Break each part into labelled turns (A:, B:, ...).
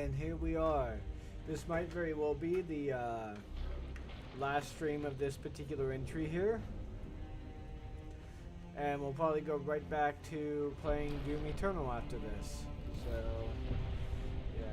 A: And here we are. This might very well be the last stream of this particular entry here. And we'll probably go right back to playing Doom Eternal after this. So, yeah.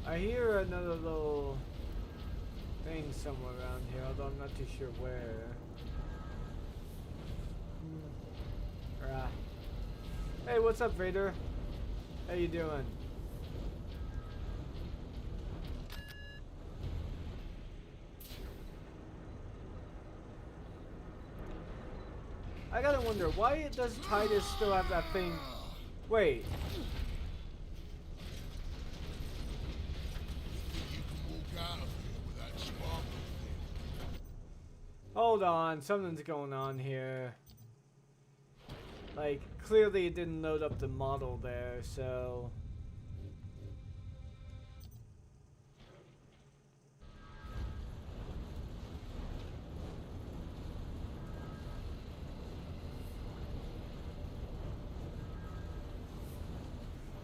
A: I hear another little thing somewhere around here, although I'm not too sure where. Ah. Hey, what's up, Vader? How you doing? I gotta wonder, why does Titus still have that thing? Wait. Hold on, something's going on here. Like, clearly it didn't load up the model there, so...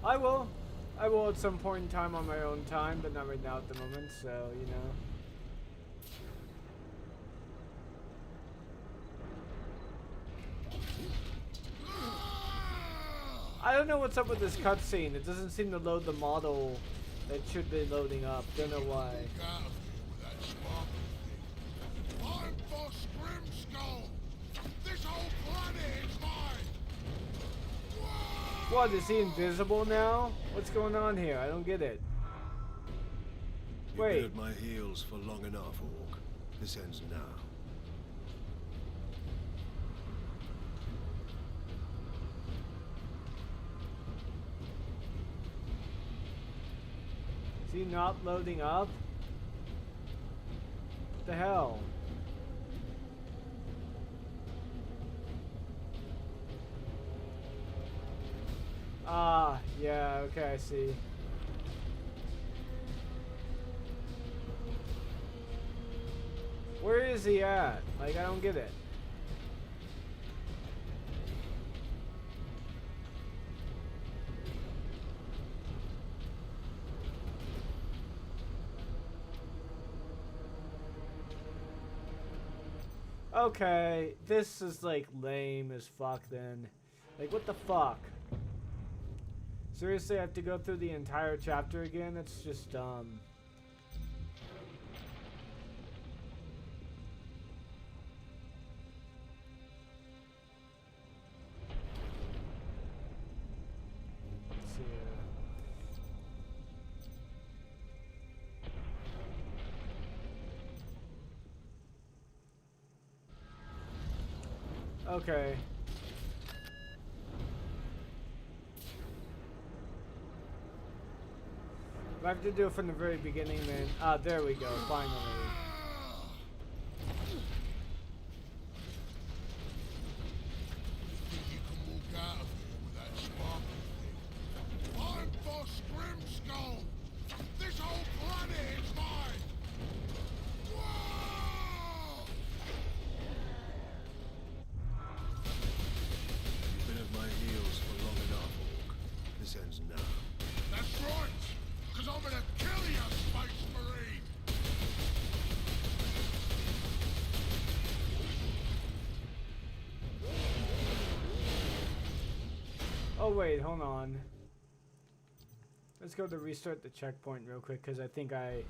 A: I will at some point in time on my own time, but not right now at the moment, so, you know. I don't know what's up with this cutscene. It doesn't seem to load the model that should be loading up. Don't know why.
B: I'm Boss Grimskull! This whole planet is mine!
A: What, is he invisible now? What's going on here? I don't get it. Wait.
C: You've been at my heels for long enough, Orc. This ends now.
A: Is he not loading up? What the hell? Ah, yeah, okay, I see. Where is he at? Like, I don't get it. Okay, this is like lame as fuck then. Like, what the fuck? Seriously, I have to go through the entire chapter again? That's just dumb. Let's see here. Okay. If I have to do it from the very beginning, then... Ah, there we go, finally.
B: You can walk out of here with that sparkle thing. I'm Boss Grimskull! This whole planet is mine! Whoa!
C: You've been at my heels for long enough, Orc. This ends now.
B: That's right! Cause I'm gonna kill you, Space Marine!
A: Oh, wait, hold on. Let's go to restart the checkpoint real quick, because I think I...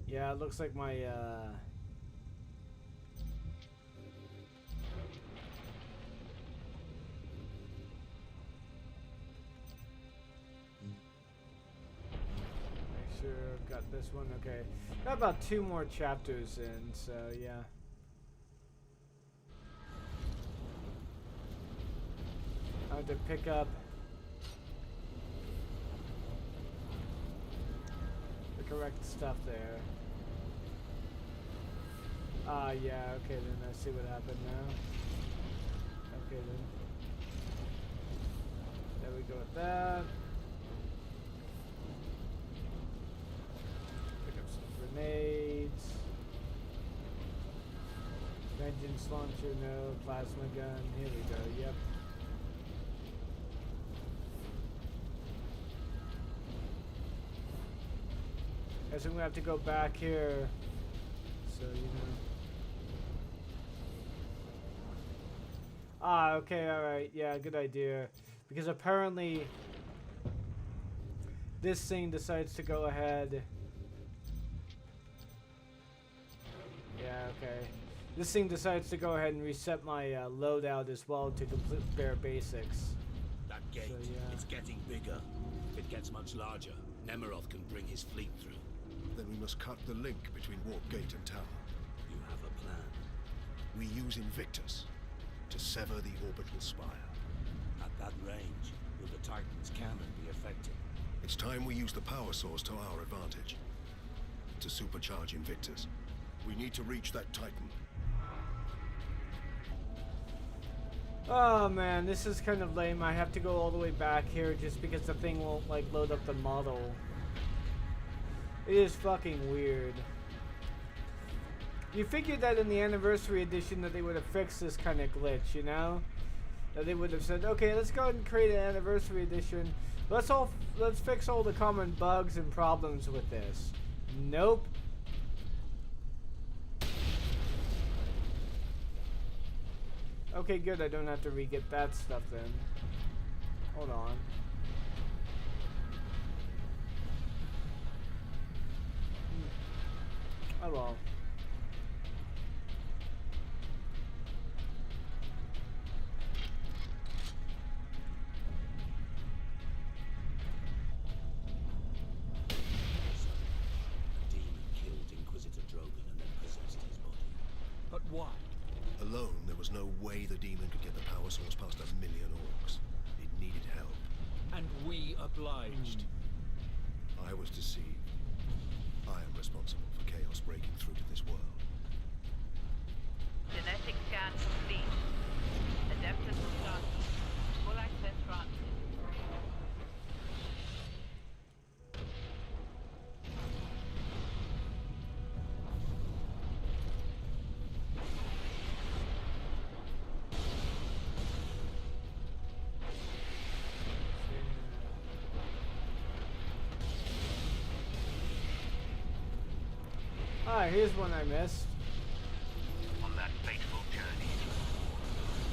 A: Yeah, it looks like my, Make sure I've got this one. Okay. Got about 2 more chapters in, so yeah. I have to pick up correct stuff there. Ah, yeah, okay then, I see what happened now. Okay then. There we go with that. Pick up some grenades. Vengeance launcher, no. Plasma gun, here we go, yep. Guess I'm gonna have to go back here, so you know. Ah, okay, alright, yeah, good idea. Because apparently this thing decides to go ahead. Yeah, okay. This thing decides to go ahead and reset my loadout as well to complete bare basics.
D: That gate,
A: So, yeah.
D: it's getting bigger. If it gets much larger, Nemiroth can bring his fleet through.
C: Then we must cut the link between Warp Gate and tower.
D: You have a plan.
C: We use Invictus to sever the orbital spire.
D: At that range, will the Titan's cannon be effective?
C: It's time we use the power source to our advantage. To supercharge Invictus, we need to reach that Titan.
A: Oh man, this is kind of lame. I have to go all the way back here just because the thing won't like load up the model. It is fucking weird. You figured that in the anniversary edition that they would have fixed this kind of glitch, you know? That they would have said, okay, let's go ahead and create an anniversary edition. Let's fix all the common bugs and problems with this. Nope. Okay, good. I don't have to re-get that stuff then. Hold on. Oh well.
D: The demon killed Inquisitor Drogon and then possessed his body. But why?
C: Alone, there was no way the demon could get the power source past 1 million orcs. It needed help.
E: And we obliged.
C: I was deceived. I am responsible for chaos breaking through to this world.
F: Genetic scan complete. Adeptus started. Full access granted.
A: Ah, here's one I missed.
G: On that fateful journey,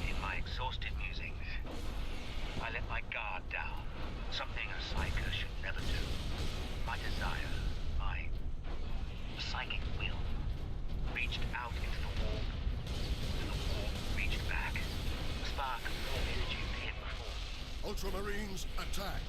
G: in my exhausted musings, I let my guard down, something a psyker should never do. My desire, my psychic will, reached out into the warp, and the warp reached back. A spark of more energy than hit before.
B: Ultramarines, attack!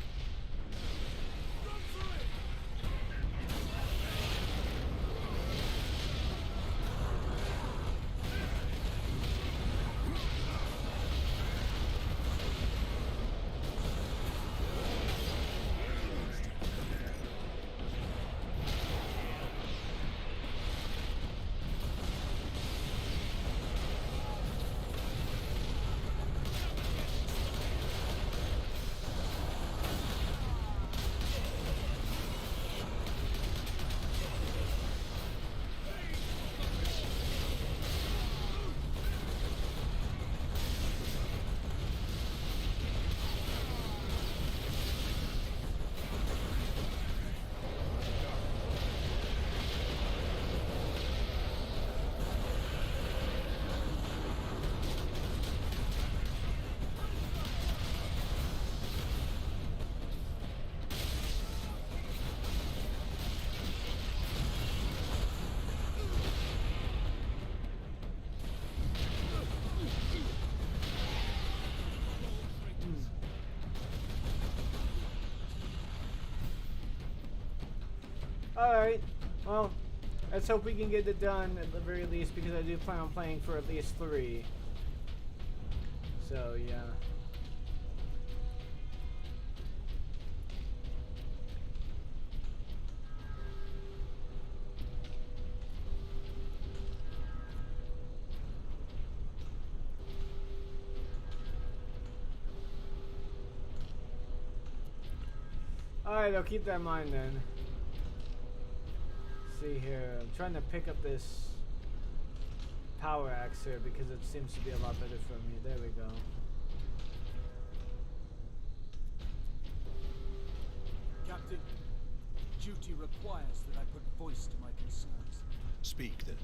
A: Alright, well, let's hope we can get it done at the very least, because I do plan on playing for at least 3. So, yeah. Alright, I'll keep that in mind then. See here, I'm trying to pick up this power axe here because it seems to be a lot better for me. There we go.
E: Captain, duty requires that I put voice to my concerns.
C: Speak then.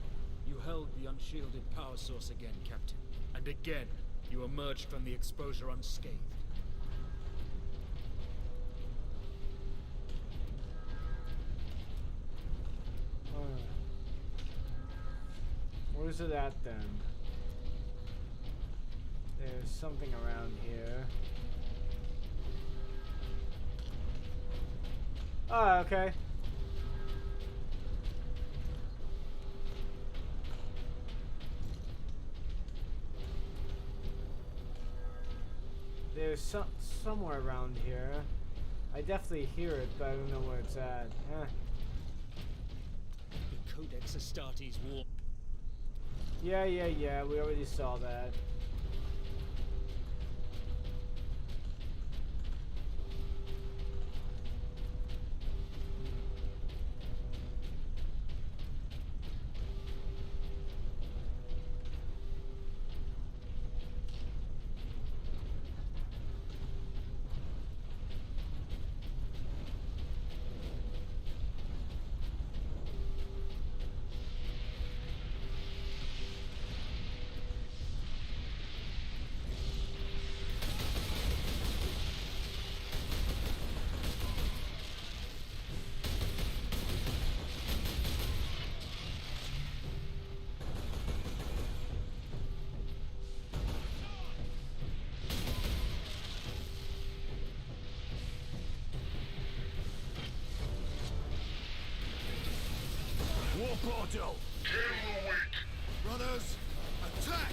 E: You held the unshielded power source again, Captain. And again, you emerged from the exposure unscathed.
A: Alright. Where's it at then? There's something around here. Oh, okay. There's somewhere around here. I definitely hear it, but I don't know where it's at.
E: The Codex Astartes war.
A: Yeah, we already saw that.
B: War portal! Kill the weak! Brothers, attack!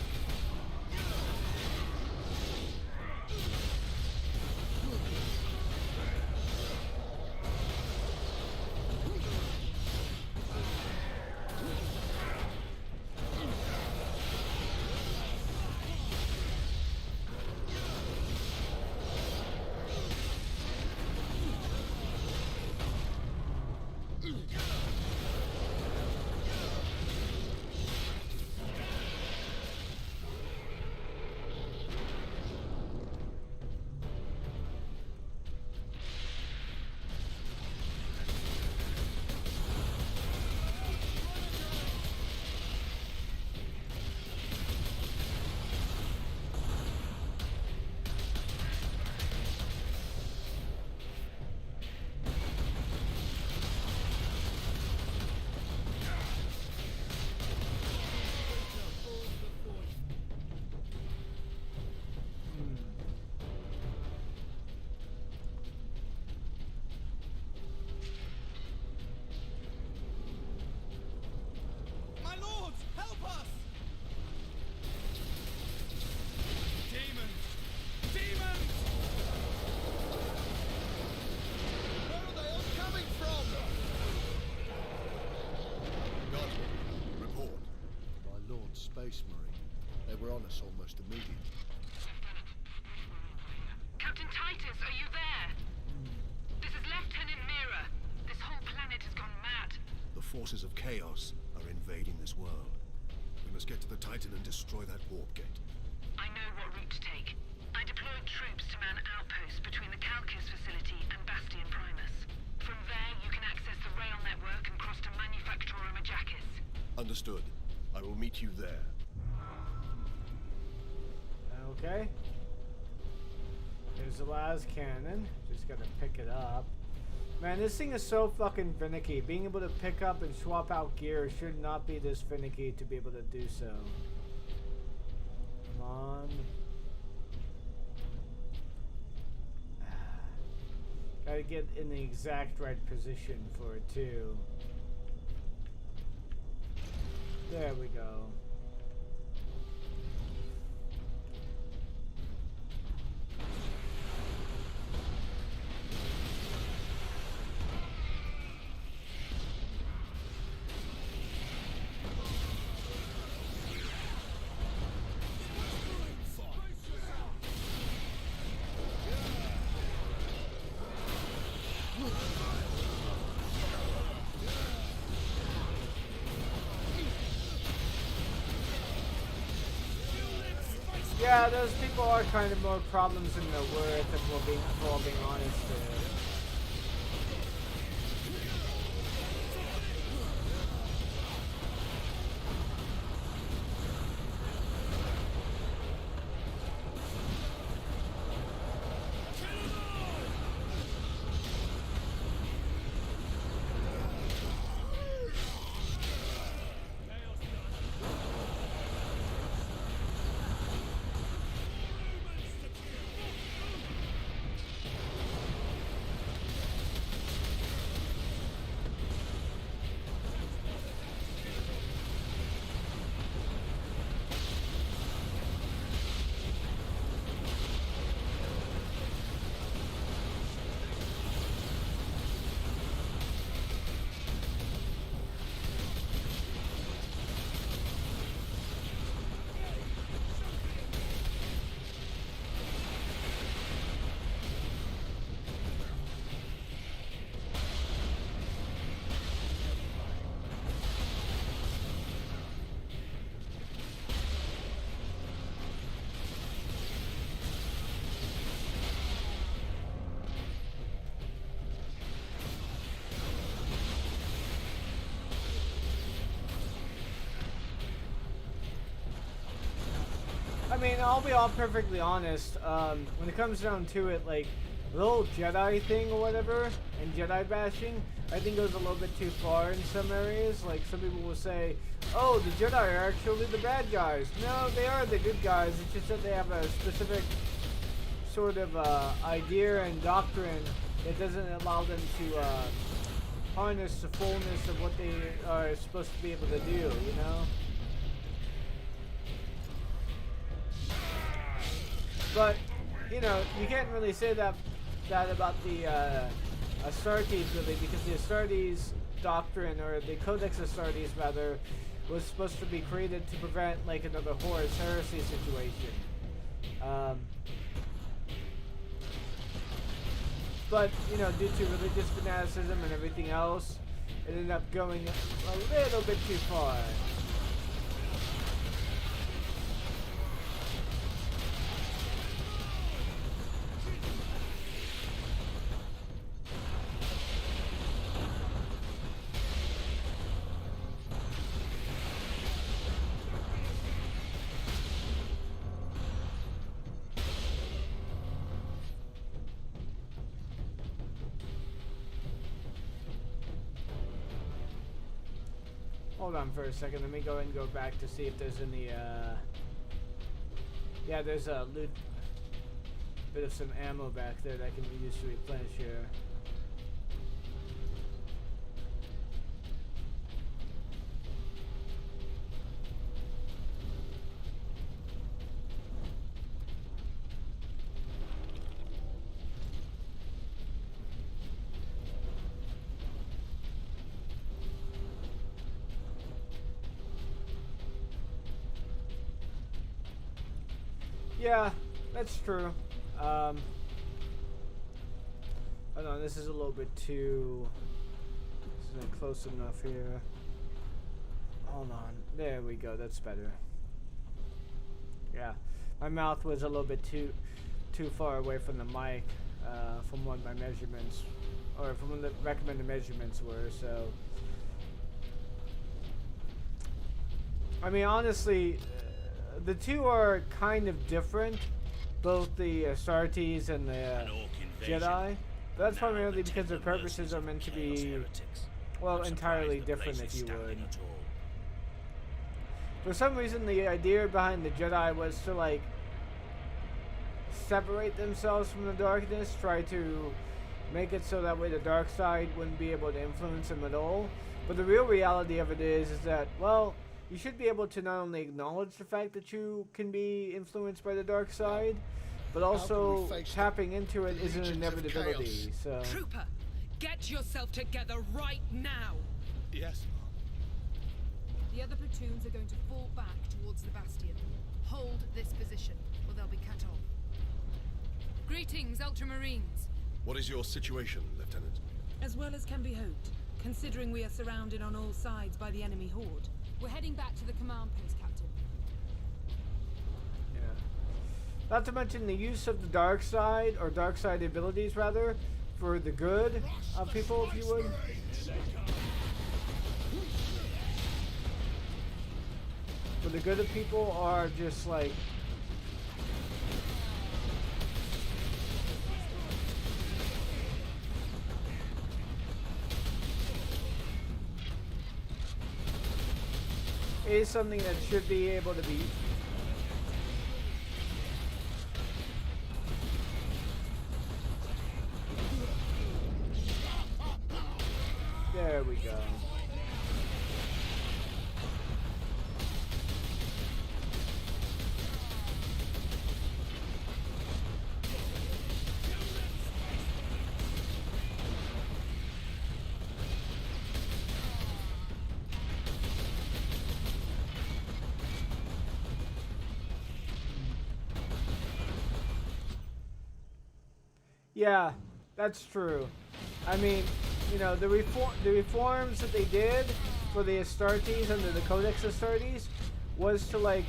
E: My lords, help us! Demons! Demons! Where are they all coming from?
B: Guardsman, report.
C: My Lord Space Marine. They were on us almost immediately.
F: Captain Titus, are you there? This is Lieutenant Mira. This whole planet has gone mad.
C: The forces of chaos are invading this world. We must get to the Titan and destroy that warp gate.
F: I know what route to take. I deployed troops to man outposts between the Calcus facility and Bastion Primus. From there, you can access the rail network and cross to Manufactorum Ajakis.
C: Understood. I will meet you there.
A: Okay. There's the las cannon. Just gotta pick it up. Man, this thing is so fucking finicky. Being able to pick up and swap out gear should not be this finicky to be able to do so. Come on. Gotta get in the exact right position for it too. There we go. Yeah, those people are kind of more problems than they're worth, if we're all being honest there. I mean, I'll be all perfectly honest. When it comes down to it, like the whole Jedi thing or whatever, and Jedi bashing, I think goes a little bit too far in some areas. Like some people will say, "Oh, the Jedi are actually the bad guys." No, they are the good guys. It's just that they have a specific sort of idea and doctrine that doesn't allow them to harness the fullness of what they are supposed to be able to do. You know. But, you know, you can't really say that about the Astartes really, because the Astartes doctrine, or the Codex Astartes rather, was supposed to be created to prevent like another Horus Heresy situation. But, you know, due to religious fanaticism and everything else, it ended up going a little bit too far. Hold on for a second, let me go and go back to see if there's any, yeah, there's a loot, bit of some ammo back there that can be used to replenish here. Yeah, that's true. Hold on, this is a little bit too... This isn't close enough here. Hold on. There we go, that's better. Yeah, my mouth was a little bit too far away from the mic, from what my measurements, or from what the recommended measurements were, so... I mean, honestly... the two are kind of different, both the Astartes and the Jedi. But that's primarily because their purposes are meant to be, well, entirely different, if you would. For some reason, the idea behind the Jedi was to, like, separate themselves from the darkness, try to make it so that way the dark side wouldn't be able to influence them at all. But the real reality of it is that, well, you should be able to not only acknowledge the fact that you can be influenced by the dark side, but also tapping into it is an inevitability. So.
F: Trooper, get yourself together right now.
B: Yes.
H: The other platoons are going to fall back towards the bastion. Hold this position, or they'll be cut off.
F: Greetings, Ultramarines.
C: What is your situation, Lieutenant?
H: As well as can be hoped, considering we are surrounded on all sides by the enemy horde. We're heading back to the command post, Captain.
A: Yeah. Not to mention the use of the dark side, or dark side abilities rather, for the good of people, if you would. For the good of people are just like... It is something that should be able to be... There we go. Yeah, that's true. I mean, you know, the reforms that they did for the Astartes under the Codex Astartes was to like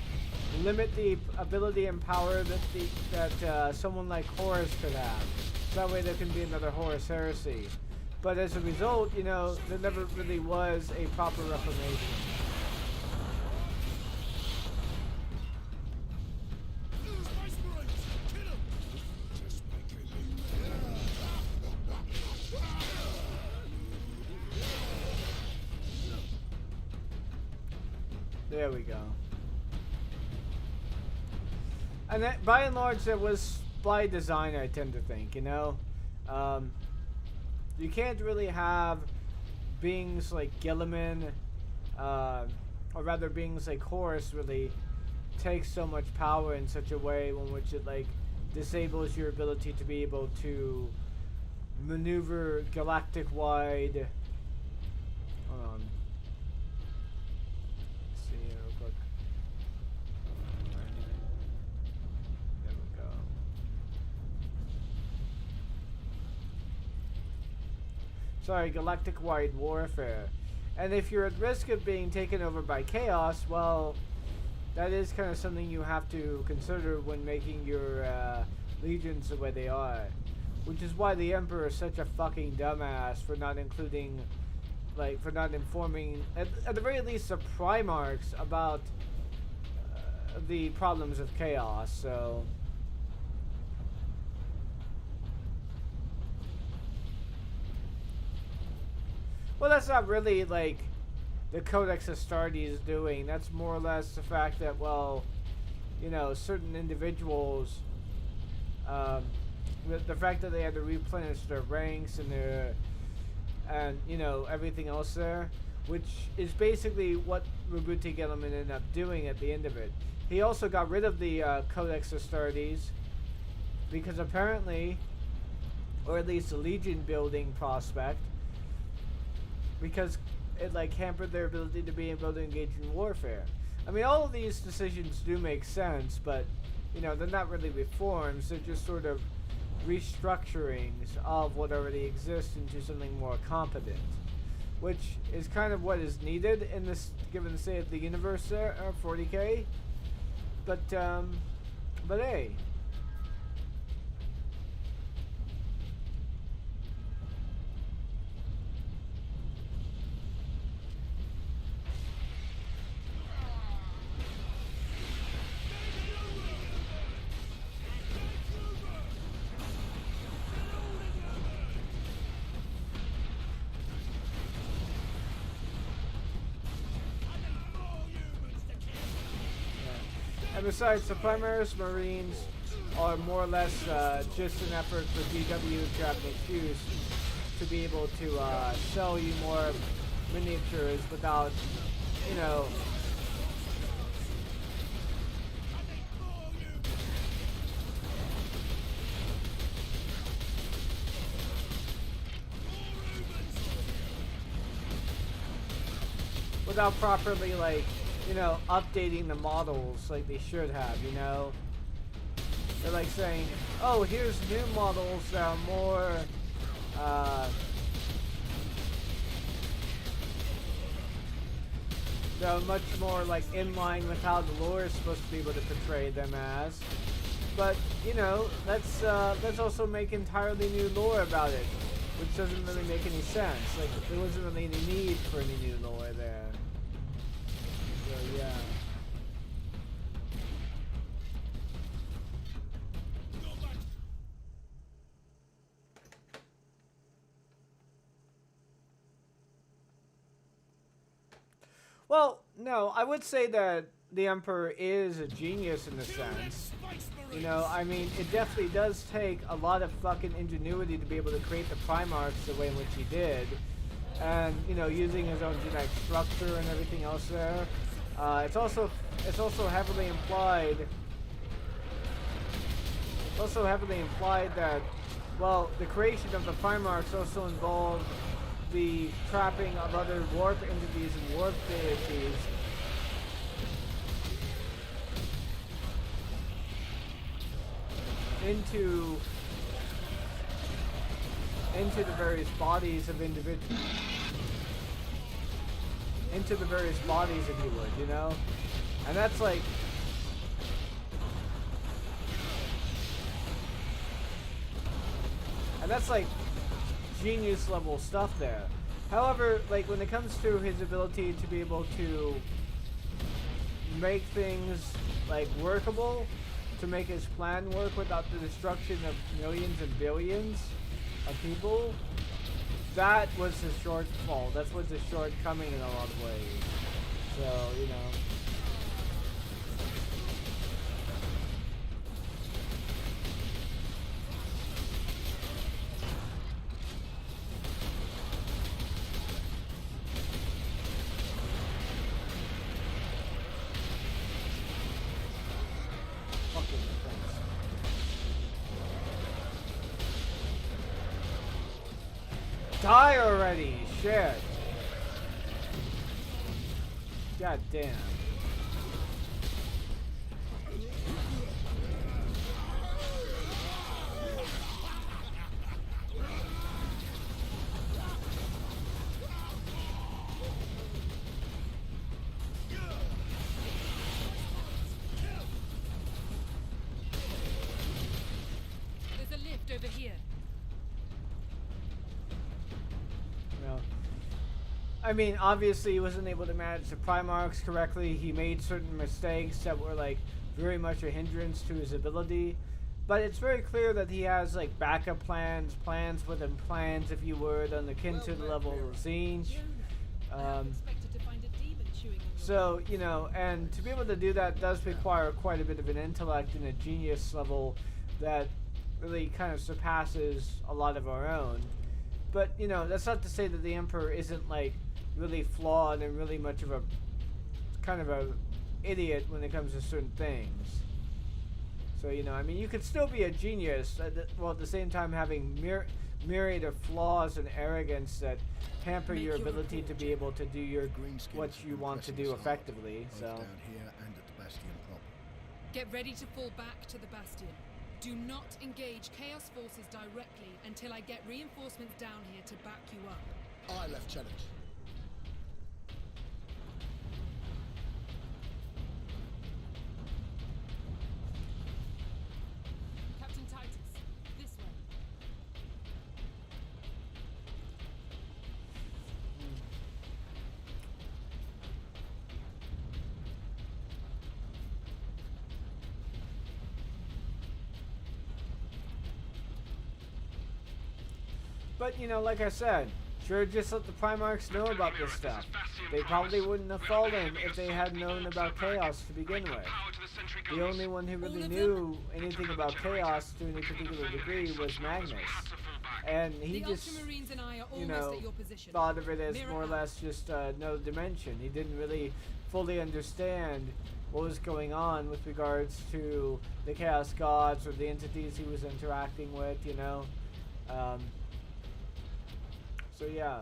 A: limit the ability and power that someone like Horus could have. So that way there can be another Horus heresy. But as a result, you know, there never really was a proper reformation. There we go. And that, by and large, that was by design, I tend to think, you know? You can't really have beings like Gilliman, or rather beings like Horus really take so much power in such a way in which it like disables your ability to be able to maneuver galactic-wide. Hold on. Sorry, galactic-wide warfare. And if you're at risk of being taken over by chaos, well, that is kind of something you have to consider when making your legions the way they are. Which is why the Emperor is such a fucking dumbass for not including, like, for not informing, at the very least, the Primarchs about the problems of chaos, so... Well, that's not really, like, the Codex Astartes is doing. That's more or less the fact that, well, you know, certain individuals, the fact that they had to replenish their ranks and their, and, you know, everything else there, which is basically what Roboute Guilliman ended up doing at the end of it. He also got rid of the Codex Astartes because apparently, or at least the Legion building prospect, because it like hampered their ability to be able to engage in warfare. I mean, all of these decisions do make sense, but you know, they're not really reforms, they're just sort of restructurings of what already exists into something more competent, which is kind of what is needed in this, given the state of the universe there, 40k. But hey. And besides, the Primaris Marines are more or less just an effort for DW to have an excuse to be able to sell you more miniatures without, you know, without properly, like, you know, updating the models like they should have, you know? They're like saying, oh, here's new models that are more, that are much more, like, in line with how the lore is supposed to be able to portray them as. but you know, let's also make entirely new lore about it, which doesn't really make any sense. Like there wasn't really any need for any new lore there. So yeah. Well, no, I would say that the Emperor is a genius in a sense. You know, I mean, it definitely does take a lot of fucking ingenuity to be able to create the Primarchs the way in which he did. And, you know, using his own genetic structure and everything else there. It's also heavily implied... that, well, the creation of the Primarchs also involved the trapping of other warp entities and warp deities into the various bodies of individuals, into the various bodies, if you would, you know? And that's like, genius level stuff there. However, like when it comes to his ability to be able to make things like workable, to make his plan work without the destruction of millions and billions of people, that was his shortfall. That was his shortcoming in a lot of ways. So, you know. Die already! Shit! God damn.
H: There's a lift over here.
A: I mean, obviously he wasn't able to manage the Primarchs correctly. He made certain mistakes that were like very much a hindrance to his ability. But it's very clear that he has like backup plans within plans, if you would, on akin to the level of Zinj. So, you know, and to be able to do that does require quite a bit of an intellect and a genius level that really kind of surpasses a lot of our own. But, you know, that's not to say that the Emperor isn't like really flawed and really much of a kind of a idiot when it comes to certain things. So, you know, I mean, you could still be a genius while at the same time having myriad of flaws and arrogance that hamper your ability to be able to do what you want to do effectively. So
C: Down here and at the Bastion proper.
H: Get ready to fall back to the Bastion. Do not engage Chaos forces directly until I get reinforcements down here to back you up.
B: Aye, Lieutenant.
H: Captain Titus, this way.
A: But, you know, like I said, sure, just let the Primarchs know about this stuff. They probably wouldn't have fallen if they had known about Chaos to begin with. The only one who really knew anything about Chaos to any particular degree was Magnus. And he just, you know, thought of it as more or less just another dimension. He didn't really fully understand what was going on with regards to the Chaos Gods or the entities he was interacting with, you know. So yeah,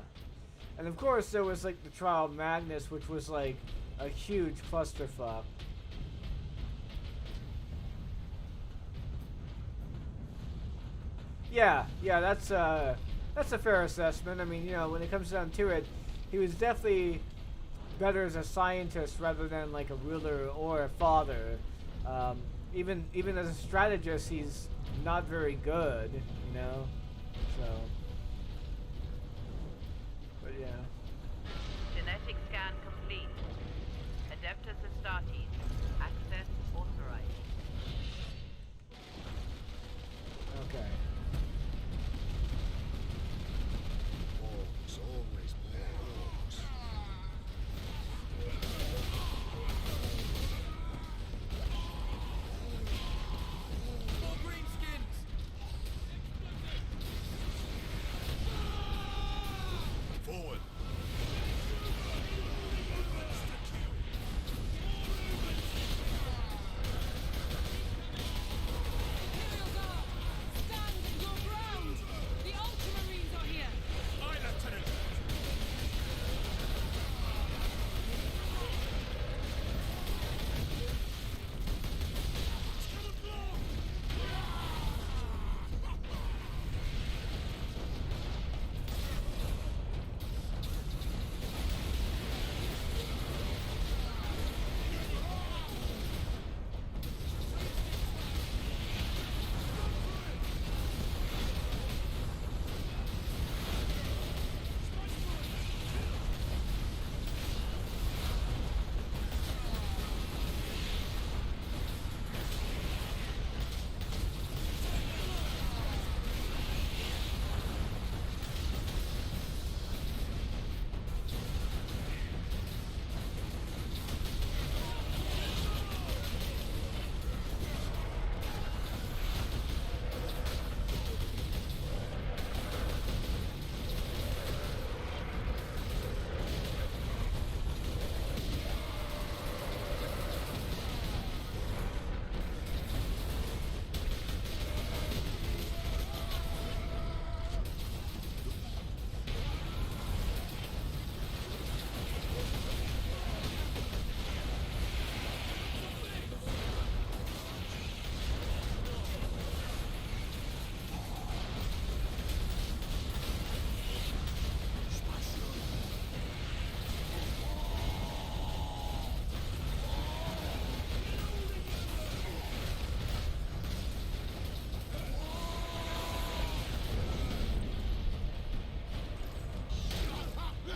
A: and of course there was like the Trial of Magnus, which was like a huge clusterfuck. Yeah, that's a fair assessment. I mean, you know, when it comes down to it, he was definitely better as a scientist rather than like a ruler or a father. even as a strategist, he's not very good, you know. So, but yeah.
I: Genetic scan complete. Adeptus Astartes. Access authorized.
A: Okay.
C: Orcs, always orcs.
E: More greenskins!
C: Forward.
H: Imperial Guard! Stand your ground! The Ultramarines are here!
E: Aye, Lieutenant!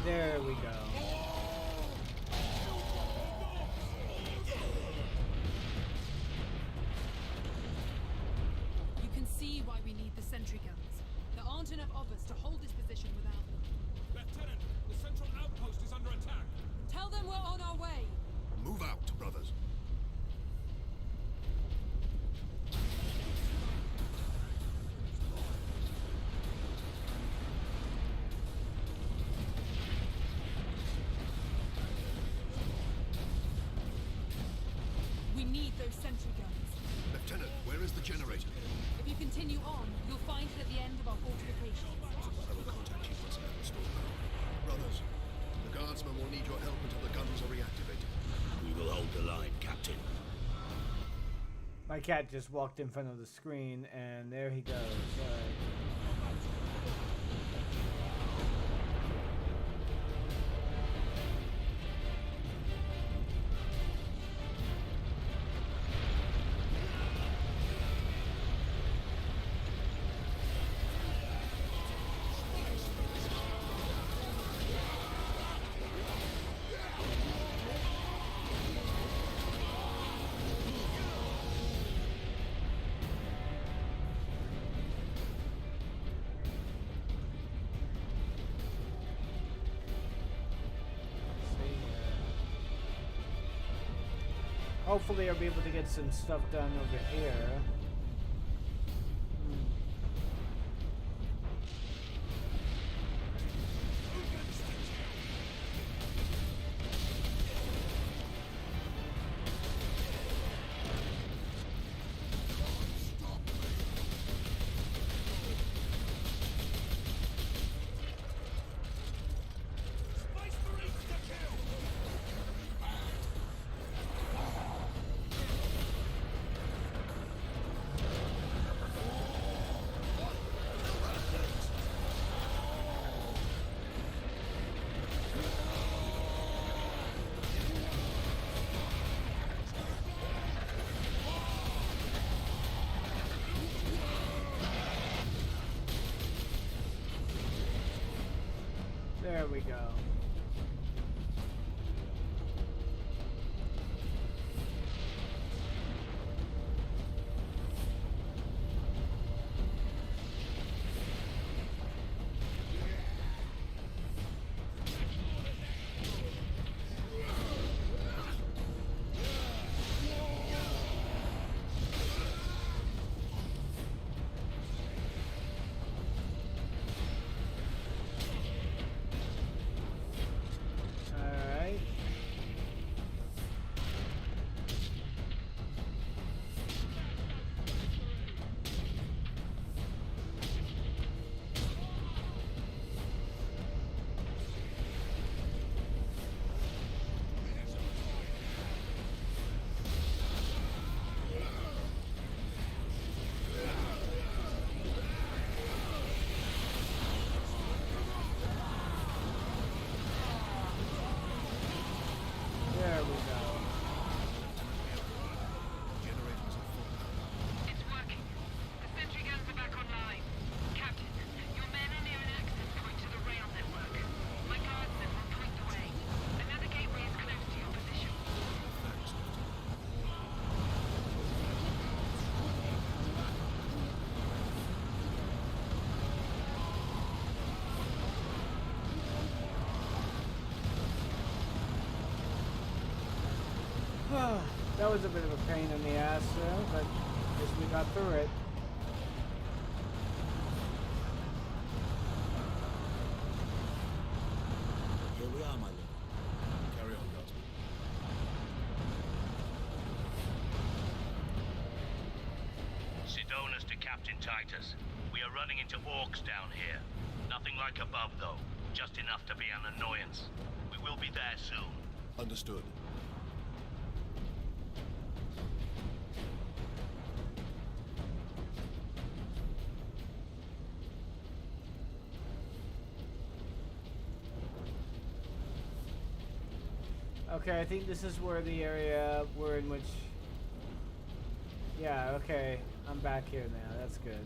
A: There we go.
H: You can see why we need the sentry guns. There aren't enough of us to hold this position without them.
E: Lieutenant, the central outpost is under attack.
H: Tell them we're on our way!
C: Move out, brothers.
H: We need those sentry guns.
C: Lieutenant, where is the generator?
H: If you continue on, you'll find it at the end of our fortifications.
C: I will contact you once I have restored power. Brothers, the guardsmen will need your help until the guns are reactivated.
D: We will hold the line, Captain.
A: My cat just walked in front of the screen, and there he goes. Hopefully I'll be able to get some stuff done over here. we go. Alright. There we go.
C: Generators are full.
F: It's working. The sentry guns are back online. Captain, your men are near an access point to the rail network. My guardsmen will point the way. Another gateway is close to your position.
C: Thanks, Lieutenant.
A: That was a bit of a pain in the ass there, but I guess we got through it.
D: Here we are, my lord.
C: Carry on, Guardsman.
G: Sidonus to Captain Titus. We are running into orcs down here. Nothing like above, though. Just enough to be an annoyance. We will be there soon.
C: Understood.
A: Okay, I think this is where the area we're in which... Yeah, okay. I'm back here now. That's good.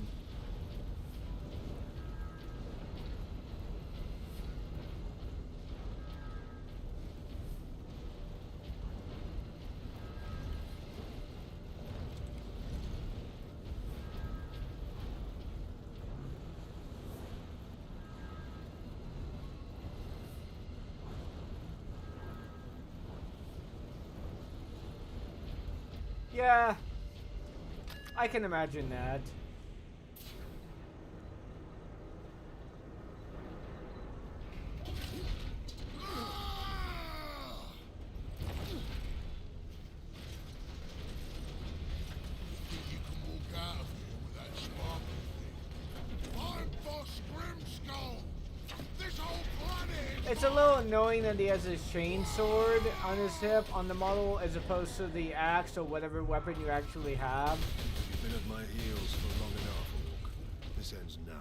A: Yeah, I can imagine that.
B: Think you can walk out of here with that sparkle thing? I'm Boss Grimskull! This whole planet is
A: It's a little annoying that he has his chain sword on his hip on the model as opposed to the axe or whatever weapon you actually have.
C: You've been at my heels for long enough, Orc. This ends now.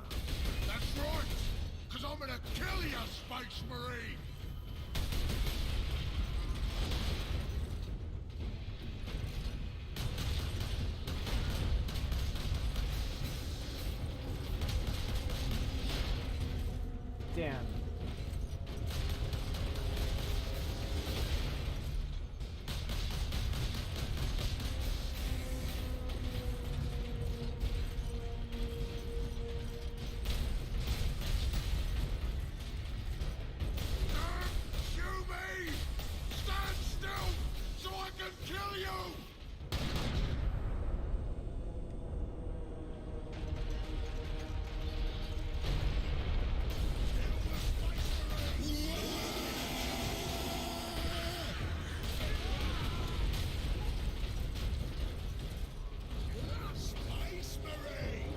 B: That's right! Cause I'm gonna kill you, Space Marine!
A: Damn.
B: Shoot me! Stand still so I can kill you! Space Marine!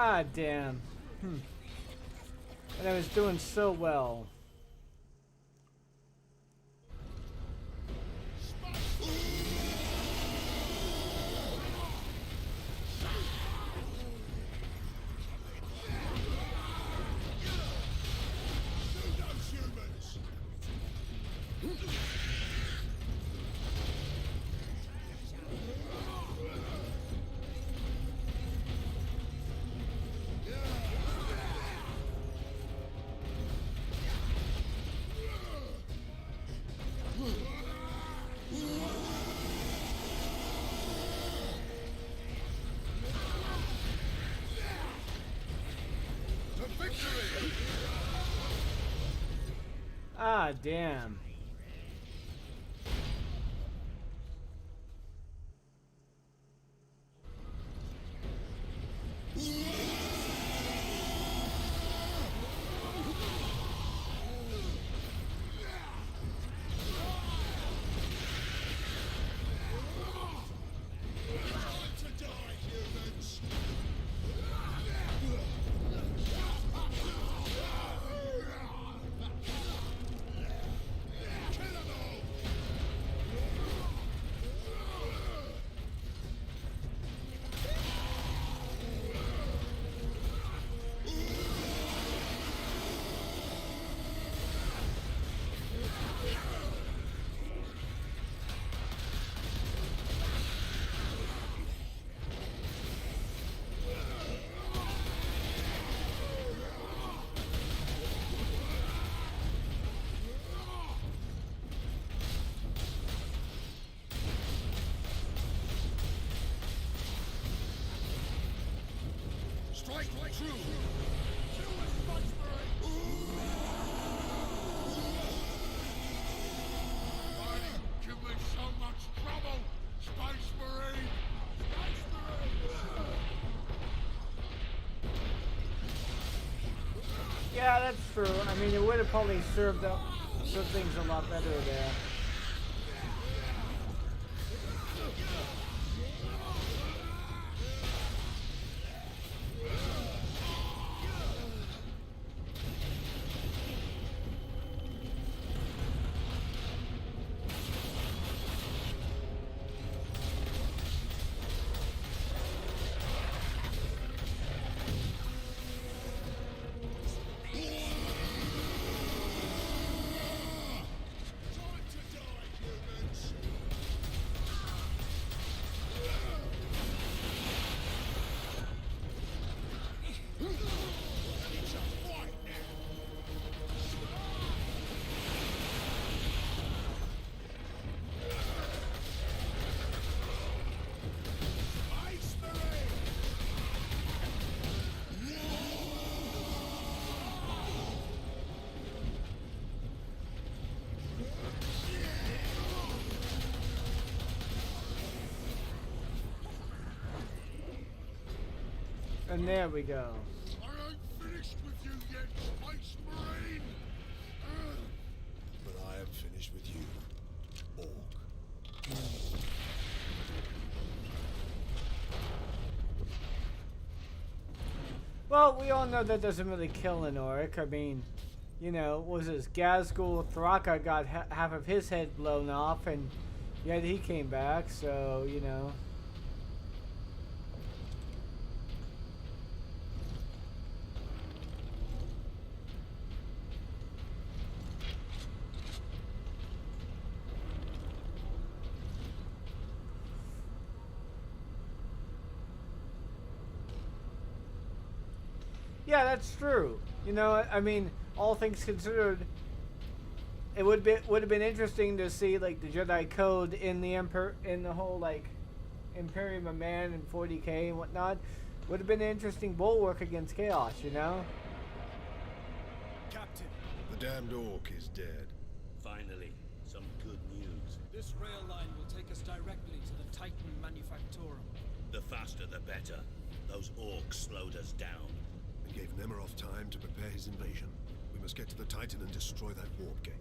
A: Ah, damn. And I was doing so well. Ah, damn.
B: Strike true! Kill the Spice Marine! Why do you give me so much trouble, Space Marine? Space Marine!
A: Yeah, that's true. I mean, it would have probably served things a lot better there. And there we go.
B: I ain't finished with you yet, Space Marine!
C: But I am finished with you, Orc.
A: Well, we all know that doesn't really kill an orc. I mean, you know, was this Gazgul Thraka got half of his head blown off, and yet he came back, so, you know. Yeah, that's true. You know, I mean, all things considered, it would have been interesting to see like the Jedi Code in the in the whole like Imperium of Man and 40K and whatnot. Would have been an interesting bulwark against chaos, you know.
E: Captain,
C: The damned Orc is dead.
D: Finally, some good news.
E: this rail line will take us directly to the Titan Manufactorum.
D: The faster the better. Those orcs slowed us down.
C: And gave Nemeroth time to prepare his invasion. We must get to the Titan and destroy that warp gate.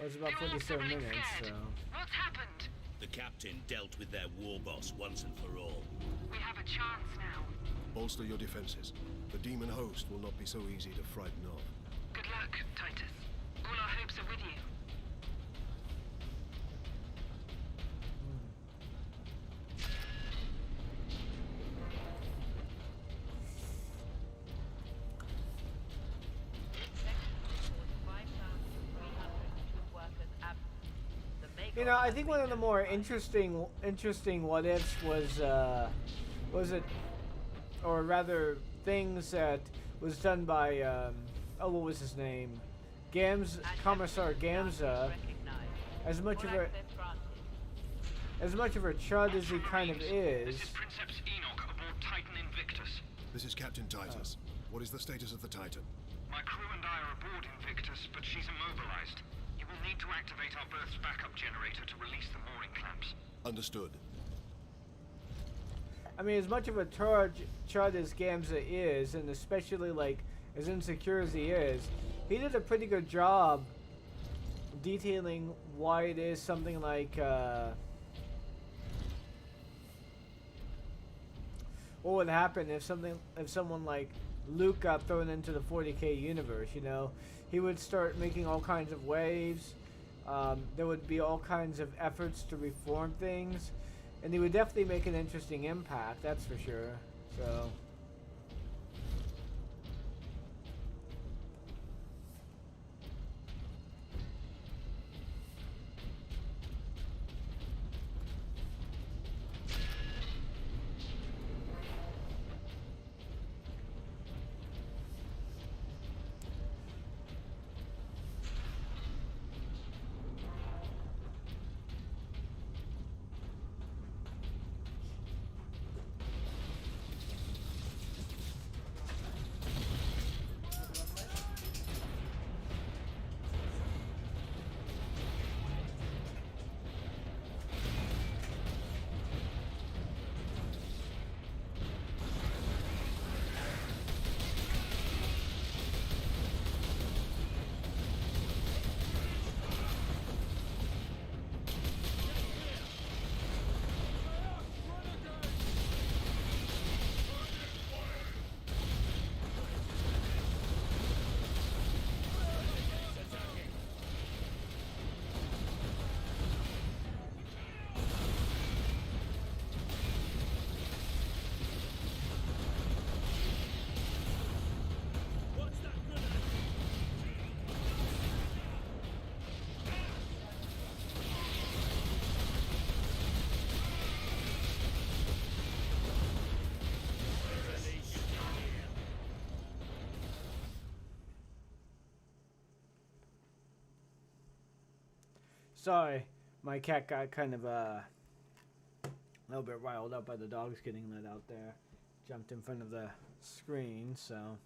A: Well, it's about
F: They all
A: 47
F: looking
A: minutes, so.
F: scared. What's happened?
D: The captain dealt with their war boss once and for all.
F: We have a chance now.
C: Bolster your defenses. The demon host will not be so easy to frighten off.
F: Good luck, Titus. All our hopes are with you.
A: You know, I think one of the more interesting what ifs was it, or rather, things that was done by what was his name, Commissar Gamza. As much of a chud as he kind of is.
G: This is Princeps Enoch aboard Titan Invictus.
C: This is Captain Titus. What is the status of the Titan?
G: My crew and I are aboard Invictus, but she's immobilized. You will need to activate our berth's backup generator to release the mooring clamps.
C: Understood.
A: I mean, as much of a chud as Gamza is, and especially like as insecure as he is, he did a pretty good job detailing why it is something like what would happen if someone like Luke got thrown into the 40K universe. You know, he would start making all kinds of waves. There would be all kinds of efforts to reform things, and he would definitely make an interesting impact. That's for sure. So. Sorry, my cat got kind of a little bit riled up by the dogs getting let out there. Jumped in front of the screen, so.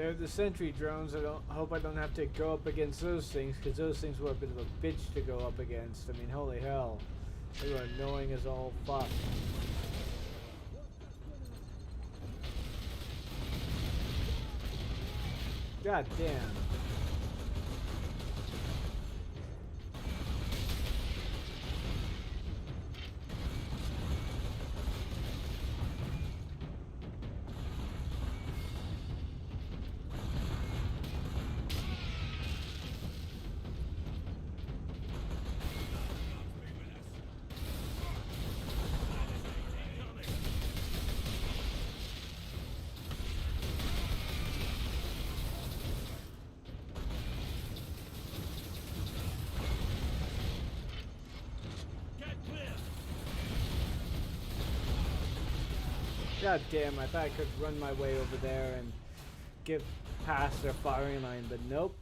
A: They're the sentry drones. I hope I don't have to go up against those things, because those things were a bit of a bitch to go up against. I mean, holy hell. They were annoying as all fuck. God damn. God damn, I thought I could run my way over there and get past their firing line, but nope.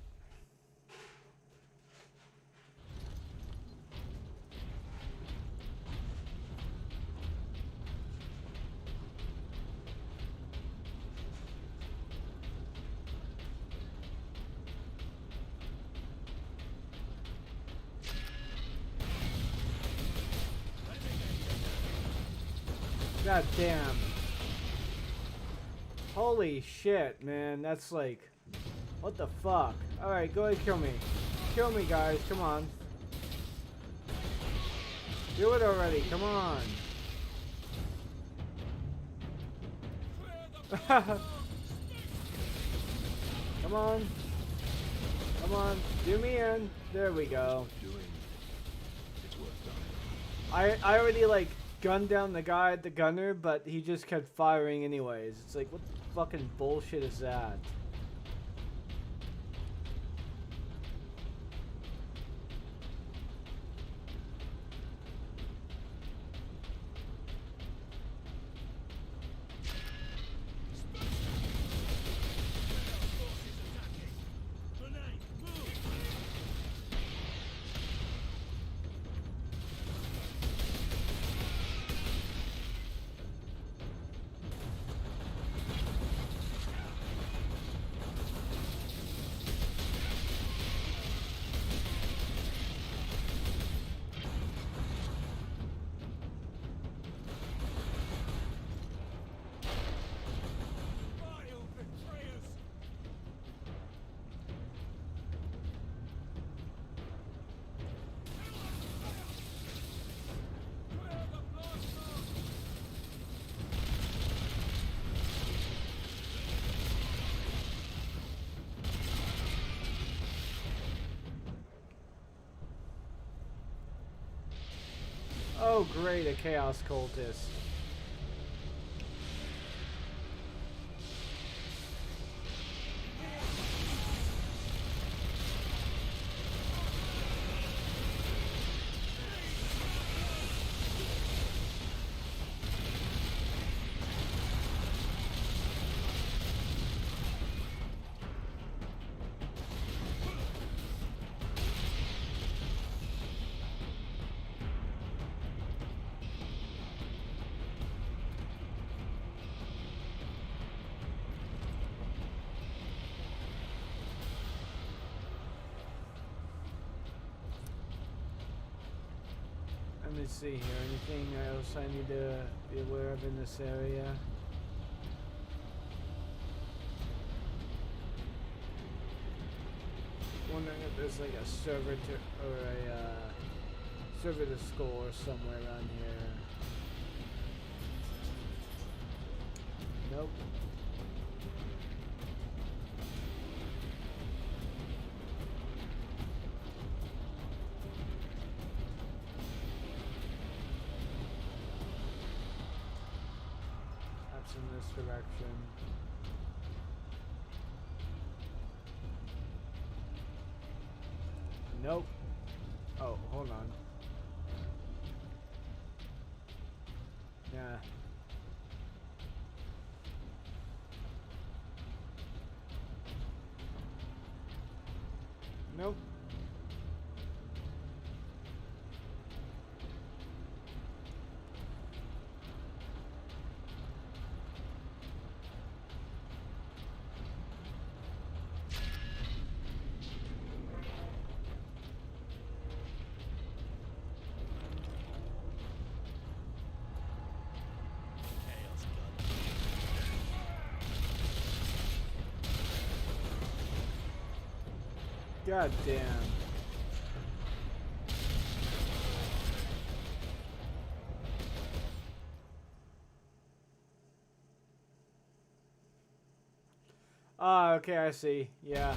A: God damn. Holy shit, man. That's like... What the fuck? Alright, go ahead, kill me. Kill me, guys. Come on. Do it already. Come on. Come on. Come on. Do me in. There we go.
C: It's worth dying.
A: I already, like, gunned down the guy at the gunner, but he just kept firing anyways. It's like, what the fucking bullshit is that? Oh great, a Chaos Cultist. Let me see here. Anything else I need to be aware of in this area? Wondering if there's like a server to or a server to score somewhere around here. Nope. In this direction. Nope. Oh, hold on. Yeah. Nope. God damn. Ah, okay, I see. Yeah.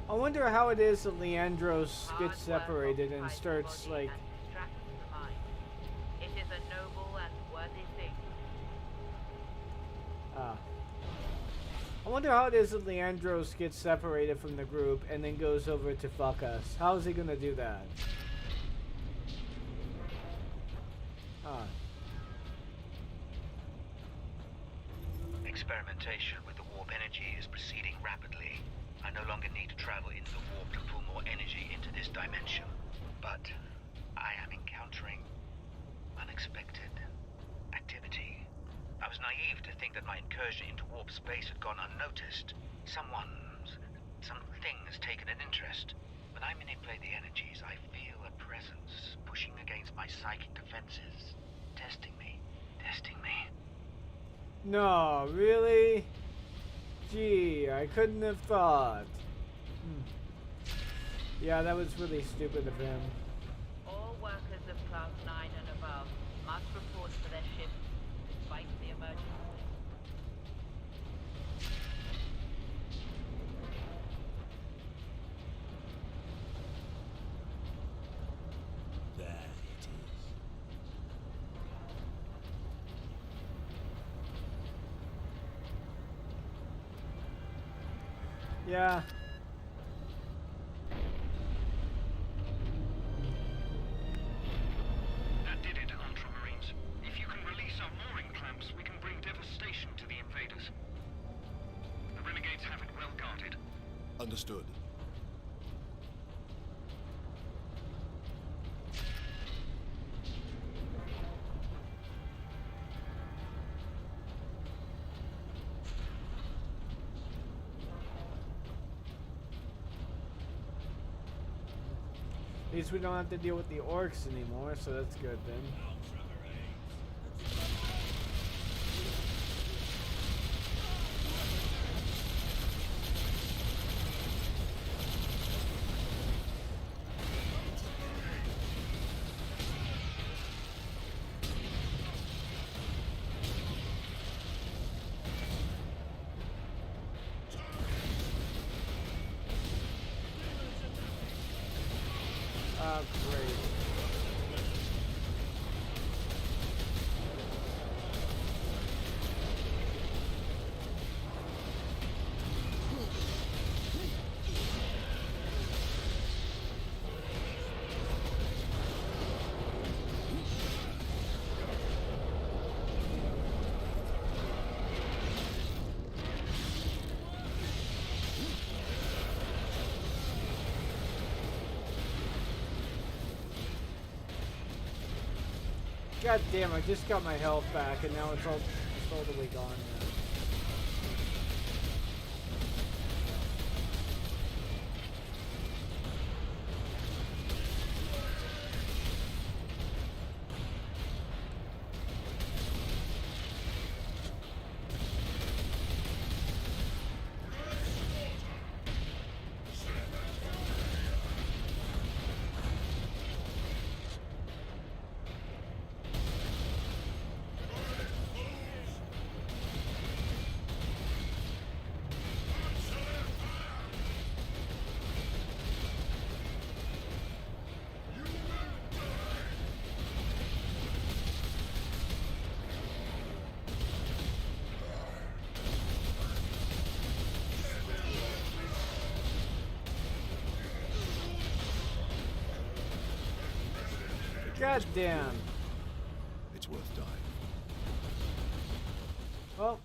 A: I wonder how it is that Leandros gets separated and starts, like...
I: It is a noble and worthy thing.
A: I wonder how it is that Leandros gets separated from the group and then goes over to fuck us. How is he gonna do that?
G: Experimentation with the warp energy is proceeding rapidly. I no longer need to travel into the warp to pull more energy into this dimension. But I am encountering unexpected activity. I was naive to think that my incursion into warp space had gone unnoticed. Something has taken an interest. When I manipulate the energies, I feel a presence pushing against my psychic defenses, testing me.
A: No, really? Gee, I couldn't have thought. Yeah, that was really stupid of him.
I: All workers of Class 9 and above must report for their shifts despite the emergency.
D: There it is.
A: Yeah.
J: That did it, Ultramarines. If you can release our mooring clamps, we can bring devastation to the invaders. The renegades have it well guarded.
C: Understood.
A: At least we don't have to deal with the orcs anymore, so that's good then. Oh, great. God damn, I just got my health back and now it's all totally gone now. God damn.
C: It's worth dying.
A: Well.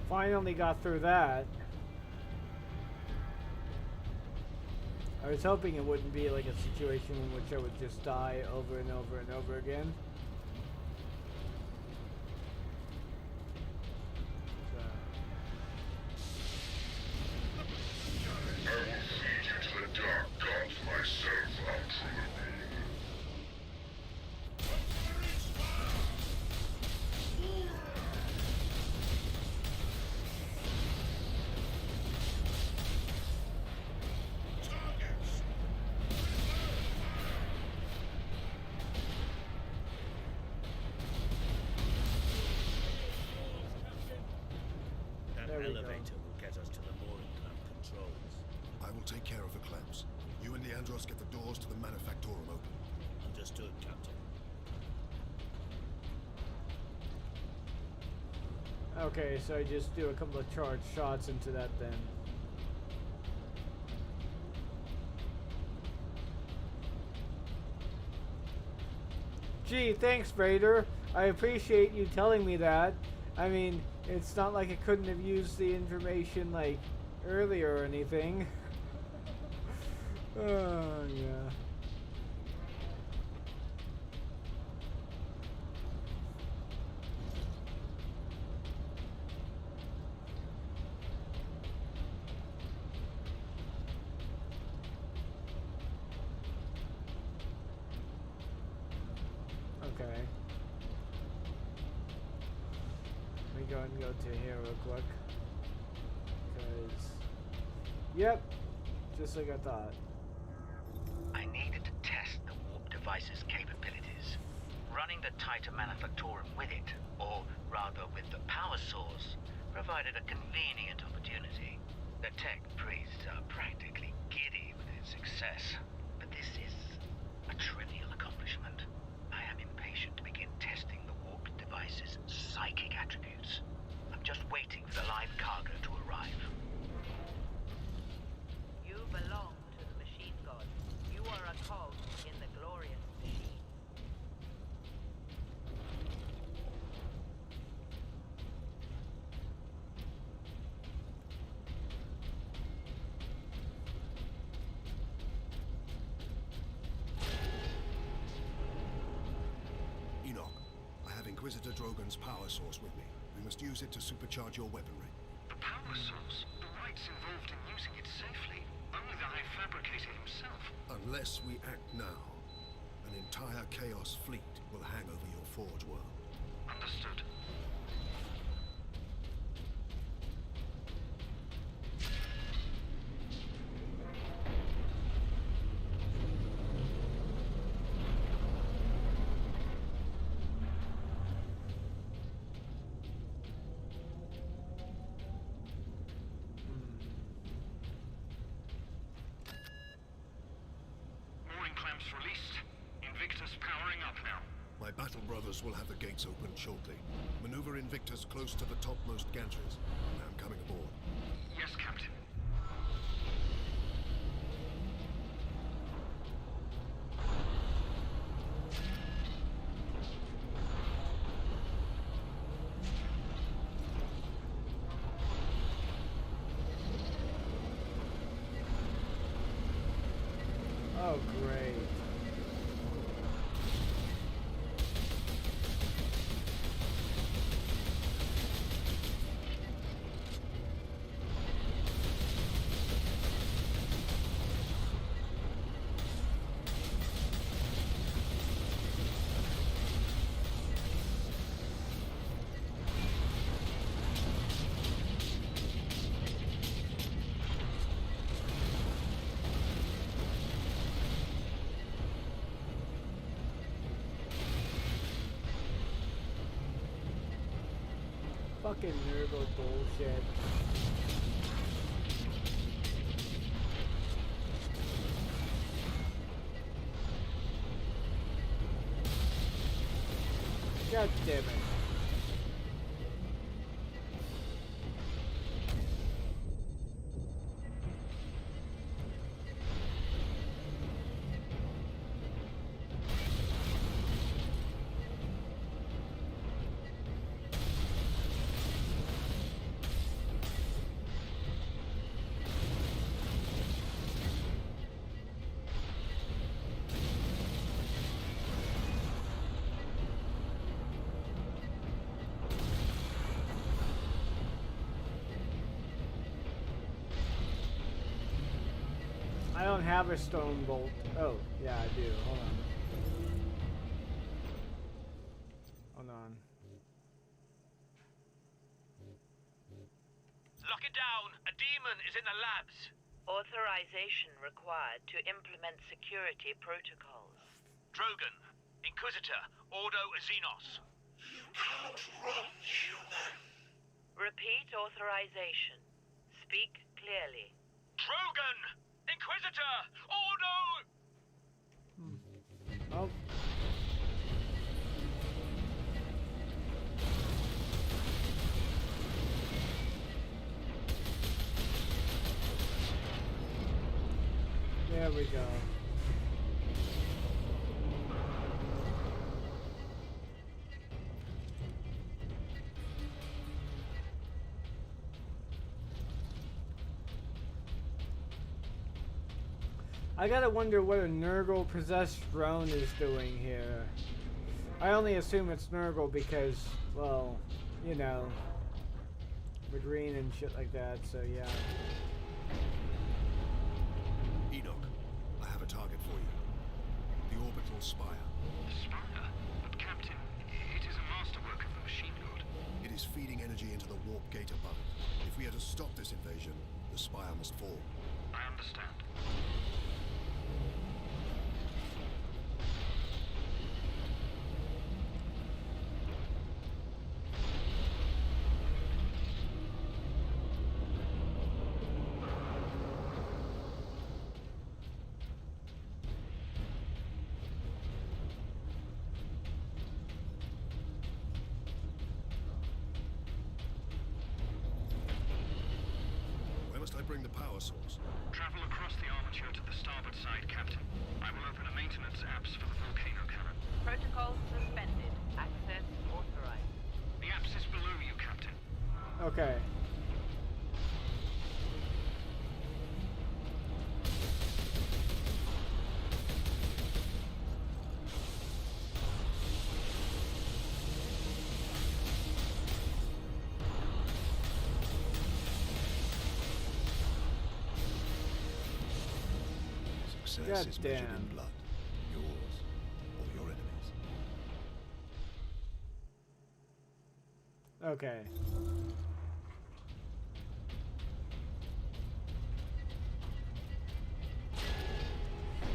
A: Finally got through that. I was hoping it wouldn't be like a situation in which I would just die over and over and over again.
B: I will feed you to the dark gods myself, Ultramarine.
D: Elevator will get us to the mooring clamp controls.
C: I will take care of the clamps. You and Leandros get the doors to the Manufactorum open.
D: Understood, Captain.
A: Okay, so I just do a couple of charged shots into that then. Gee, thanks, Vader. I appreciate you telling me that. I mean, it's not like I couldn't have used the information, like, earlier or anything. Oh, yeah. Okay. Let me go and go to here real quick. Because, yep, just like I thought.
G: I needed to test the warp device's capabilities. Running the Titan Manufactorum with it, or rather with the power source, provided a convenient opportunity. The tech priests are practically giddy with its success, but this is trivial accomplishment. I am impatient to begin testing the warped device's psychic attributes. I'm just waiting for the live cargo to arrive.
I: You belong to the machine god. You are a cog in the glorious machine.
C: Enoch, I have Inquisitor Drogon's power source with me. We must use it to supercharge your weaponry.
J: The power source? The rights involved in using it safely. Only the High Fabricator himself.
C: Unless we act now, an entire Chaos fleet will hang over your Forge world.
J: Understood. Mooring clamps released. Invictus powering up now.
C: My battle brothers will have the gates opened shortly. Maneuver Invictus close to the topmost gantries. I'm coming aboard.
J: Yes, Captain.
A: Oh, great. Fucking Nurgle bullshit. God damn it. I don't have a stone bolt. Oh, yeah, I do. Hold on. Hold on.
G: Lock it down! A demon is in the labs!
I: Authorization required to implement security protocols.
G: Drogon, Inquisitor, Ordo Xenos.
I: Repeat authorization. Speak clearly.
G: Drogon! Inquisitor! Ordo!
A: Oh. There we go. I gotta wonder what a Nurgle possessed drone is doing here. I only assume it's Nurgle because, well, you know, the green and shit like that, so yeah.
C: Enoch, I have a target for you. The orbital spire.
J: The Spire? But Captain, it is a masterwork of the machine god.
C: It is feeding energy into the warp gate above it. If we are to stop this invasion, the spire must fall.
J: I understand.
C: bring the power source?
J: Travel across the armature to the starboard side, Captain. I will open a maintenance apse for the volcano cannon.
I: Protocol suspended. Access authorized.
J: The apse is below you, Captain.
A: Okay.
C: Success is measured in
A: Goddamn.
C: blood. Yours or your enemies.
A: Okay.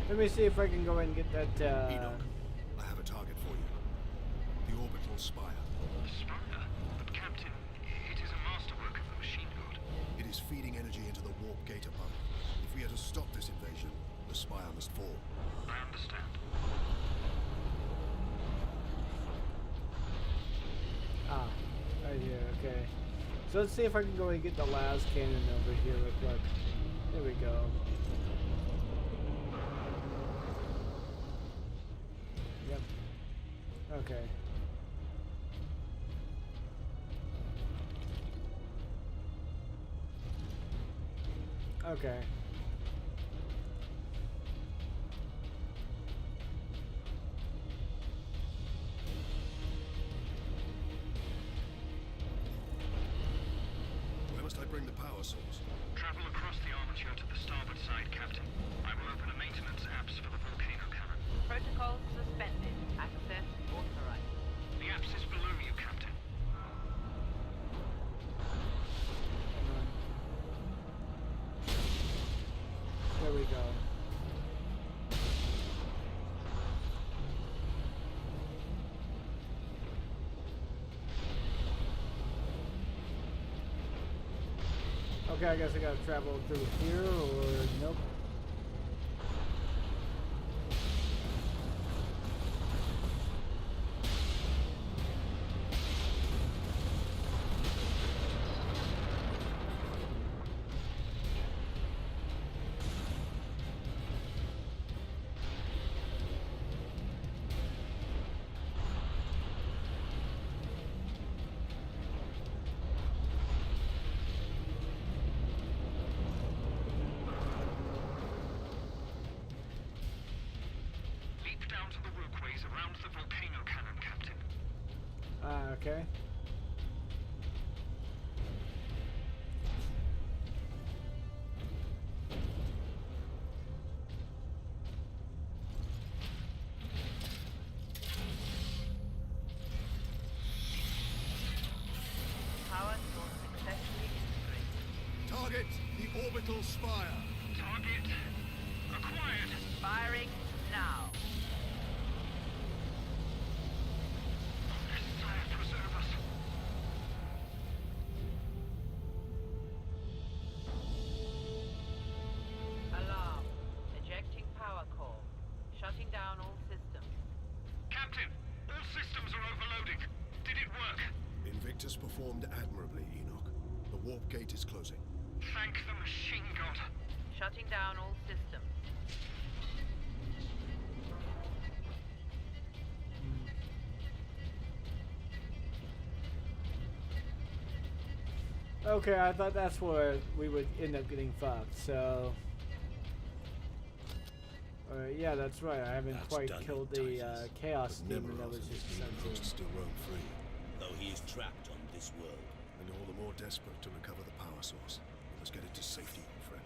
A: Let me see if I can go and get that,
C: Enoch, I have a target for you. The orbital spire.
J: The spire? But, Captain, it is a masterwork of the machine god.
C: It is feeding energy into the warp gate above. If we are to stop this invasion, the spire must fall.
J: I understand.
A: Ah, right here, okay. So let's see if I can go and get the las cannon over here real quick. There we go. Yep. Okay. Okay.
C: Where must I bring the power source?
J: Travel across the armature to the starboard side, Captain. I will open a maintenance apse for the volcano cannon.
I: Protocol suspended. Access authorized.
J: The apse is below you, Captain.
A: There we go. Okay, I guess I gotta travel through here, or nope.
J: Leap down to the walkways around the volcano cannon, Captain.
A: Okay.
I: Power source successfully integrated.
C: Target the orbital spire.
J: Target acquired.
I: Firing now.
J: Messiah, preserve us.
I: Alarm. Ejecting power core. Shutting down all systems.
J: Captain, all systems are overloading. Did it work?
C: Invictus performed admirably, Enoch. The warp gate is closing.
J: Thank the machine god.
I: Shutting down all systems.
A: Okay, I thought that's where we would end up getting fucked, so... yeah, that's right, I haven't
D: That's
A: quite
D: done it,
A: killed the
D: Titus.
A: Chaos
C: But
A: Demon that was
C: Nemeros
A: just
C: is
A: sent
C: supposed to
A: to.
C: still roam free.
D: Though he is trapped on this world.
C: And all the more desperate to recover the power source. We must get it to safety, old friend.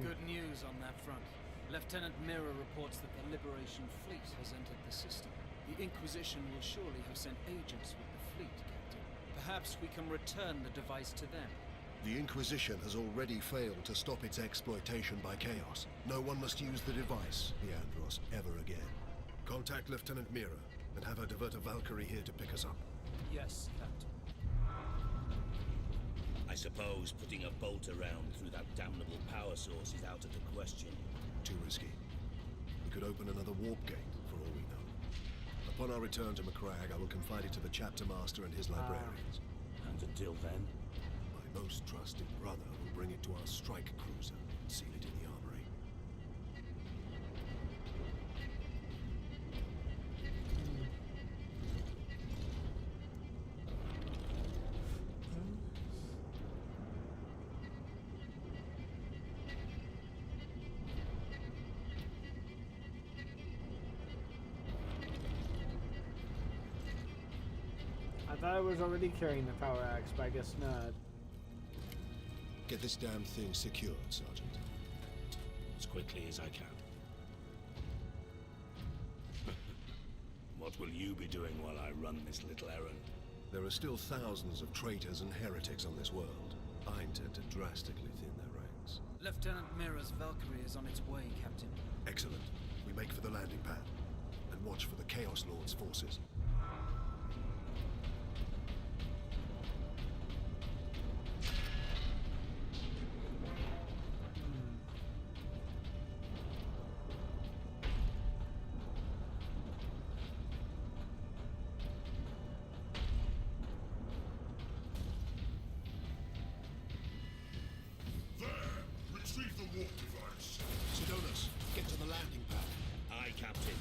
K: Good news on that front. Lieutenant Mirror reports that the Liberation Fleet has entered the system. The Inquisition will surely have sent agents with the fleet, Captain. Perhaps we can return the device to them.
C: The Inquisition has already failed to stop its exploitation by Chaos. No one must use the device, Leandros, ever again. Contact Lieutenant Mira and have her divert a Valkyrie here to pick us up.
K: Yes, Captain.
D: I suppose putting a bolt around through that damnable power source is out of the question.
C: Too risky. We could open another warp gate, for all we know. Upon our return to Macragge, I will confide it to the chapter master and his librarians.
D: And until then,
C: My most trusted brother will bring it to our strike cruiser and seal it in the armory.
A: I thought I was already carrying the power axe, but I guess not.
C: Get this damn thing secured, Sergeant.
D: As quickly as I can. What will you be doing while I run this little errand?
C: There are still thousands of traitors and heretics on this world. I intend to drastically thin their ranks.
K: Lieutenant Mira's Valkyrie is on its way, Captain.
C: Excellent. We make for the landing pad. And watch for the Chaos Lord's forces.
B: Retrieve the warp device.
C: Sidonus, get to the landing pad.
D: Aye, Captain.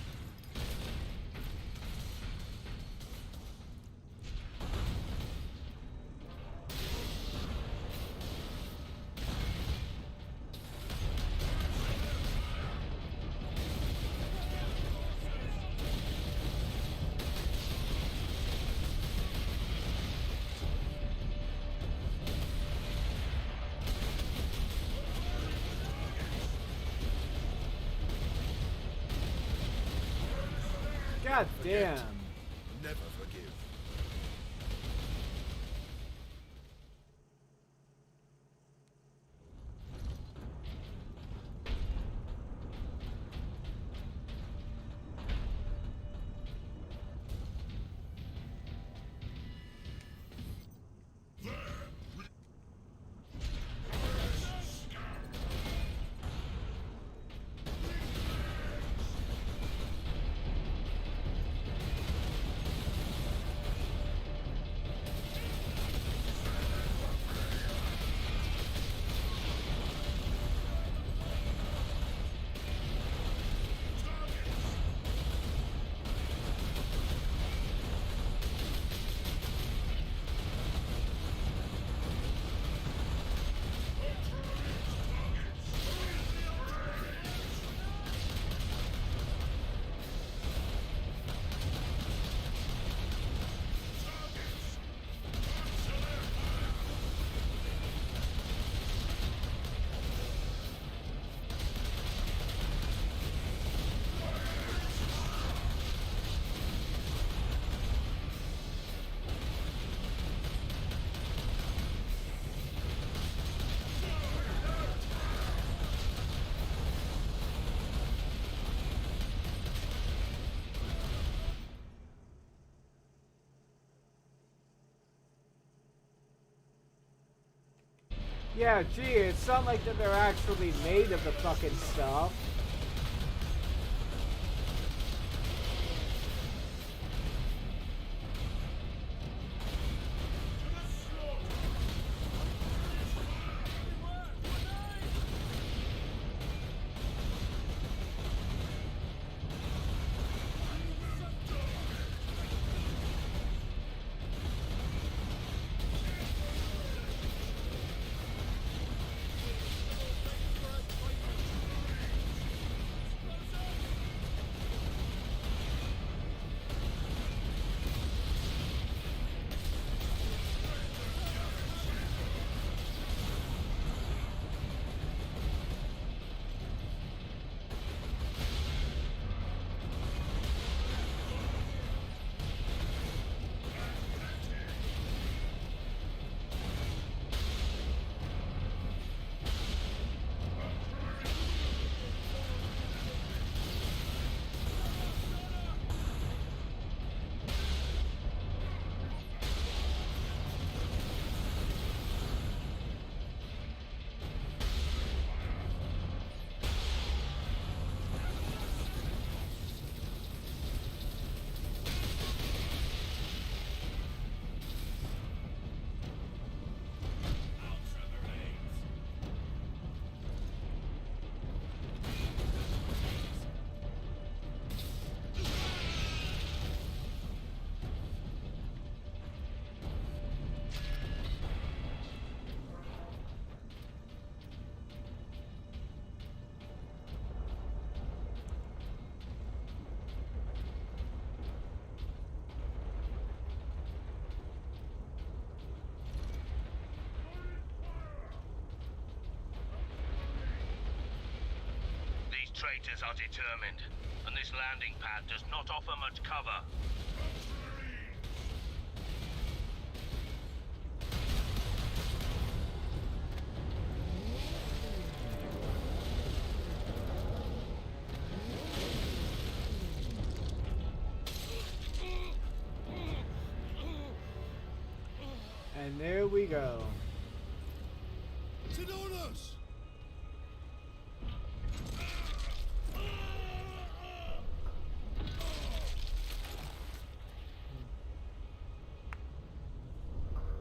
A: God damn.
C: Never forgive.
A: Yeah, gee, it's not like that they're actually made of the fucking stuff.
G: These traitors are determined, and this landing pad does not offer much cover.
A: And there we go.
B: Sidonus!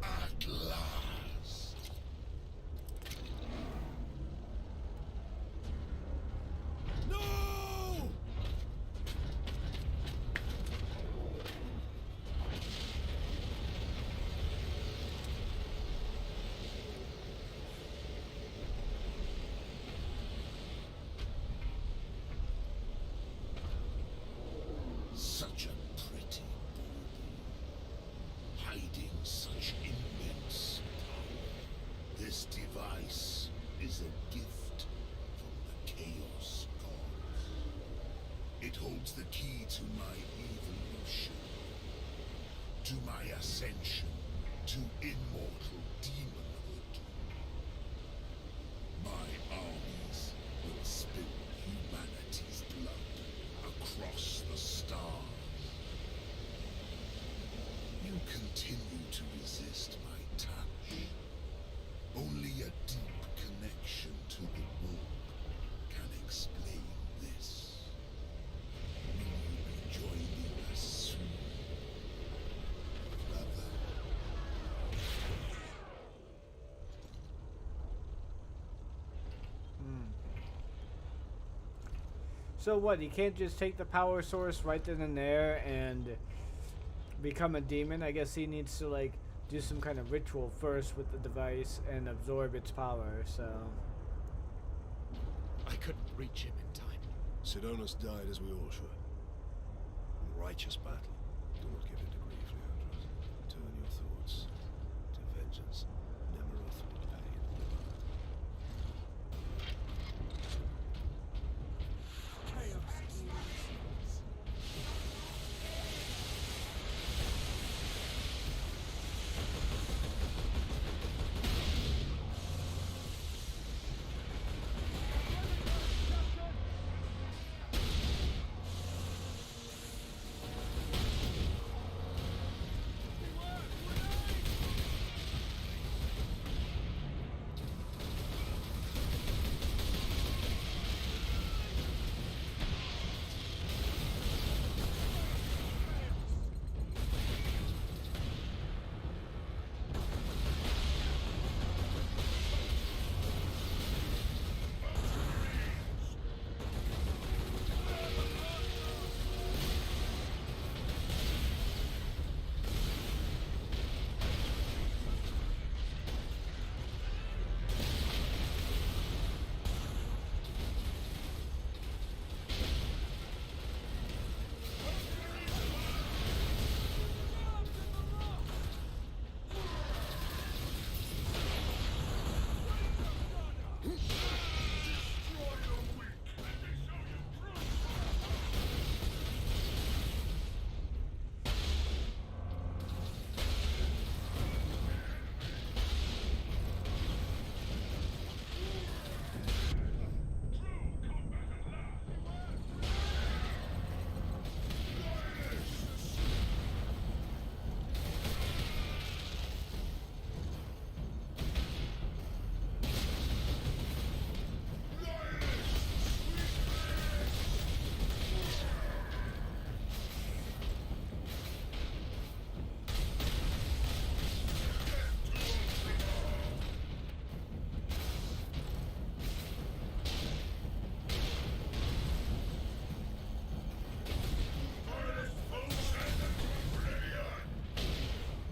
B: At last. No! Such a pretty bauble, hiding such immense power. This device is a gift from the Chaos Gods. It holds the key to my evolution, to my ascension, to immortal demonhood. My armies will spill humanity's blood across the stars. You continue to resist my touch. Only a deep connection to the rope can explain this. Will you be joining us soon, brother?
A: So what, he can't just take the power source right then and there and become a demon? I guess he needs to like do some kind of ritual first with the device and absorb its power, so...
E: I couldn't reach him in time.
C: Sidonus died as we all should. In righteous battle. Do not give in to grief, Leandros. Turn your thoughts to vengeance. Nemeroth will pay in blood.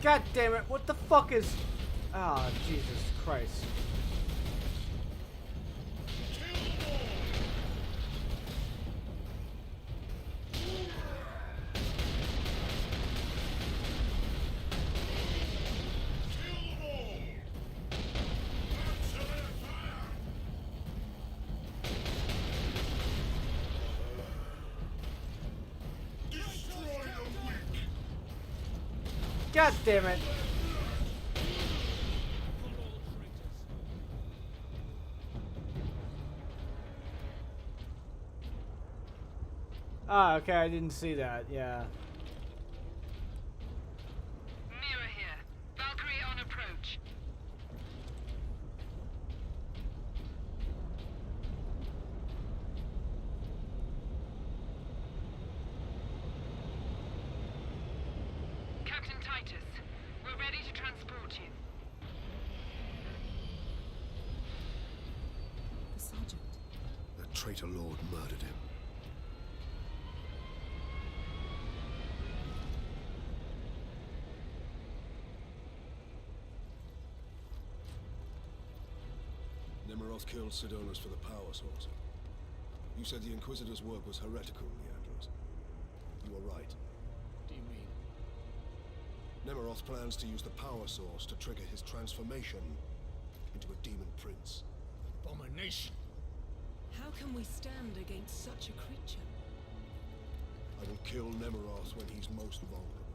A: God damn it, what the fuck is... Ah, Jesus Christ. God damn it. Ah, okay, I didn't see that, yeah.
F: Mira here. Valkyrie on approach. Captain Titus, we're ready to transport you.
H: The sergeant.
C: The traitor lord murdered him. Nemiroth killed Sidonus for the power source. You said the Inquisitor's work was heretical, Leandros. You were right.
E: What do you mean?
C: Nemiroth plans to use the power source to trigger his transformation into a demon prince.
E: Abomination!
H: How can we stand against such a creature?
C: I will kill Nemiroth when he's most vulnerable.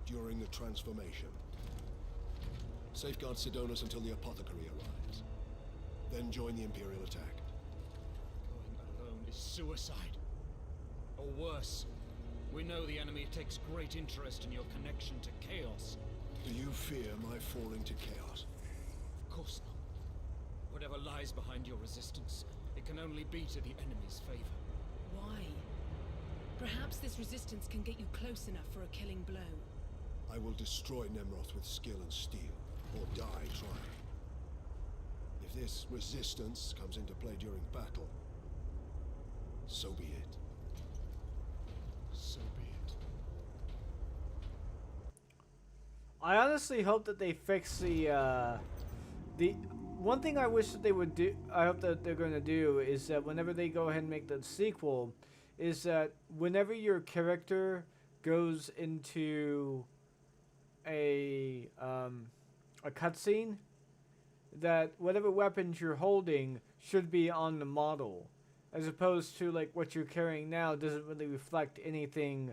C: During the transformation. Safeguard Sidonus until the apothecary arrives. Then join the Imperial attack.
E: Going alone is suicide. Or worse, we know the enemy takes great interest in your connection to Chaos.
C: Do you fear my falling to chaos?
E: Of course not. Whatever lies behind your resistance, it can only be to the enemy's favor.
H: Why? Perhaps this resistance can get you close enough for a killing blow.
C: I will destroy Nemroth with skill and steel, or die trying. If this resistance comes into play during battle, so be it.
E: So be it.
A: I honestly hope that they fix the one thing I wish that they would do, I hope that they're going to do, is that whenever they go ahead and make the sequel, is that whenever your character goes into a cutscene, that whatever weapons you're holding should be on the model, as opposed to like what you're carrying now doesn't really reflect anything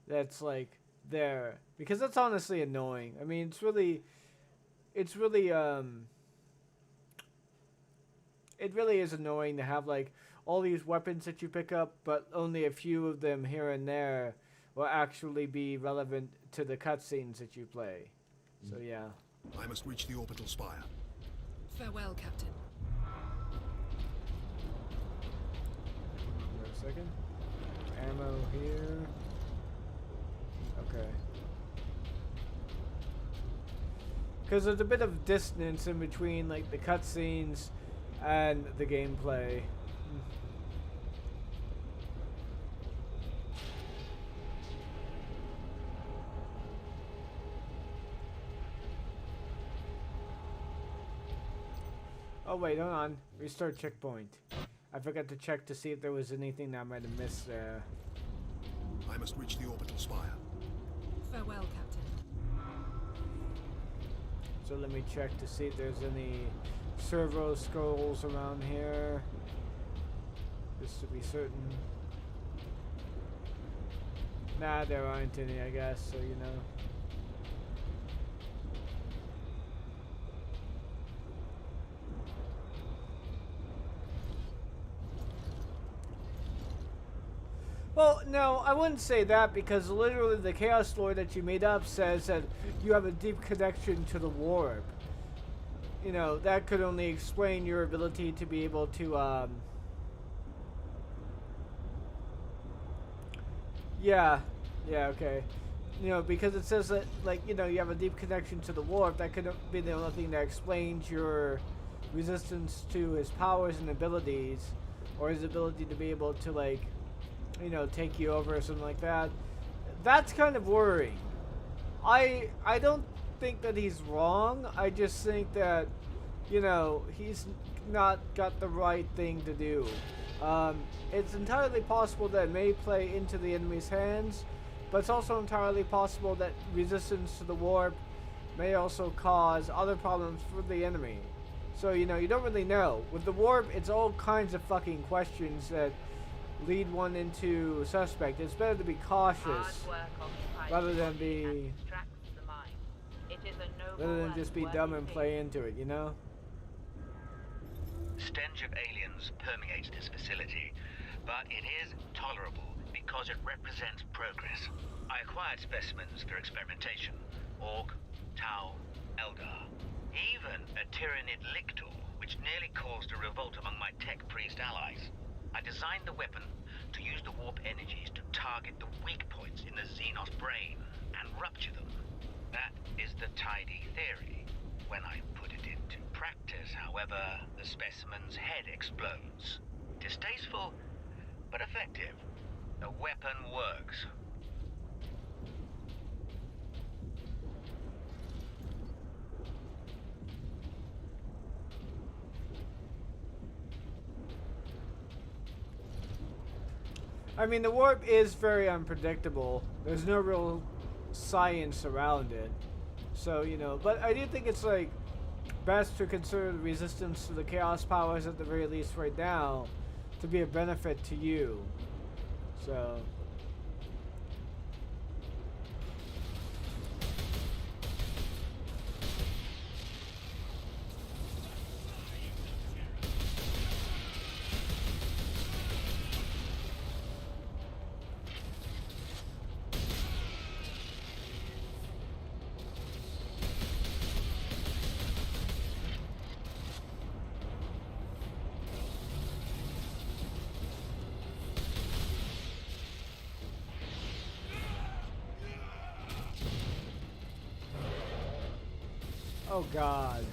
A: that's like there, because that's honestly annoying. I mean, it's really it really is annoying to have like all these weapons that you pick up, but only a few of them here and there will actually be relevant to the cutscenes that you play. So yeah.
C: I must reach the orbital spire.
H: Farewell, Captain.
A: Wait a second. Ammo here. Okay. Because there's a bit of distance in between like the cutscenes and the gameplay. Oh wait, hold on. Restart checkpoint. I forgot to check to see if there was anything that I might have missed there.
C: I must reach the orbital spire.
H: Farewell, Captain.
A: So let me check to see if there's any servo scrolls around here. Just to be certain. Nah, there aren't any, I guess, so you know. Well, no, I wouldn't say that, because literally the Chaos Lord that you made up says that you have a deep connection to the warp. You know, that could only explain your ability to be able to, yeah, okay. You know, because it says that, like, you know, you have a deep connection to the warp, that could be the only thing that explains your resistance to his powers and abilities, or his ability to be able to, like, you know, take you over or something like that. That's kind of worrying. I don't think that he's wrong. I just think that, you know, he's not got the right thing to do. It's entirely possible that it may play into the enemy's hands, but it's also entirely possible that resistance to the warp may also cause other problems for the enemy. So, you know, you don't really know. With the warp, it's all kinds of fucking questions that lead one into suspect. It's better to be cautious rather than be rather than just be dumb and play into it, you know?
G: Stench of aliens permeates this facility, but it is tolerable because it represents progress. I acquired specimens for experimentation. Orc, Tau, Eldar. Even a Tyranid Lictor, which nearly caused a revolt among my tech priest allies. I designed the weapon to use the warp energies to target the weak points in the Xenos brain and rupture them. That is the tidy theory. When I put it into practice, however, the specimen's head explodes. Distasteful, but effective. The weapon works.
A: I mean, the warp is very unpredictable. There's no real science around it. So, you know, but I do think it's, like, best to consider the resistance to the Chaos powers at the very least right now to be a benefit to you. So... Oh God.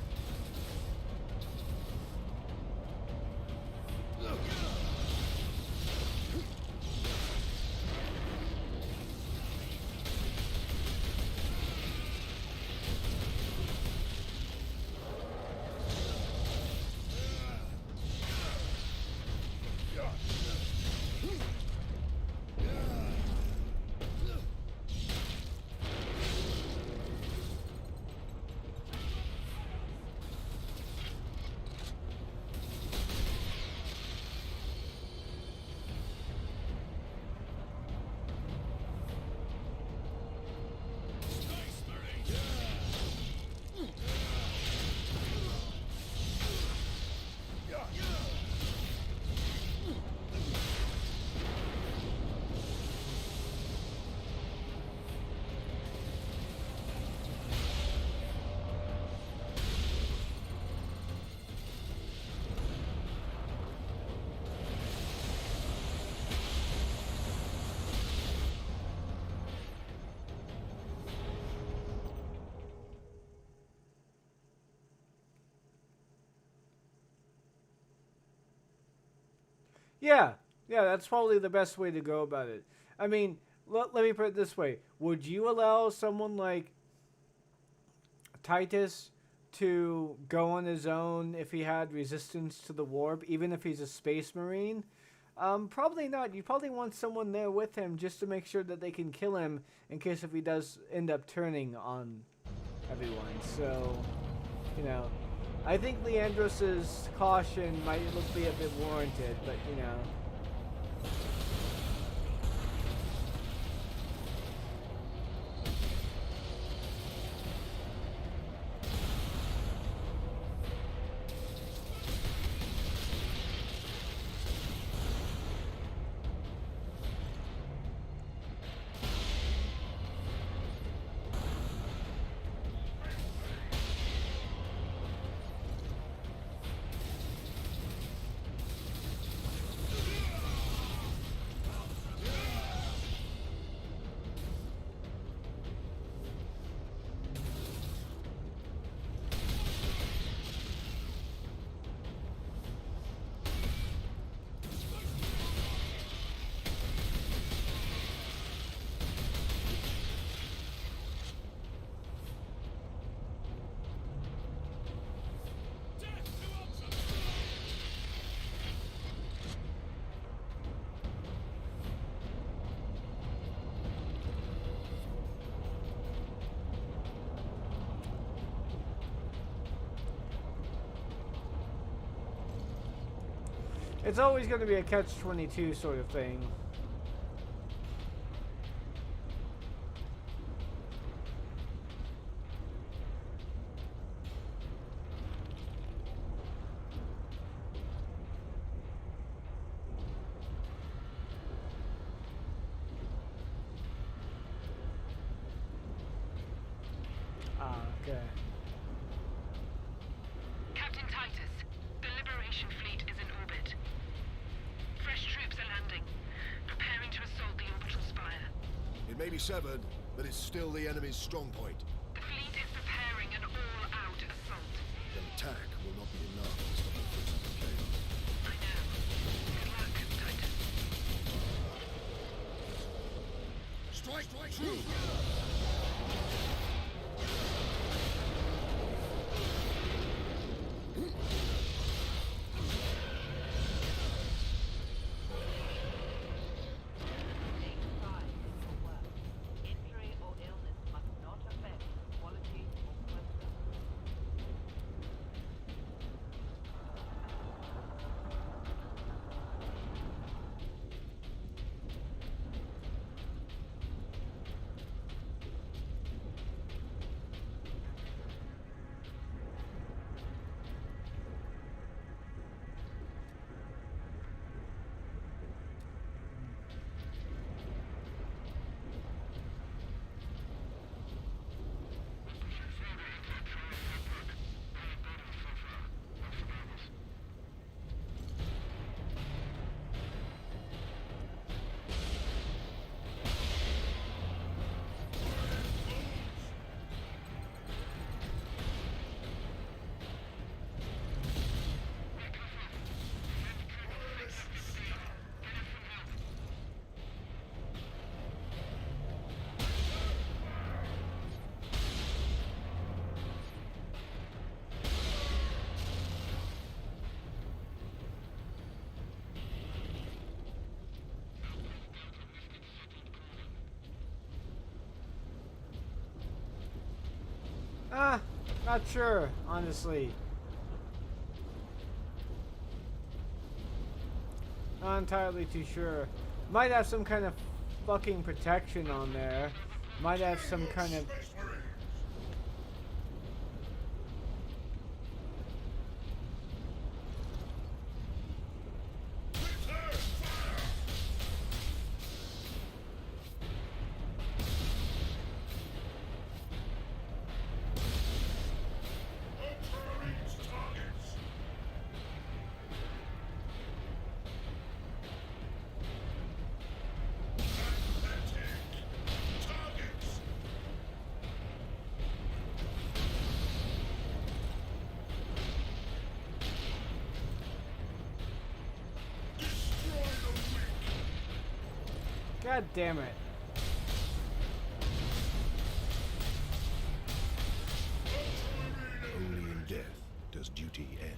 A: Yeah, that's probably the best way to go about it. I mean, let me put it this way. Would you allow someone like Titus to go on his own if he had resistance to the warp, even if he's a space marine? Probably not. You probably want someone there with him just to make sure that they can kill him in case if he does end up turning on everyone. So, you know, I think Leandros's caution might be a bit warranted, but you know. It's always going to be a catch-22 sort of thing. Okay.
F: Captain Titus, the Liberation fleet is in orbit. Fresh troops are landing, preparing to assault the orbital spire.
C: It may be severed, but it's still the enemy's strong point.
F: The fleet is preparing an all-out assault.
C: Their attack will not be enough to stop the forces of chaos.
F: I know. Good luck, Titus.
C: Strike true!
I: Take 5 for work. Injury or illness must not affect quality or purpose.
A: Not sure, honestly. Not entirely too sure. Might have some kind of fucking protection on there. Might have some kind of... God damn it.
C: Only in death does duty end.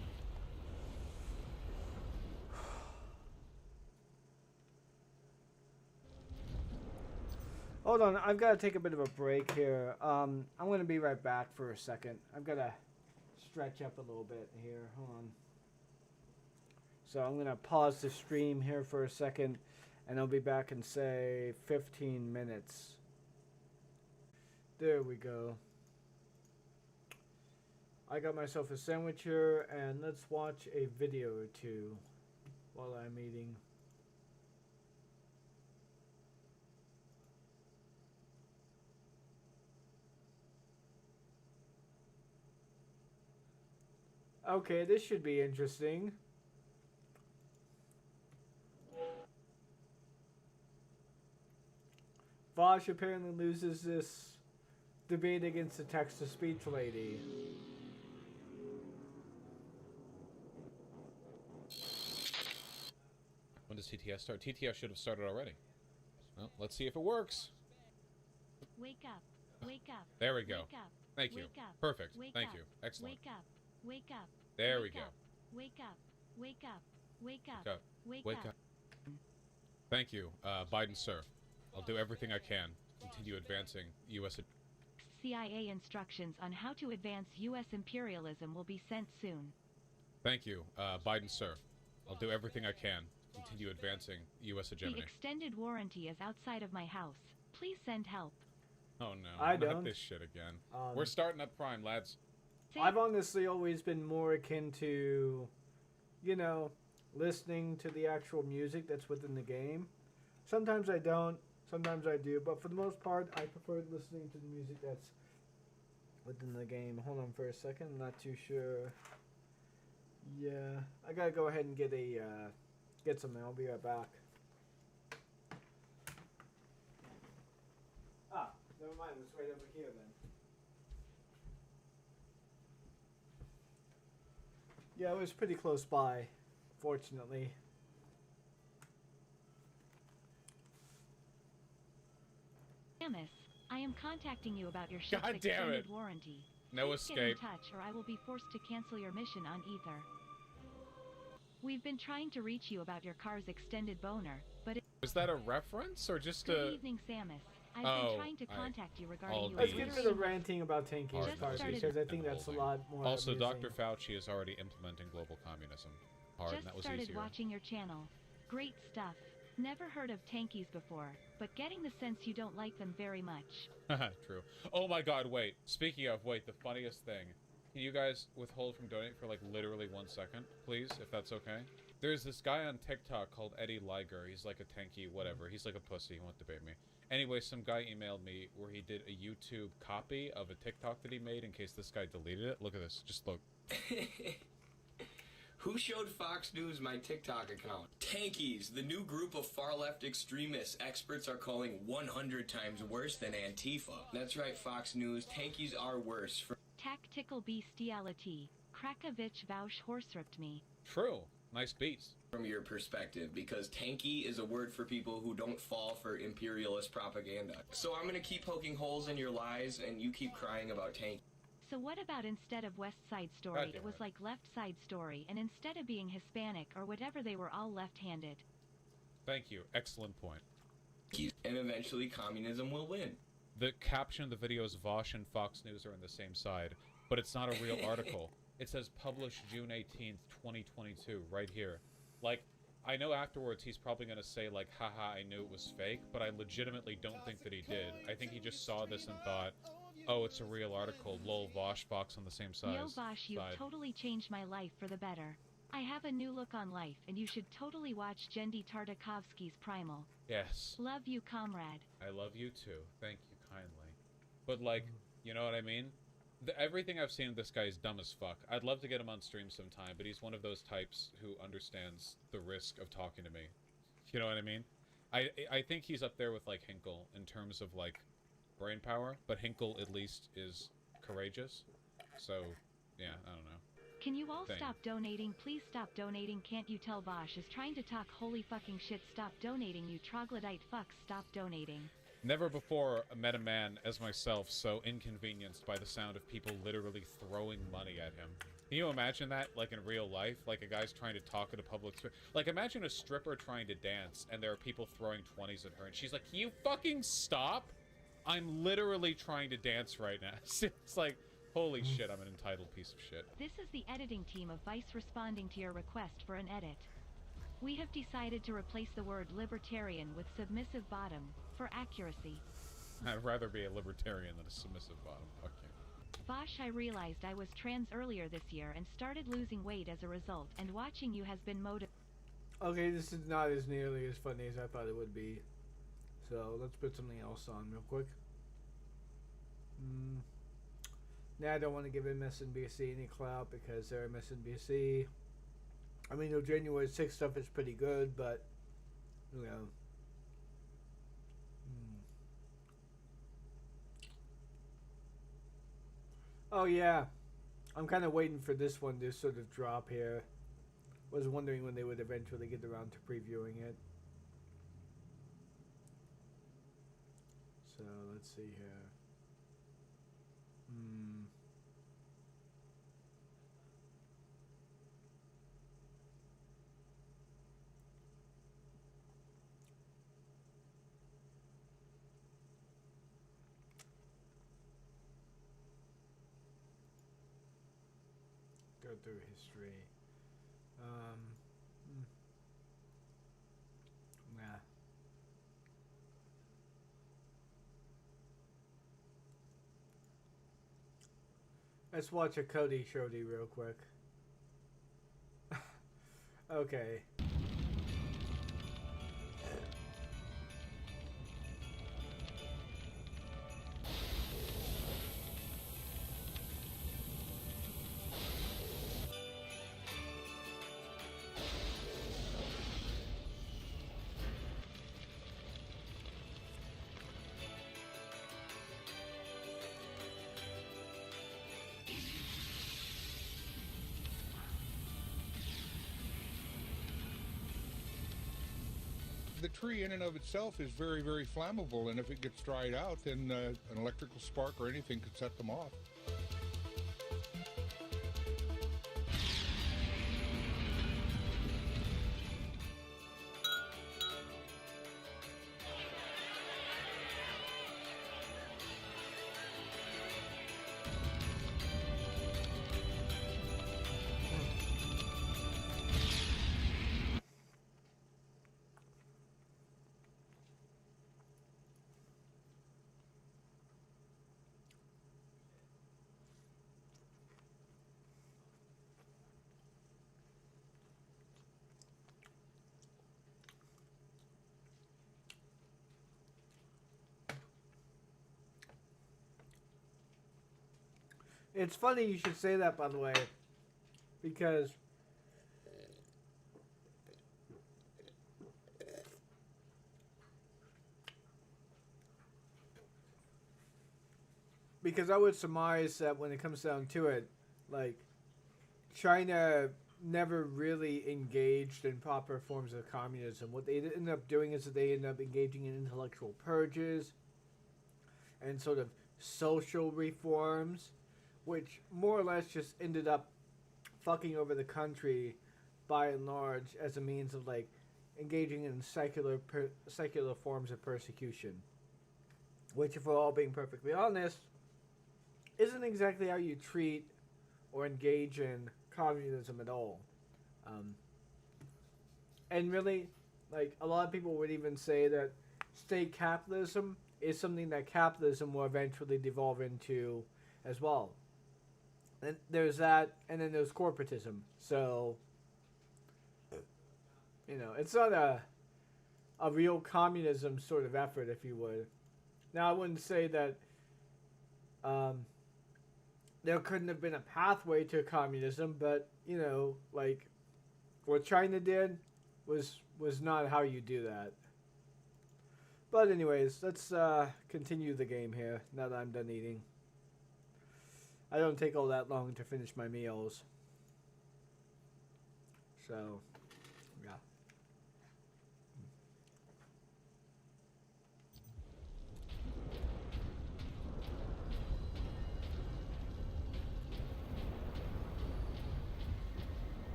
A: Hold on, I've got to take a bit of a break here. I'm going to be right back for a second. I've got to stretch up a little bit here. Hold on. So I'm going to pause the stream here for a second, and I'll be back in, say, 15 minutes. There we go. I got myself a sandwich here, and let's watch a video or two while I'm eating. Okay, this should be interesting. Vosh apparently loses this debate against the text-to-speech lady.
L: When does TTS start? TTS should have started already. Well, let's see if it works.
M: Wake up. Wake up.
L: There we go.
M: Wake up.
L: Thank you.
M: Wake up.
L: Perfect.
M: Wake
L: Thank
M: up.
L: you. Excellent.
M: Wake up. Wake up.
L: There we
M: Wake
L: go.
M: up. Wake up. Wake up. Wake up.
L: Go.
M: Wake up.
L: Thank you, Biden, sir. I'll do everything I can. Continue advancing U.S.
M: CIA instructions on how to advance U.S. imperialism will be sent soon.
L: Thank you, Biden, sir. I'll do everything I can. Continue advancing U.S.
M: The
L: hegemony.
M: extended warranty is outside of my house. Please send help.
L: Oh no,
A: I
L: not
A: don't.
L: this shit again. We're starting up prime, lads.
A: I've honestly always been more akin to, you know, listening to the actual music that's within the game. Sometimes I don't, sometimes I do, but for the most part, I prefer listening to the music that's within the game. Hold on for a second. I'm not too sure. Yeah, I gotta go ahead and get something. I'll be right back. Ah, never mind. It's right over here then. Yeah, it was pretty close by, fortunately.
M: Samus, I am contacting you about your ship's
L: God damn
M: extended
L: it.
M: warranty.
L: No
M: Please get in
L: escape.
M: touch or I will be forced to cancel your mission on Ether. We've been trying to reach you about your car's extended boner, but
L: Is that a reference or just
M: Good
L: a...
M: evening, Samus. I've
L: Oh,
M: been trying to contact you regarding your
A: Let's get to the ranting about tanking
L: Hard
A: cars
L: disease
A: because I
L: and
A: think that's a
L: holding.
A: lot more
L: Also,
A: amusing.
L: Dr. Fauci is already implementing global communism. Hard, and
M: Just
L: that was
M: started
L: easier.
M: watching your channel. Great stuff. Never heard of tankies before, but getting the sense you don't like them very much.
L: True. Oh my god, wait. Speaking of, wait, the funniest thing. Can you guys withhold from donating for like literally 1 second, please, if that's okay? There's this guy on TikTok called Eddie Liger. He's like a tanky, whatever. He's like a pussy. He won't debate me. Anyway, some guy emailed me where he did a YouTube copy of a TikTok that he made in case this guy deleted it. Look at this. Just look.
N: Who showed Fox News my TikTok account? Tankies, the new group of far-left extremists experts are calling 100 times worse than Antifa. That's right, Fox News. Tankies are worse.
M: Tactical bestiality. Krakovich Vaush horseripped me.
L: True. Nice beats.
N: From your perspective, because tanky is a word for people who don't fall for imperialist propaganda. So I'm gonna keep poking holes in your lies, and you keep crying about tanky.
M: So what about instead of West Side Story, it was like Left Side Story, and instead of being Hispanic or whatever, they were all left-handed.
L: Thank you. Excellent point.
N: And eventually communism will win.
L: The caption of the video is Vosh and Fox News are on the same side, but it's not a real article. It says published June 18th, 2022, right here. Like, I know afterwards he's probably going to say, like, haha, I knew it was fake, but I legitimately don't think that he did. I think he just saw this and thought, oh, it's a real article. Lol, Vosh, Fox on the same side.
M: Yo, Vosh, you've totally changed my life for the better. I have a new look on life, and you should totally watch Jendi Tartakovsky's Primal.
L: Yes.
M: Love you, comrade.
L: I love you too. Thank you kindly. But, like, you know what I mean? Everything I've seen of this guy is dumb as fuck. I'd love to get him on stream sometime, but he's one of those types who understands the risk of talking to me. You know what I mean? I think he's up there with, like, Hinkle in terms of, like, brain power, but Hinkle at least is courageous. So, yeah, I don't know.
M: Can you all
L: Thing.
M: stop donating? Please stop donating. Can't you tell Vosh is trying to talk holy fucking shit? Stop donating, you troglodyte fucks. Stop donating.
L: Never before met a man as myself so inconvenienced by the sound of people literally throwing money at him. Can you imagine that, like, in real life? Like, a guy's trying to talk at a public... Like, imagine a stripper trying to dance, and there are people throwing 20s at her, and she's like, can you fucking stop? I'm literally trying to dance right now. It's like, holy shit, I'm an entitled piece of shit.
M: This is the editing team of Vice responding to your request for an edit. We have decided to replace the word libertarian with submissive bottom, for accuracy.
L: I'd rather be a libertarian than a submissive bottom. Fuck you.
M: Vosh, I realized I was trans earlier this year and started losing weight as a result, and watching you has been
A: Okay, this is not as nearly as funny as I thought it would be. So let's put something else on real quick. Now I don't want to give MSNBC any clout because they're MSNBC. I mean, the January 6th stuff is pretty good, but you know. Oh yeah, I'm kind of waiting for this one to sort of drop here. Was wondering when they would eventually get around to previewing it. So let's see here. Go through history. Nah. Let's watch a Cody Shody real quick. Okay.
O: the tree in and of itself is very, very flammable, and if it gets dried out, then an electrical spark or anything could set them off.
A: It's funny you should say that, by the way, because I would surmise that when it comes down to it, like, China never really engaged in proper forms of communism. What they ended up doing is that they ended up engaging in intellectual purges and sort of social reforms, which more or less just ended up fucking over the country by and large as a means of, like, engaging in secular forms of persecution, which, if we're all being perfectly honest, isn't exactly how you treat or engage in communism at all. And really, like, a lot of people would even say that state capitalism is something that capitalism will eventually devolve into as well. And there's that, and then there's corporatism. So, you know, it's not a real communism sort of effort, if you would. Now, I wouldn't say that there couldn't have been a pathway to communism, but, you know, like, what China did was not how you do that. But anyways, let's continue the game here, now that I'm done eating. I don't take all that long to finish my meals. So, yeah.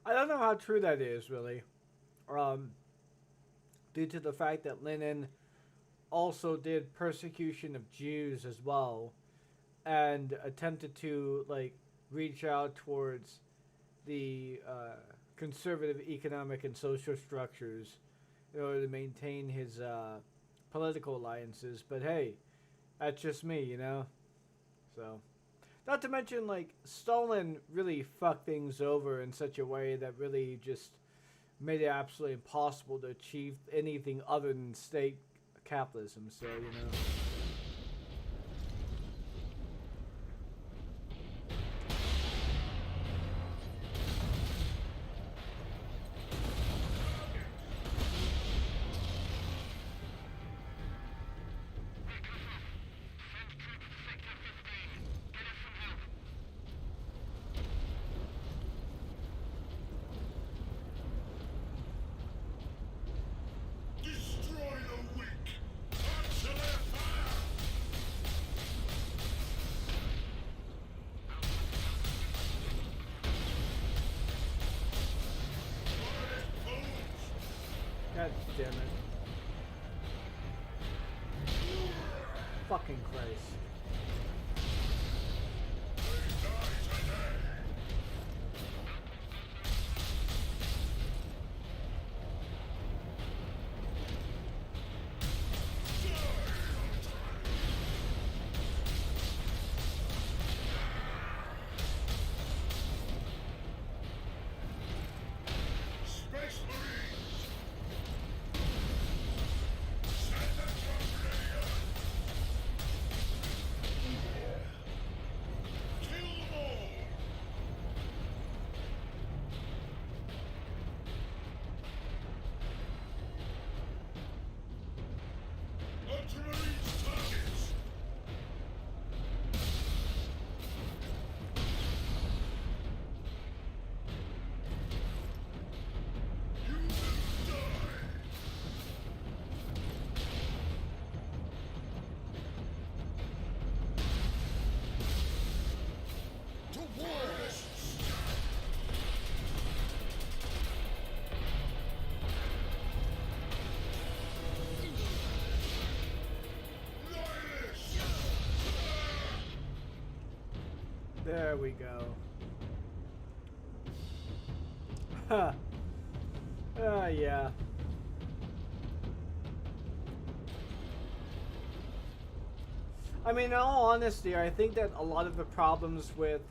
A: I don't know how true that is, really. Due to the fact that Lenin also did persecution of Jews as well, and attempted to, like, reach out towards the conservative economic and social structures in order to maintain his political alliances. But hey, that's just me, you know? So... Not to mention, like, Stalin really fucked things over in such a way that really just made it absolutely impossible to achieve anything other than state capitalism, so, you know. God damn it. Fucking Christ.
B: Ultramarines targets! You will die! To war!
A: There we go. Huh. Yeah. I mean, in all honesty, I think that a lot of the problems with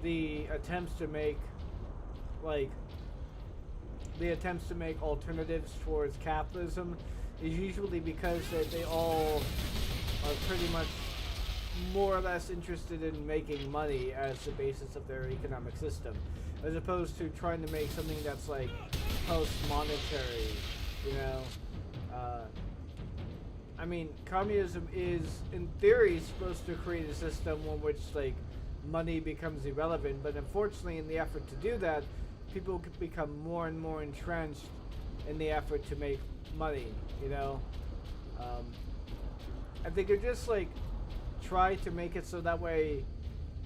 A: the attempts to make, like, alternatives towards capitalism is usually because that they all are pretty much more or less interested in making money as the basis of their economic system, as opposed to trying to make something that's like post-monetary, you know. I mean, communism is, in theory, supposed to create a system in which like money becomes irrelevant, but unfortunately, in the effort to do that, people could become more and more entrenched in the effort to make money, you know. I think they're just like try to make it so that way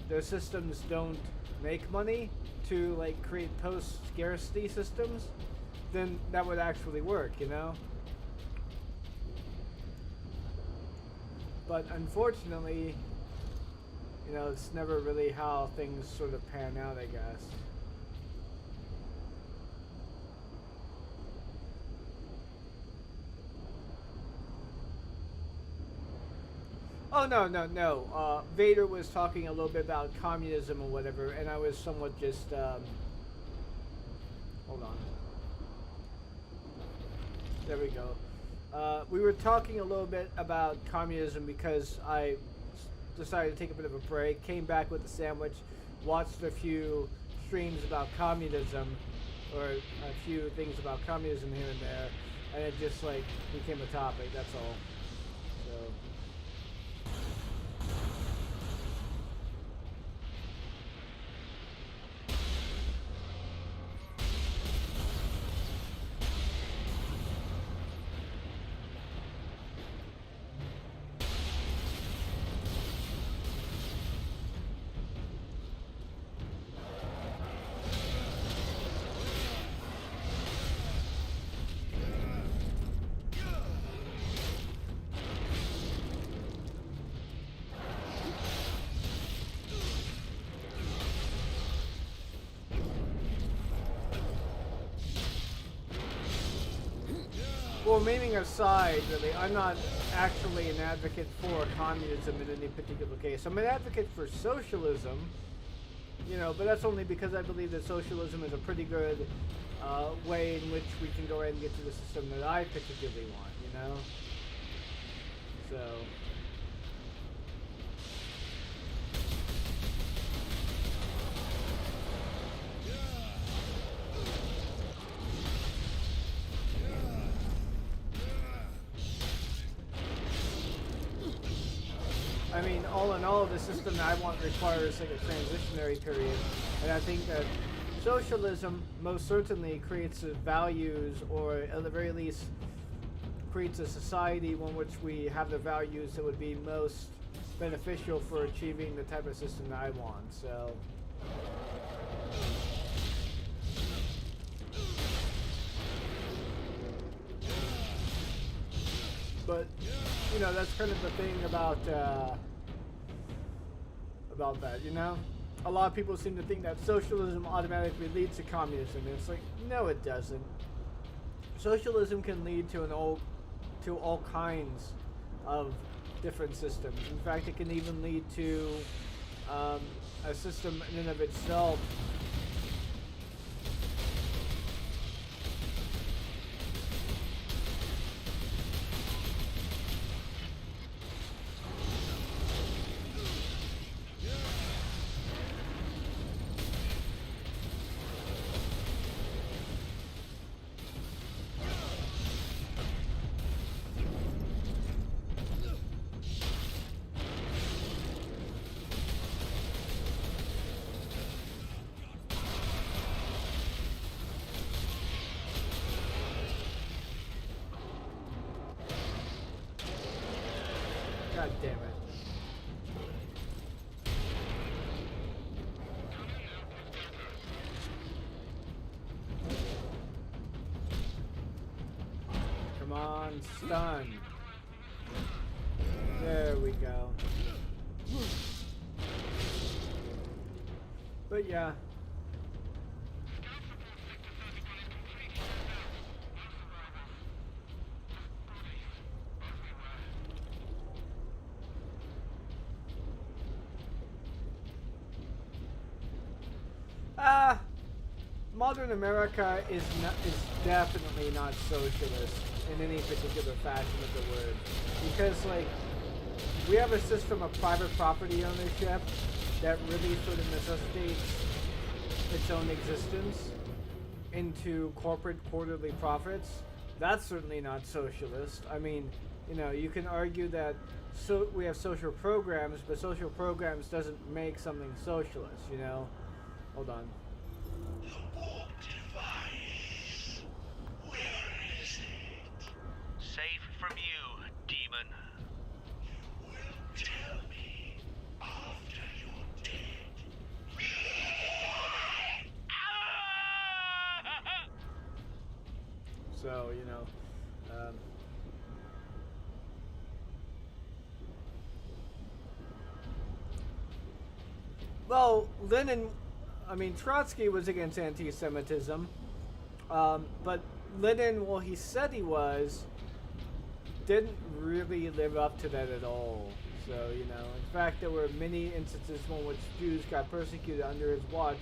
A: their systems don't make money to like create post-scarcity systems, then that would actually work, you know. But unfortunately, you know, it's never really how things sort of pan out, I guess. Oh, no. Vader was talking a little bit about communism or whatever, and I was somewhat just, hold on. There we go. We were talking a little bit about communism because I decided to take a bit of a break, came back with a sandwich, watched a few streams about communism, or a few things about communism here and there, and it just, like, became a topic, that's all. So... Well, meaning aside, really, I'm not actually an advocate for communism in any particular case. I'm an advocate for socialism, you know, but that's only because I believe that socialism is a pretty good way in which we can go ahead and get to the system that I particularly want, you know? So... I mean, all in all, the system that I want requires like a transitionary period, and I think that socialism most certainly creates values, or at the very least creates a society in which we have the values that would be most beneficial for achieving the type of system that I want, so... But, you know, that's kind of the thing about that, you know? A lot of people seem to think that socialism automatically leads to communism, and it's like, no, it doesn't. Socialism can lead to all kinds of different systems. In fact, it can even lead to a system in and of itself stun. There we go. But yeah. Modern America is definitely not socialist in any particular fashion of the word, because like we have a system of private property ownership that really sort of necessitates its own existence into corporate quarterly profits. That's certainly not socialist. I mean, you know, you can argue that we have social programs, but social programs doesn't make something socialist, you know? Hold on.
G: Safe from you, demon.
B: You will tell me after you're dead.
A: So, you know, well, Lenin, I mean, Trotsky was against anti-Semitism, but Lenin, well, he said he was, didn't really live up to that at all. So, you know, in fact, there were many instances in which Jews got persecuted under his watch,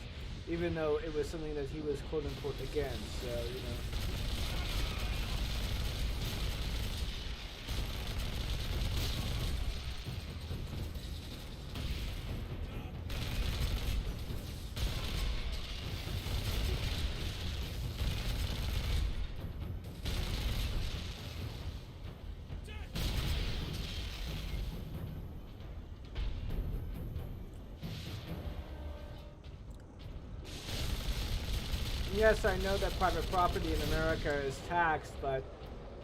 A: even though it was something that he was quote-unquote against. So, you know. Yes, I know that private property in America is taxed, but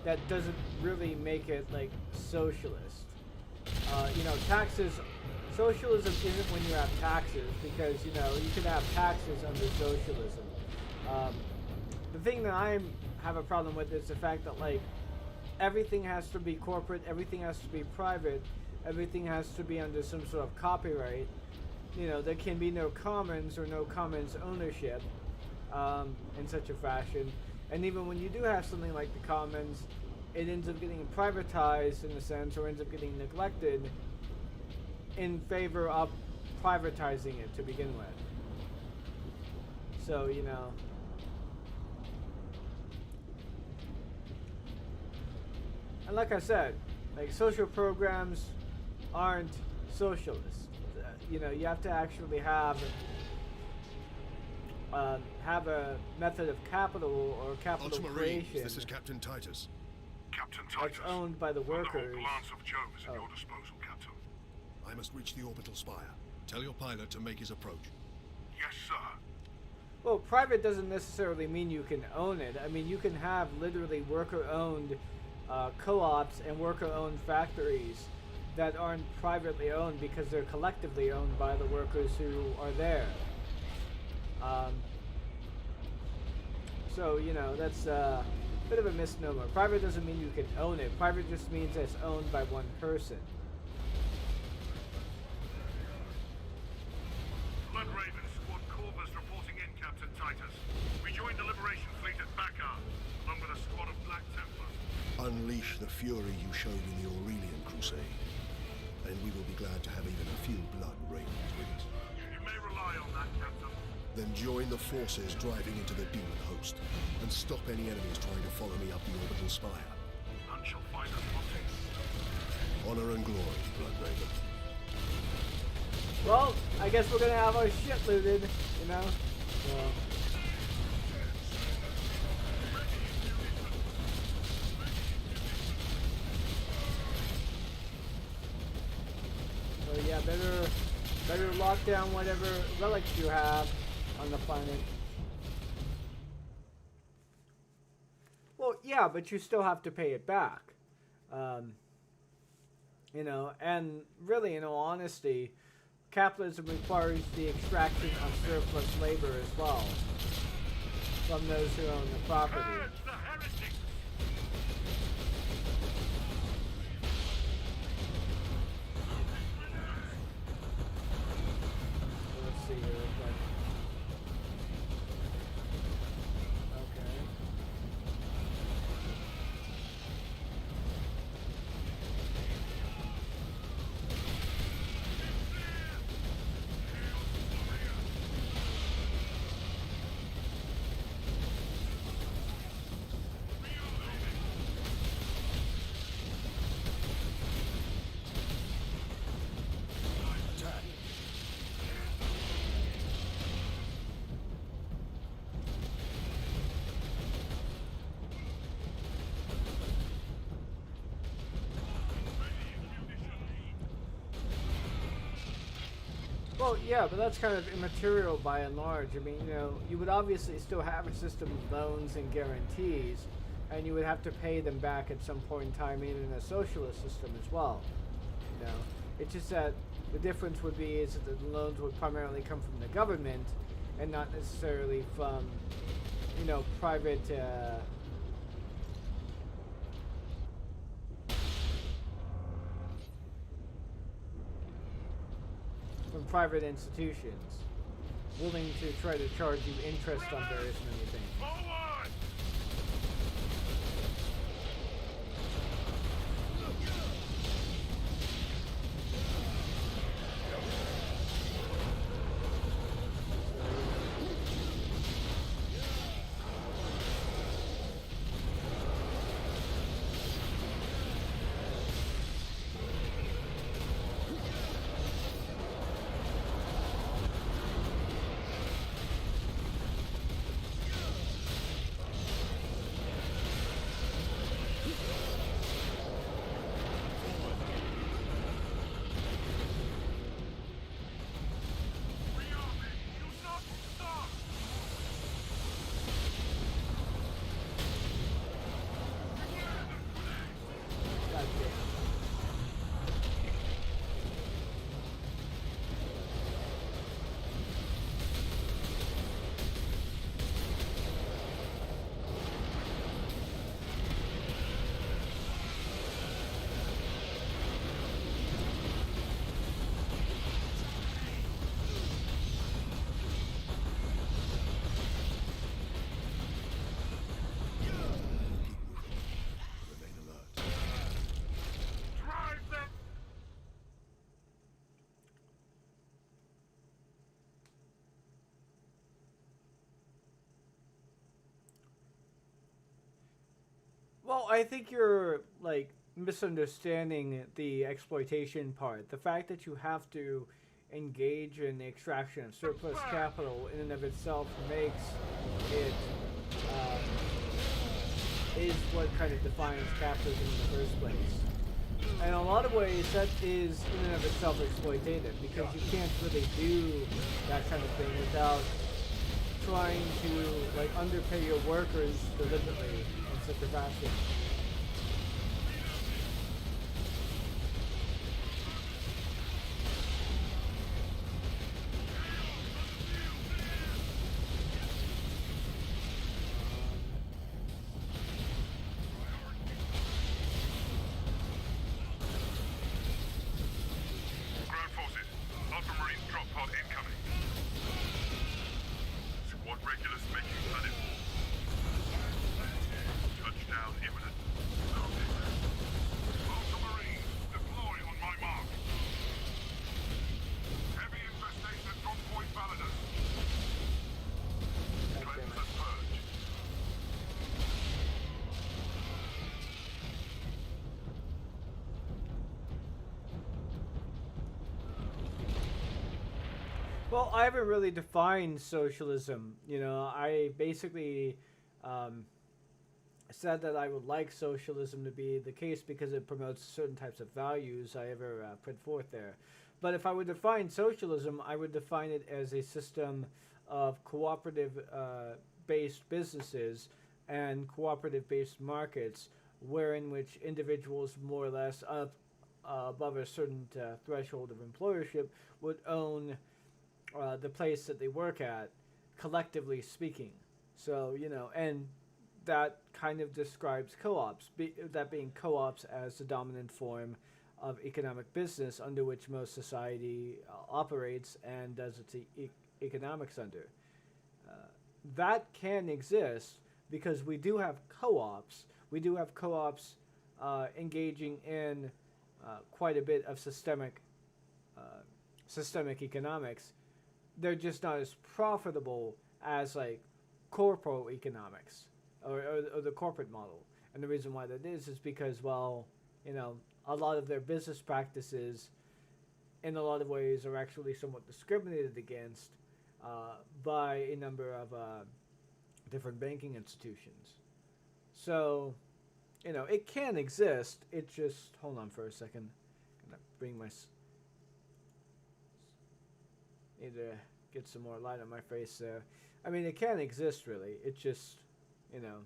A: that doesn't really make it, like, socialist. You know, taxes, socialism isn't when you have taxes, because, you know, you can have taxes under socialism. The thing that I have a problem with is the fact that, like, everything has to be corporate, everything has to be private, everything has to be under some sort of copyright. You know, there can be no commons or no commons ownership. In such a fashion, and even when you do have something like the commons, it ends up getting privatized in a sense, or ends up getting neglected in favor of privatizing it to begin with. So, you know, and like I said, like, social programs aren't socialist. You know, you have to actually have a method of capital or capital creation.
C: This is Captain Titus.
P: Captain Titus.
A: That's owned by the workers.
P: The whole glance of Jove is at your disposal, Captain.
C: I must reach the orbital spire. Tell your pilot to make his approach.
P: Yes, sir.
A: Well, private doesn't necessarily mean you can own it. I mean, you can have literally worker-owned co-ops and worker-owned factories that aren't privately owned because they're collectively owned by the workers who are there. So, you know, that's a bit of a misnomer. Private doesn't mean you can own it. Private just means it's owned by one person.
P: Blood Raven, Squad Corvus reporting in, Captain Titus. We joined the Liberation Fleet at Bakar, along with a squad of Black Templars.
C: Unleash the fury you showed in the Aurelian Crusade, and we will be glad to have even a few Blood Ravens with us.
P: You may rely on that, Captain.
C: Then join the forces driving into the demon host, and stop any enemies trying to follow me up the orbital spire.
P: None shall find us wanting.
C: Honor and glory, Blood Raven.
A: Well, I guess we're gonna have our shit looted, you know? So yeah, better lock down whatever relics you have on the planet. Well, yeah, but you still have to pay it back. You know, and really, in all honesty, capitalism requires the extraction of surplus labor as well from those who own the property. Well, yeah, but that's kind of immaterial by and large. I mean, you know, you would obviously still have a system of loans and guarantees, and you would have to pay them back at some point in time, even in a socialist system as well. You know, it's just that the difference would be is that the loans would primarily come from the government, and not necessarily from, you know, private. From private institutions willing to try to charge you interest on various many things. Well, I think you're like misunderstanding the exploitation part. The fact that you have to engage in the extraction of surplus capital in and of itself makes it is what kind of defines capitalism in the first place. And in a lot of ways, that is in and of itself exploitative, because you can't really do that kind of thing without trying to like underpay your workers deliberately in such a fashion.
P: Ground forces, Ultramarines drop pod incoming. Squad regulars making planet war. Touchdown imminent. Ultramarines, deploy on my mark. Heavy infestation at drop point Validus. Cleanse and purge.
A: Well, I haven't really defined socialism. You know, I basically said that I would like socialism to be the case because it promotes certain types of values I ever put forth there. But if I would define socialism, I would define it as a system of cooperative based businesses and cooperative based markets, wherein which individuals more or less up above a certain threshold of employership would own the place that they work at, collectively speaking. So, you know, and that kind of describes co-ops, that being co-ops as the dominant form of economic business under which most society operates and does its economics under. That can exist because we do have co-ops. We do have co-ops engaging in quite a bit of systemic economics. They're just not as profitable as like corporate economics or the corporate model. And the reason why that is because, well, you know, a lot of their business practices in a lot of ways are actually somewhat discriminated against by a number of different banking institutions. So, you know, it can exist. It just, hold on for a second. I'm gonna bring my Need to get some more light on my face there. I mean, it can exist, really. It's just, you know.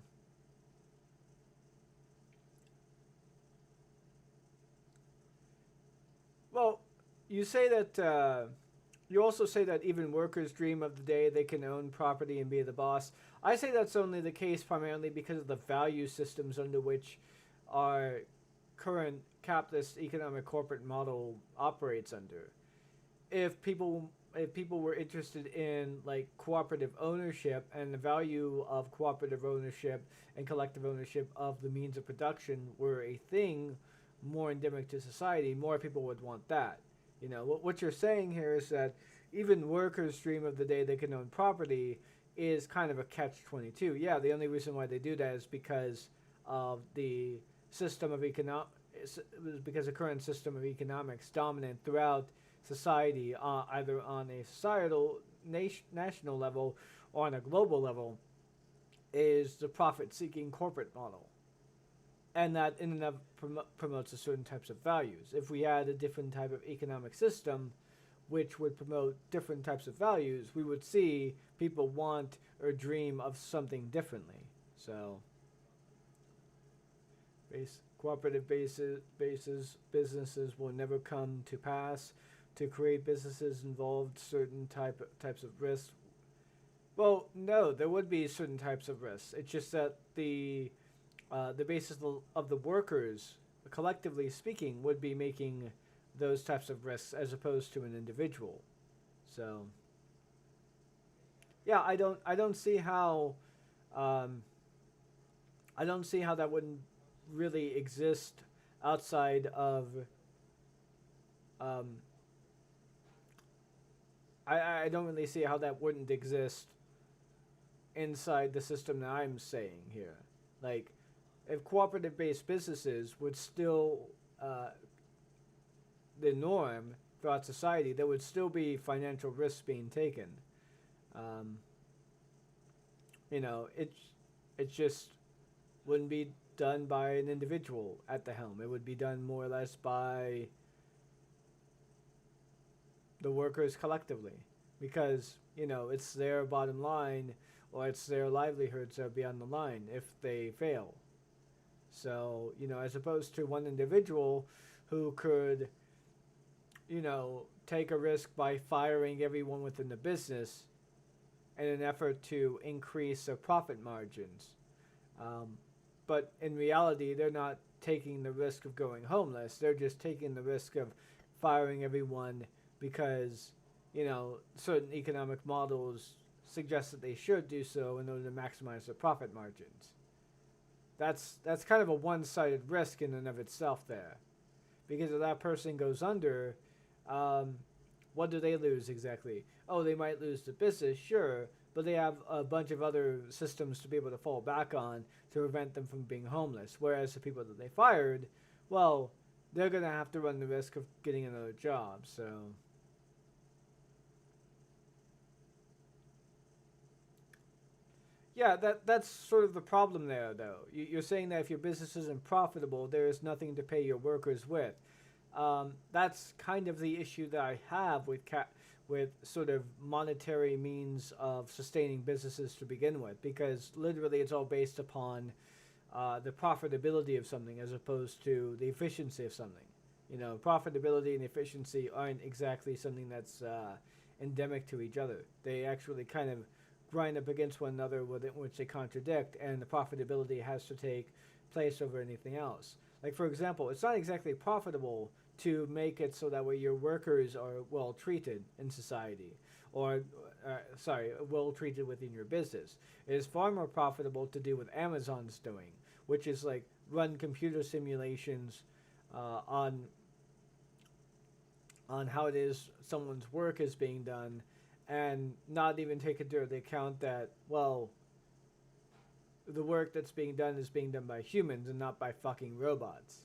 A: Well, you say that, you also say that even workers dream of the day they can own property and be the boss. I say that's only the case primarily because of the value systems under which our current capitalist economic corporate model operates under. If people were interested in like cooperative ownership and the value of cooperative ownership and collective ownership of the means of production were a thing more endemic to society, more people would want that. You know, what you're saying here is that even workers dream of the day they can own property is kind of a catch-22. Yeah, the only reason why they do that is because of the system of because the current system of economics dominant throughout society, either on a societal, national level or on a global level, is the profit-seeking corporate model. And that in and of promotes a certain types of values. If we had a different type of economic system which would promote different types of values, we would see people want or dream of something differently. So, cooperative businesses will never come to pass. To create businesses involved certain types of risks. Well, no, there would be certain types of risks. It's just that the basis of the workers, collectively speaking, would be making those types of risks as opposed to an individual. So, yeah, I don't see how that wouldn't really exist outside of. I don't really see how that wouldn't exist inside the system that I'm saying here. Like, if cooperative-based businesses would still the norm throughout society, there would still be financial risks being taken. You know, it just wouldn't be done by an individual at the helm. It would be done more or less by the workers collectively, because, you know, it's their bottom line or it's their livelihoods that be on the line if they fail. So, you know, as opposed to one individual who could, you know, take a risk by firing everyone within the business in an effort to increase their profit margins. But in reality, they're not taking the risk of going homeless. They're just taking the risk of firing everyone because, you know, certain economic models suggest that they should do so in order to maximize their profit margins. That's kind of a one-sided risk in and of itself there. Because if that person goes under, what do they lose exactly? Oh, they might lose the business, sure, but they have a bunch of other systems to be able to fall back on to prevent them from being homeless. Whereas the people that they fired, well, they're going to have to run the risk of getting another job, so. Yeah, that's sort of the problem there, though. You're saying that if your business isn't profitable, there is nothing to pay your workers with. That's kind of the issue that I have with sort of monetary means of sustaining businesses to begin with, because literally it's all based upon the profitability of something as opposed to the efficiency of something. You know, profitability and efficiency aren't exactly something that's endemic to each other. They actually kind of grind up against one another, which they contradict, and the profitability has to take place over anything else. Like, for example, it's not exactly profitable to make it so that way your workers are well treated in society, or well treated within your business. It is far more profitable to do what Amazon's doing, which is like run computer simulations on how it is someone's work is being done, and not even take into account that, well, the work that's being done is being done by humans and not by fucking robots.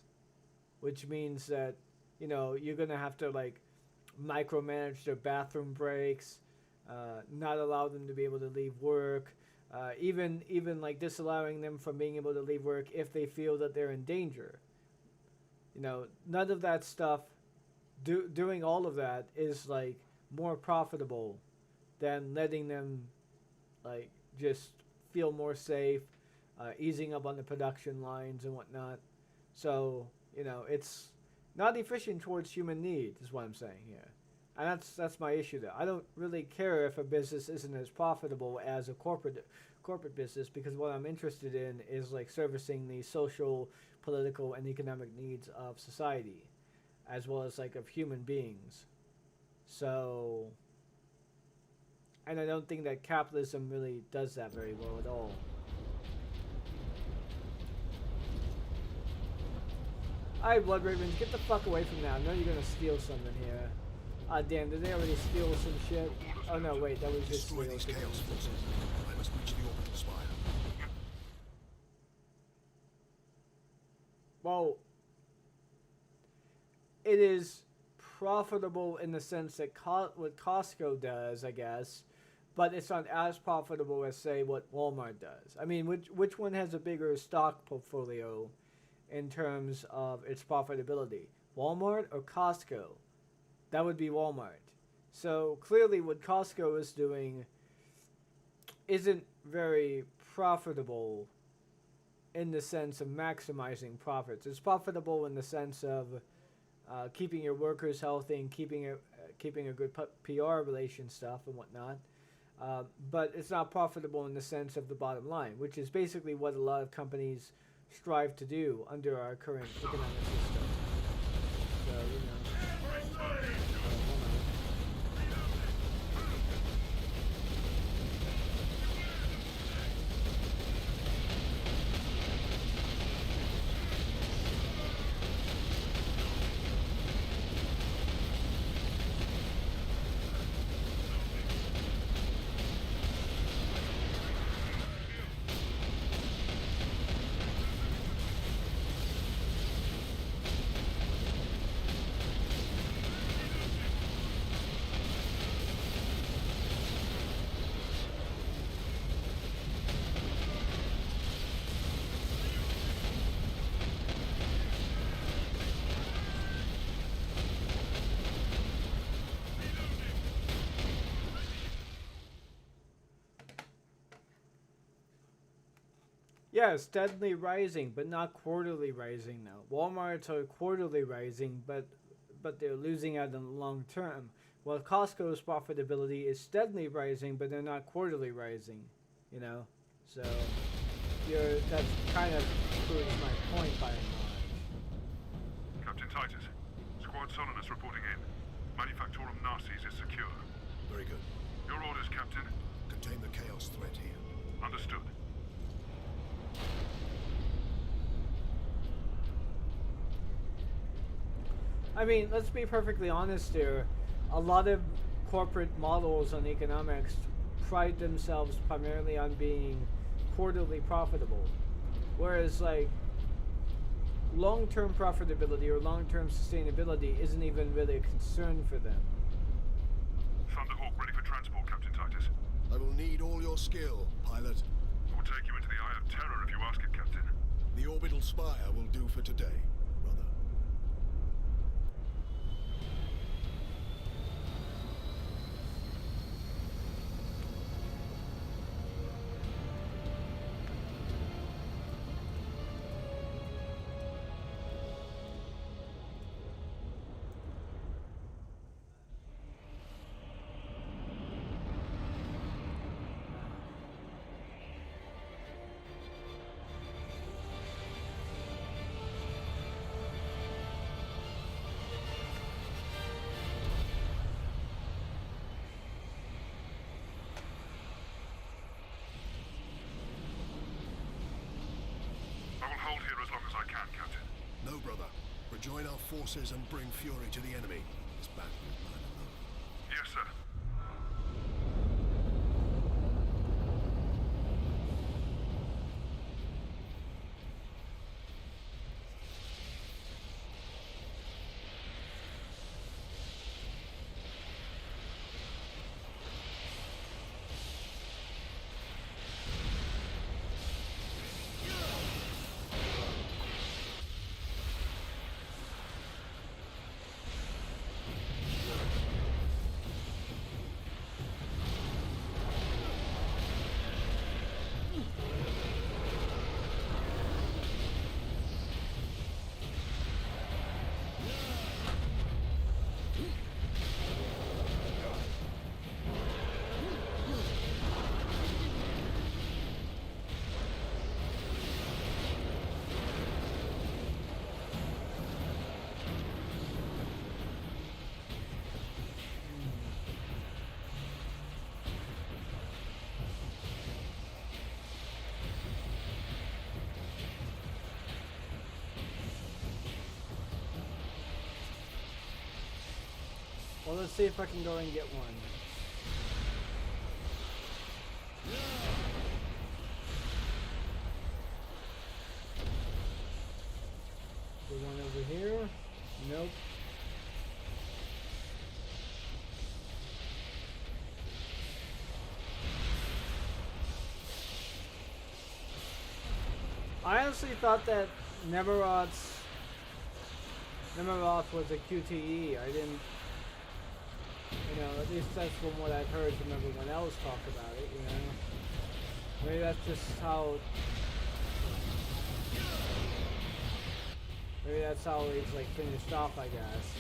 A: Which means that, you know, you're going to have to, like, micromanage their bathroom breaks, not allow them to be able to leave work, even like, disallowing them from being able to leave work if they feel that they're in danger. You know, none of that stuff, doing all of that is, like, more profitable than letting them like just feel more safe, easing up on the production lines and whatnot. So, you know, it's not efficient towards human need is what I'm saying here. And that's my issue there. I don't really care if a business isn't as profitable as a corporate business, because what I'm interested in is like servicing the social, political, and economic needs of society, as well as like of human beings. So, and I don't think that capitalism really does that very well at all. Alright, Blood Ravens, get the fuck away from that. I know you're gonna steal something here. Ah, damn, did they already steal some shit? Oh no, wait, that was just...
C: Destroy these Chaos forces. I must reach the orbital spire.
A: Well, it is profitable in the sense that what Costco does, I guess, but it's not as profitable as, say, what Walmart does. I mean, which one has a bigger stock portfolio in terms of its profitability? Walmart or Costco? That would be Walmart. So clearly what Costco is doing isn't very profitable in the sense of maximizing profits. It's profitable in the sense of keeping your workers healthy and keeping a good PR relation stuff and whatnot. But it's not profitable in the sense of the bottom line, which is basically what a lot of companies strive to do under our current economic system. So, you know. Yeah, steadily rising, but not quarterly rising now. Walmart's are quarterly rising, but they're losing out in the long term. While Costco's profitability is steadily rising, but they're not quarterly rising. You know, so that's kind of proves my point by and large.
P: Captain Titus, Squad Solonus reporting in. Manufactorum Narcis is secure.
C: Very good.
P: Your orders, Captain.
C: Contain the Chaos threat here.
P: Understood.
A: I mean, let's be perfectly honest here. A lot of corporate models on economics pride themselves primarily on being quarterly profitable. Whereas, like, long-term profitability or long-term sustainability isn't even really a concern for them.
P: Thunderhawk ready for transport, Captain Titus.
C: I will need all your skill, pilot.
P: We'll take you into the Eye of Terror if you ask it, Captain.
C: The orbital spire will do for today, brother.
P: Hold here as long as I can, Captain.
C: No, brother. Rejoin our forces and bring fury to the enemy. This battle is mine alone.
P: Yes, sir.
A: let's see if I can go and get one. The one over here? Nope. I honestly thought that Nemeroth was a QTE. I didn't, you know, at least that's from what I've heard from everyone else talk about it, you know. Maybe that's just how, maybe that's how he's like finished off, I guess.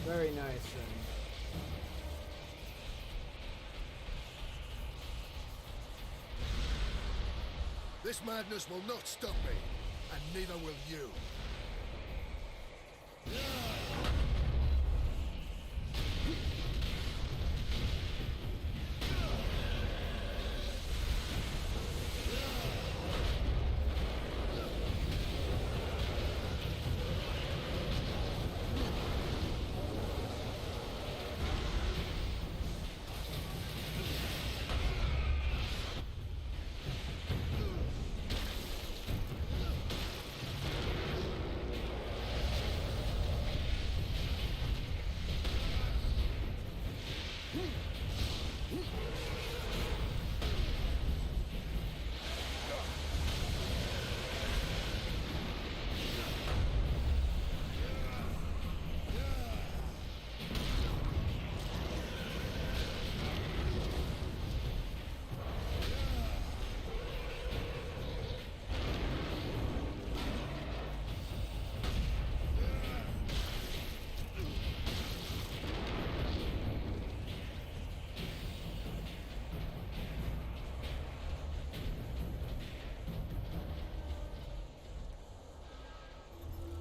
A: Very nice then.
C: This madness will not stop me, and neither will you.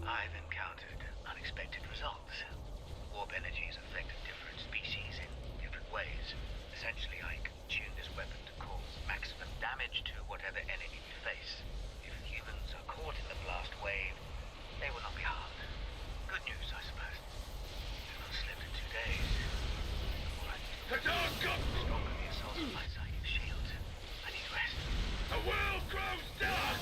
G: I've encountered unexpected results. Warp energies affect different species in different ways. Essentially, I can tune this weapon to cause maximum damage to whatever enemy we face. If humans are caught in the blast wave, they will not be harmed. Good news, I suppose. I've not slept in 2 days. All I need to do is stronger the assault of my psychic shield. I need rest.
P: The world grows dark!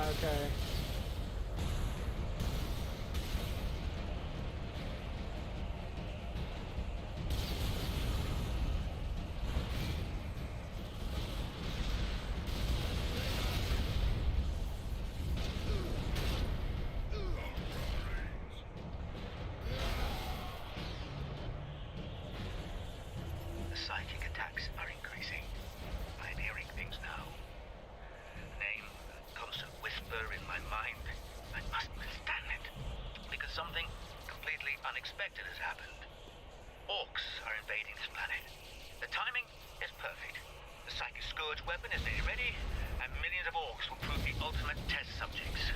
A: Okay.
G: The psychic attacks are increasing. I'm hearing things now. Name, constant whisper in my mind. I must withstand it. Because something completely unexpected has happened. Orcs are invading this planet. The timing is perfect. The Psychic Scourge weapon is nearly ready, and millions of orcs will prove the ultimate test subjects.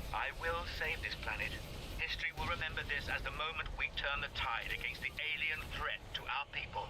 G: I will save this planet. History will remember this as the moment we turn the tide against the alien threat to our people.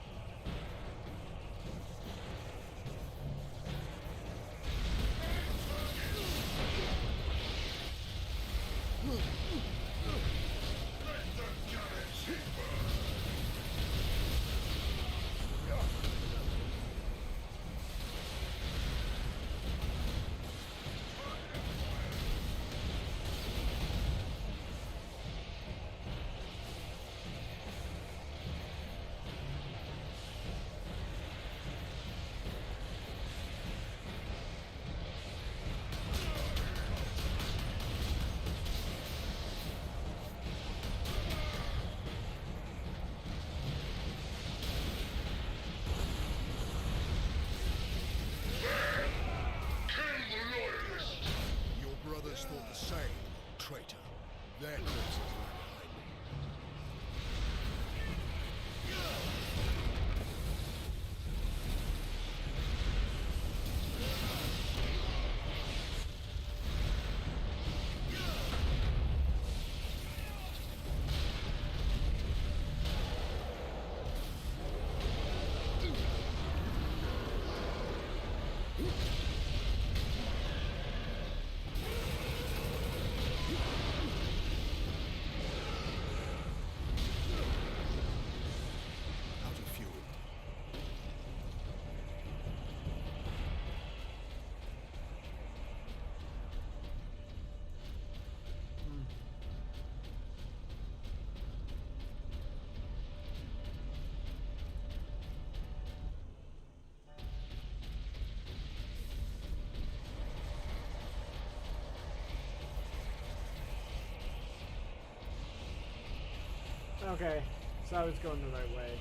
A: Okay, so I was going the right way.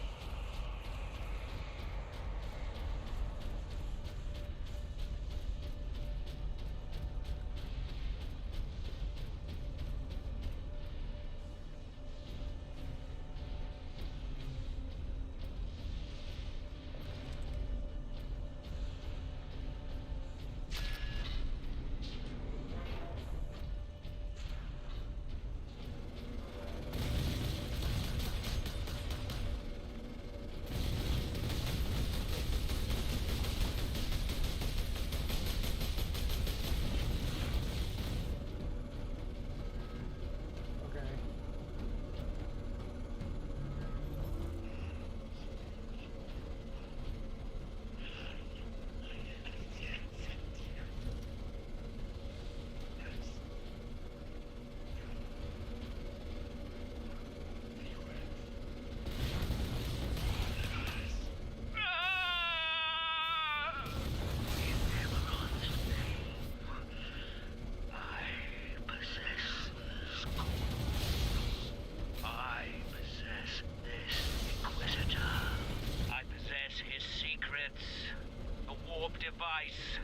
G: Device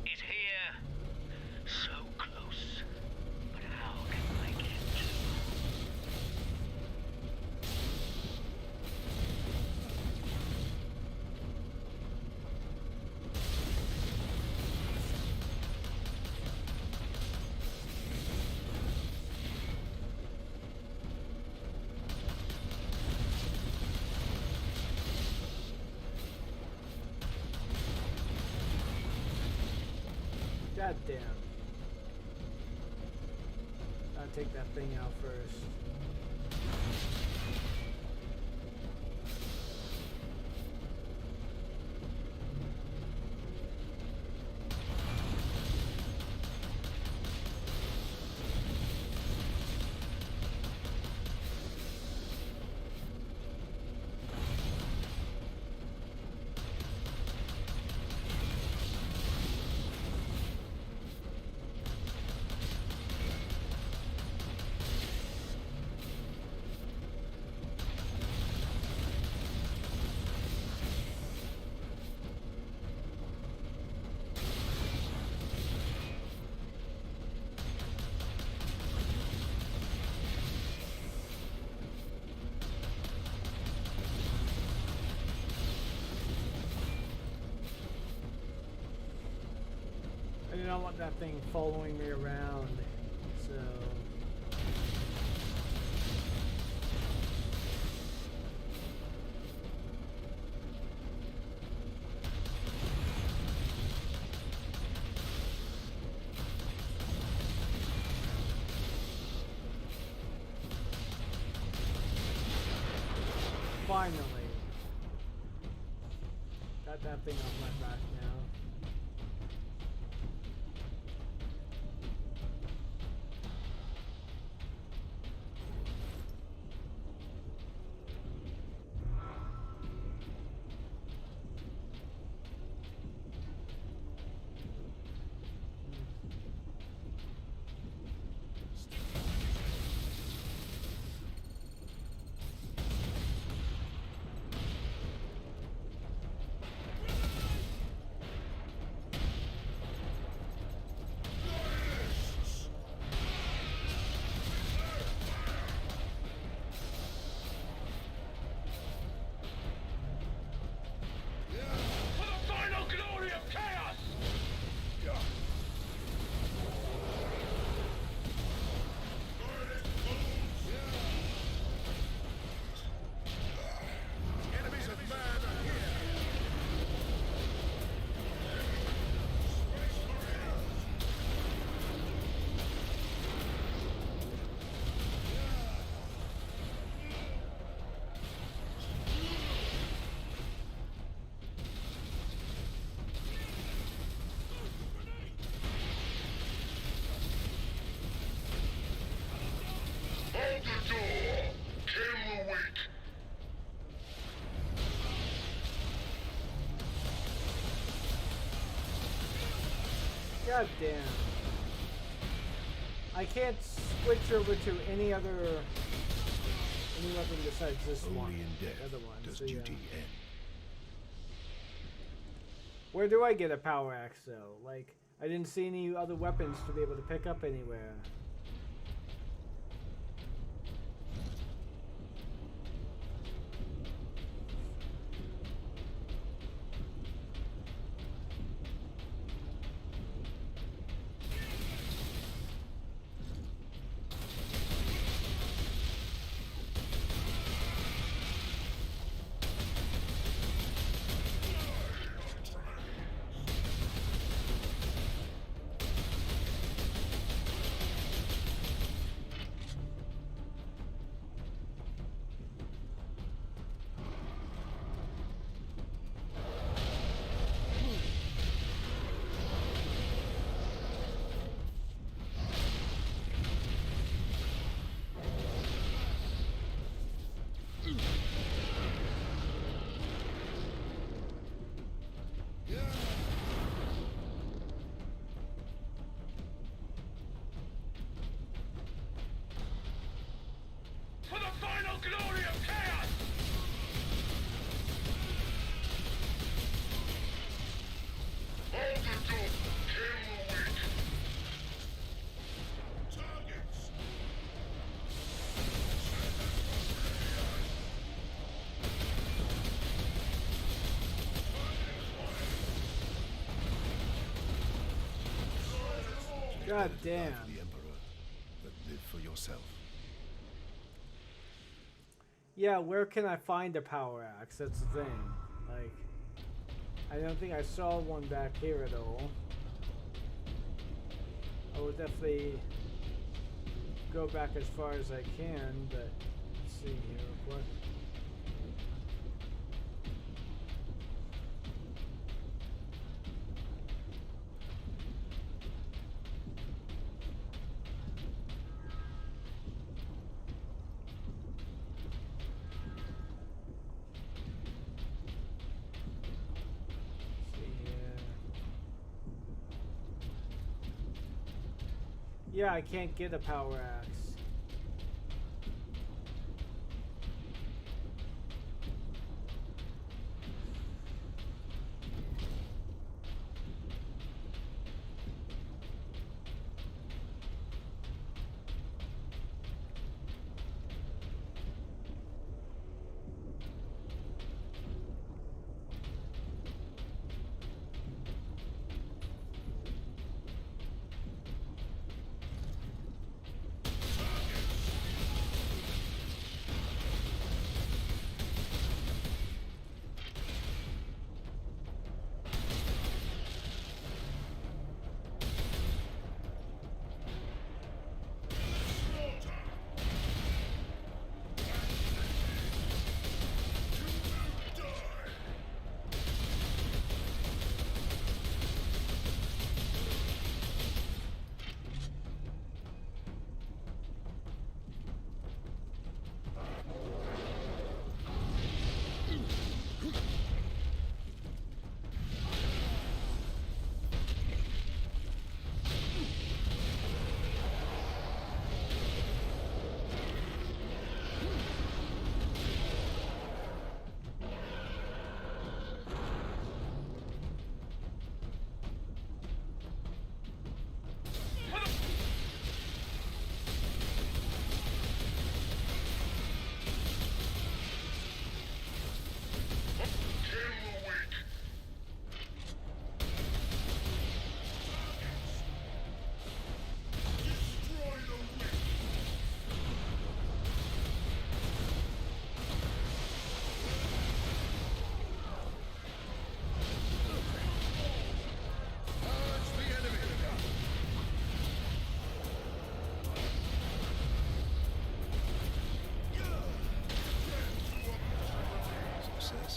G: is here. So close. But how can I get to?
A: God damn. Gotta take that thing out first. I don't want that thing following me around, so... Finally. Got that thing off my back now. God damn. I can't switch over to any other Any weapon besides this
C: Only
A: one.
C: in death
A: The other one.
C: does
A: So, yeah.
C: duty end.
A: Where do I get a power axe though? Like, I didn't see any other weapons to be able to pick up anywhere.
P: For the final glory of chaos! Hold the door! Kill the weak! Targets!
A: God damn.
C: For the Emperor, but live for yourself.
A: Yeah, where can I find a power axe? That's the thing. Like, I don't think I saw one back here at all. I will definitely go back as far as I can, but let's see here real quick. Yeah, I can't get a power axe.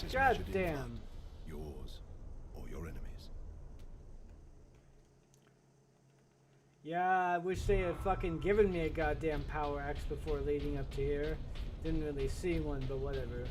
C: Is
A: God
C: measured in
A: damn.
C: blood, yours or your enemies.
A: Yeah, I wish they had fucking given me a goddamn power axe before leading up to here. Didn't really see one, but whatever.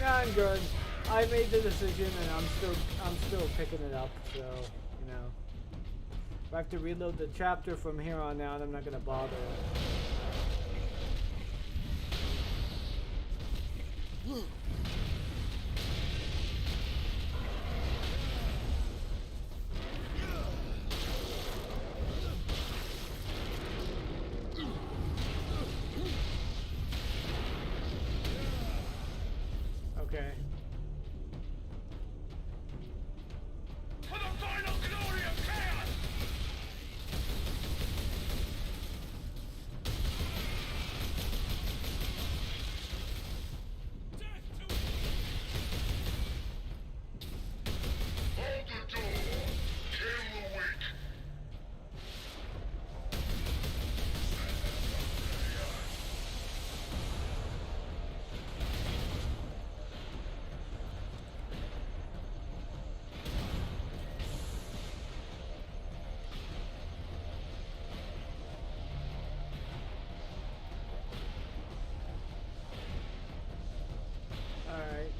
A: Yeah, I'm good. I made the decision, and I'm still picking it up. So, you know, if I have to reload the chapter from here on out, I'm not gonna bother. Okay.
P: For the final glory of chaos! Hold the door! Kill the weak!
A: Alright.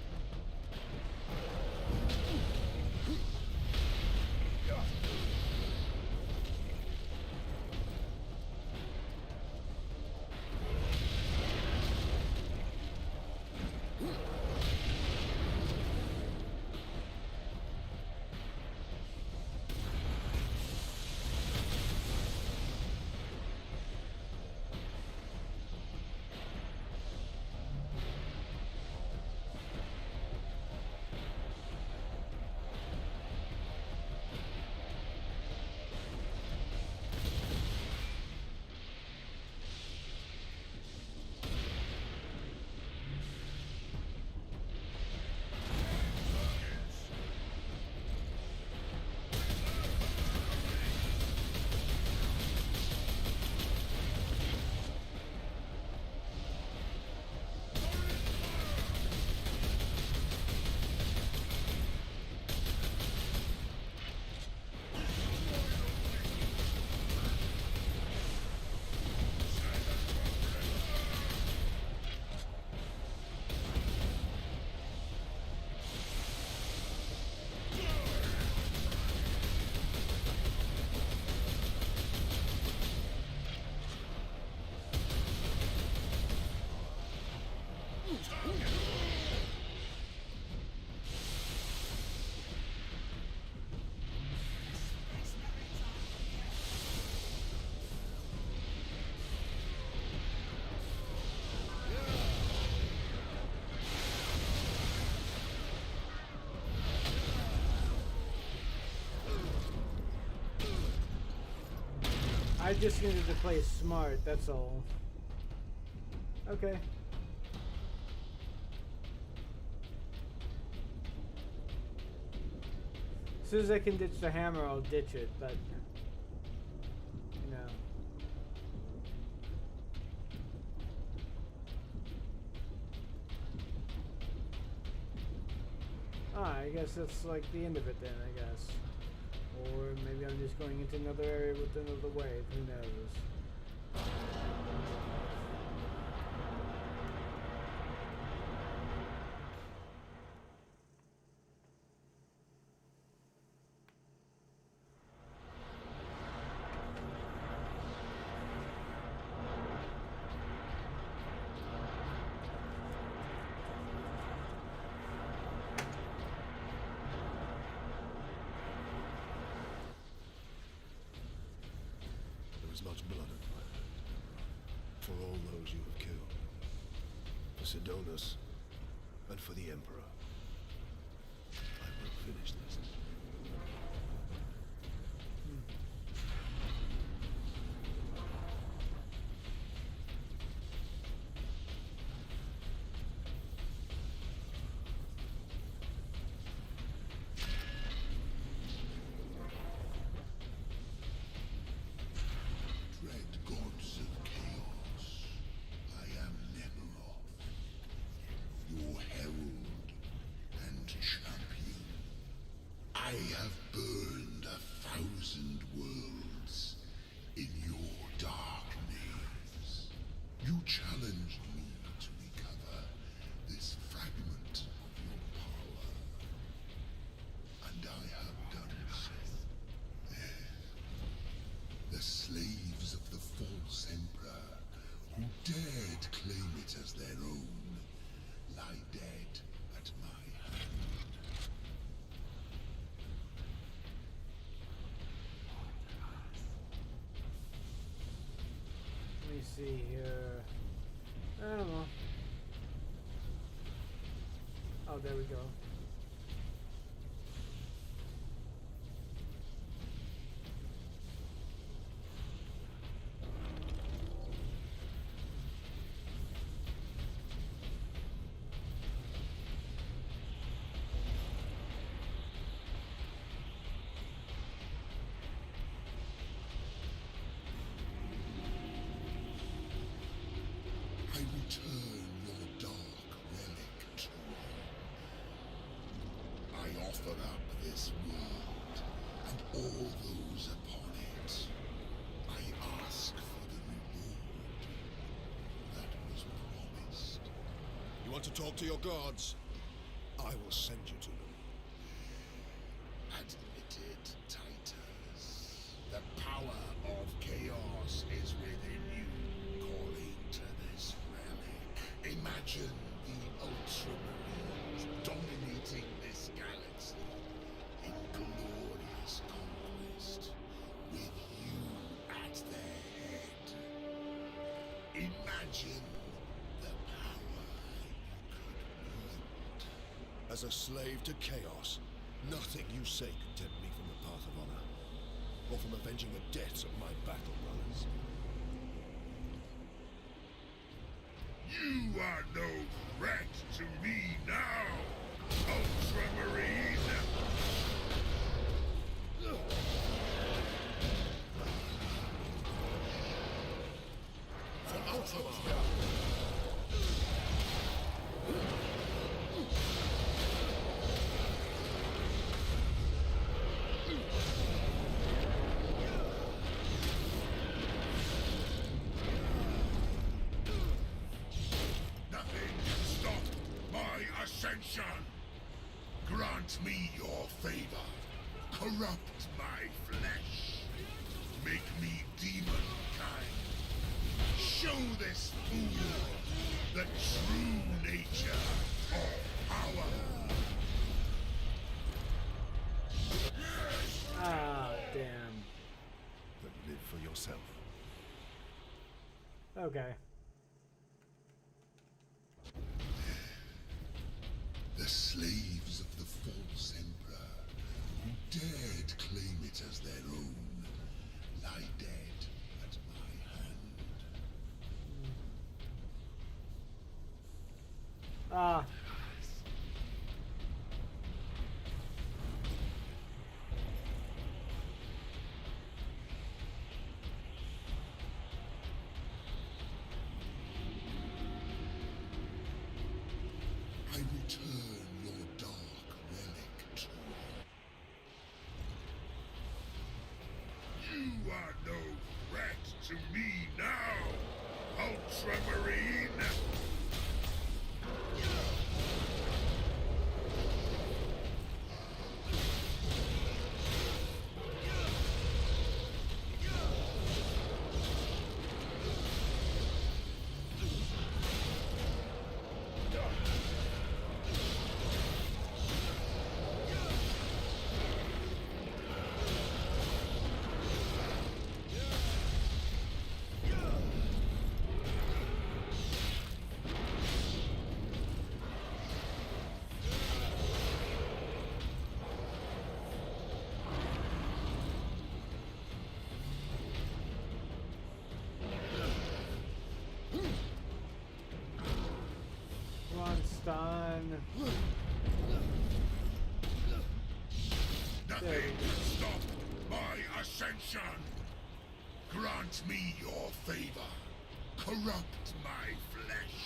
A: I just needed to play smart, that's all. Okay. As soon as I can ditch the hammer, I'll ditch it, but... you know. Ah, I guess that's like the end of it then, I guess. Or maybe I'm just going into another area with another wave, who knows.
C: There is much blood at my hand. For all those you have killed. For Sidonus, and for the Emperor. I will finish this.
B: Dread gods of chaos, I am Nemeroth, your herald and champion. I have burned 1,000 worlds in your dark naves. You challenged me to recover this fragment it as their own, lie dead at my hand.
A: Let me see here. I don't know. Oh, there we go.
B: I return your dark relic to you. I offer up this world and all those upon it. I ask for the reward that was promised.
C: You want to talk to your gods? I will send you to them.
B: Admit it, Titus. The power of chaos is within you, calling to this relic. Imagine the Ultramarines dominating this galaxy in glorious conquest, with you at their head. Imagine the power you could wield.
C: As a slave to chaos, nothing you say can tempt me from the path of honor, or from avenging the deaths of my battle brothers.
B: You are no threat to me now, Ultramarine!
C: For Ultramar!
B: Nothing can stop my ascension! Grant me your favor. Corrupt my flesh. Make me demon-kind. Show this fool the true nature of power.
A: Ah, damn.
C: But live for yourself.
A: Okay.
B: The slaves of the false emperor, who dared claim it as their own, lie dead at my hand.
A: Ah.
B: I return your dark relic to you. You are no threat to me now, Ultramarine!
A: Come on, stun.
B: Nothing can stop my ascension! Grant me your favor. Corrupt my flesh.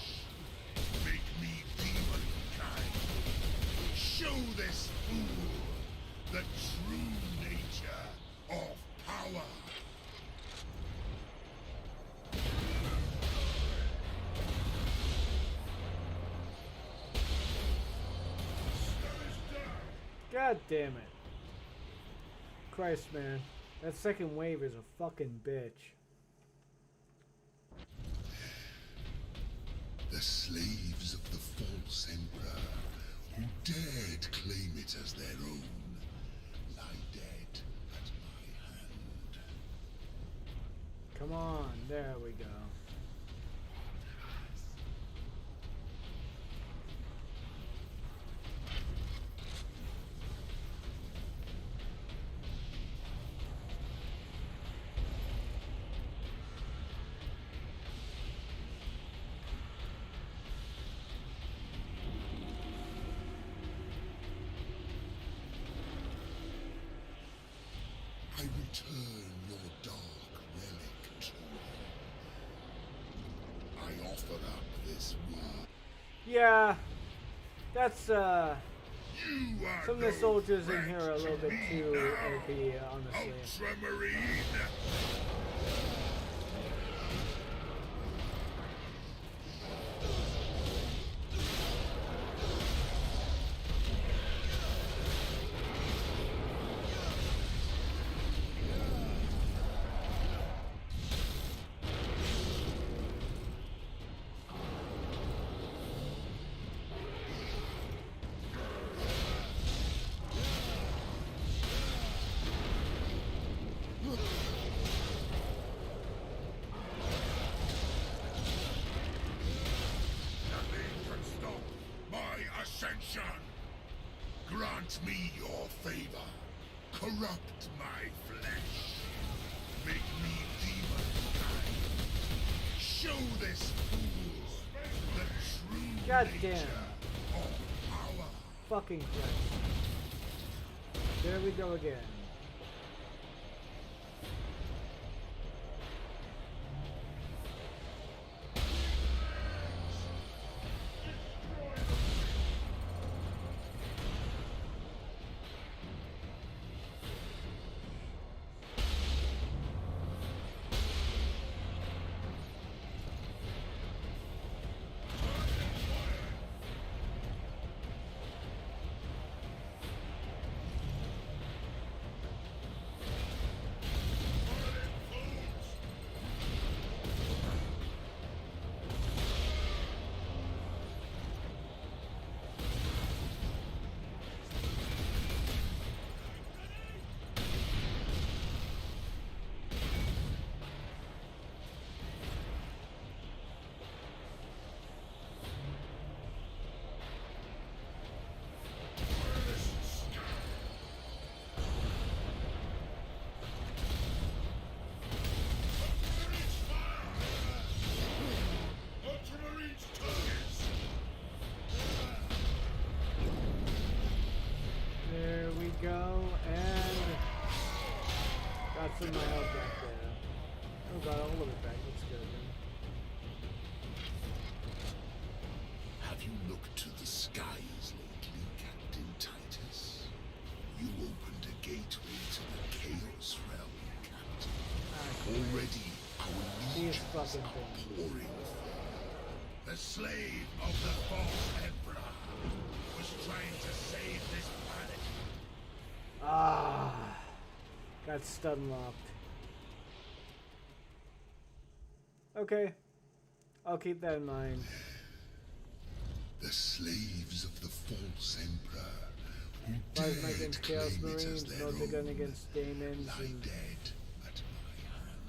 B: Make me demon-kind. Show this fool the true nature of power.
A: God damn it. Christ, man. That second wave is a fucking bitch.
B: The The slaves of the false emperor, who dared claim it as their own, lie dead at my hand.
A: Come on, there we go.
B: I return your dark relic to you. I offer up this world.
A: Yeah, that's some of the soldiers in here are a little bit too OP, honestly.
B: Ultramarine! Grant me your favor. Corrupt my flesh. Make me demon-kind. Show this fool the true
A: God
B: nature
A: damn.
B: of power.
A: Fucking Christ. There we go again. There we go, and got some of my health back there. Oh, got all of it back. That's good.
B: Have you looked to the skies lately, Captain Titus? You opened a gateway to the Chaos Realm, Captain. Already, our legions are pouring forth. The slave of the false emperor was trying to save this planet.
A: Ah, got stun locked. Okay, I'll keep that in mind.
B: The slaves of the false emperor who
A: Plasma
B: dared
A: against
B: claim
A: Chaos
B: it as
A: Marines,
B: their
A: Multigun
B: own
A: against Daemons,
B: lie
A: and
B: dead at my hand.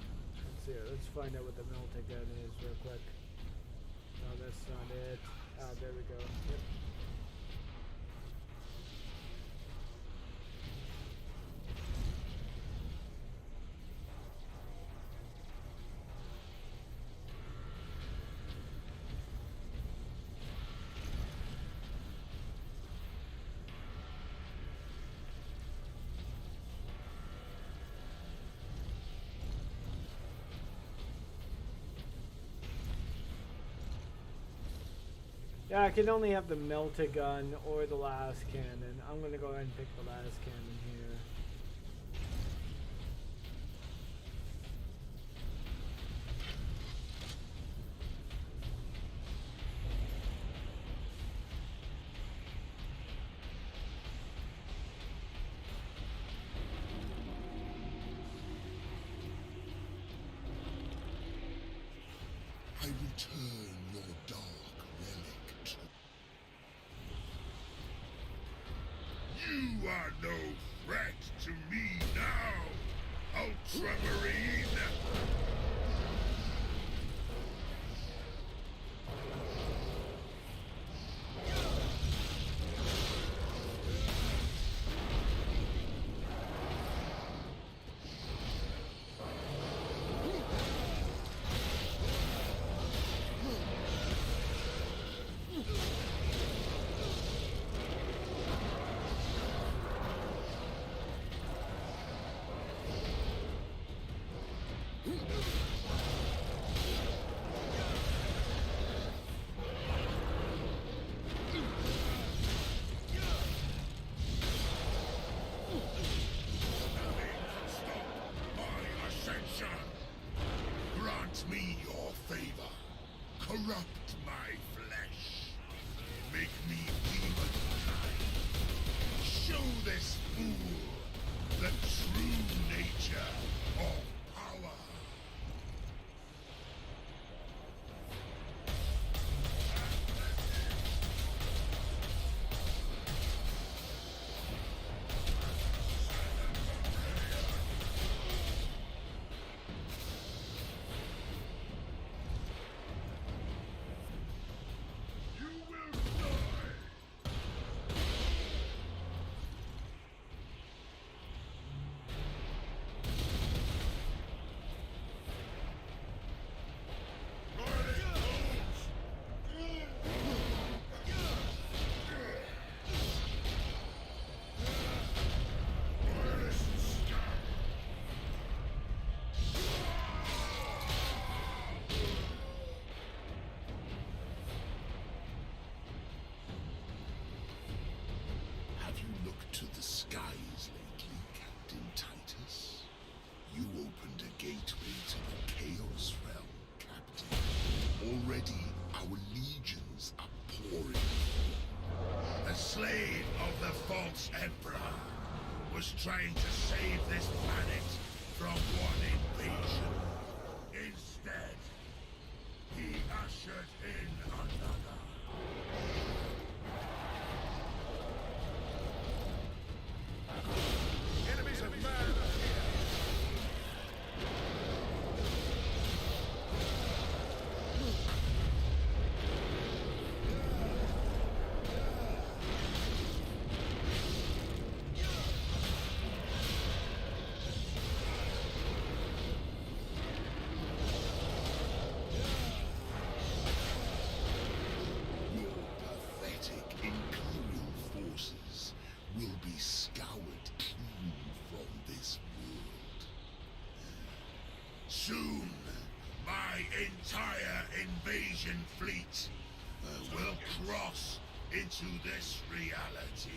A: let's see, let's find out what the Multigun is real quick. No, that's not it. Ah, there we go. Yep. Yeah, I can only have the Meltagun or the last cannon. I'm gonna go ahead and pick the last cannon here.
B: I return your dark You are no threat to me now, Ultramarine! Grant me your favor. Corrupt my flesh. Make me demon-kind. Show this fool the true nature of power. Have you looked to the skies lately, Captain Titus? You opened a gateway to the Chaos Realm, Captain. Already our legions are pouring. The slave of the false Emperor was trying to save this planet from one invasion. Instead, he ushered in another.
C: Enemies of man!
B: Your pathetic Imperial forces will be scoured clean from this world. Soon, my entire invasion fleet will cross into this reality.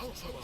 C: Ultramar!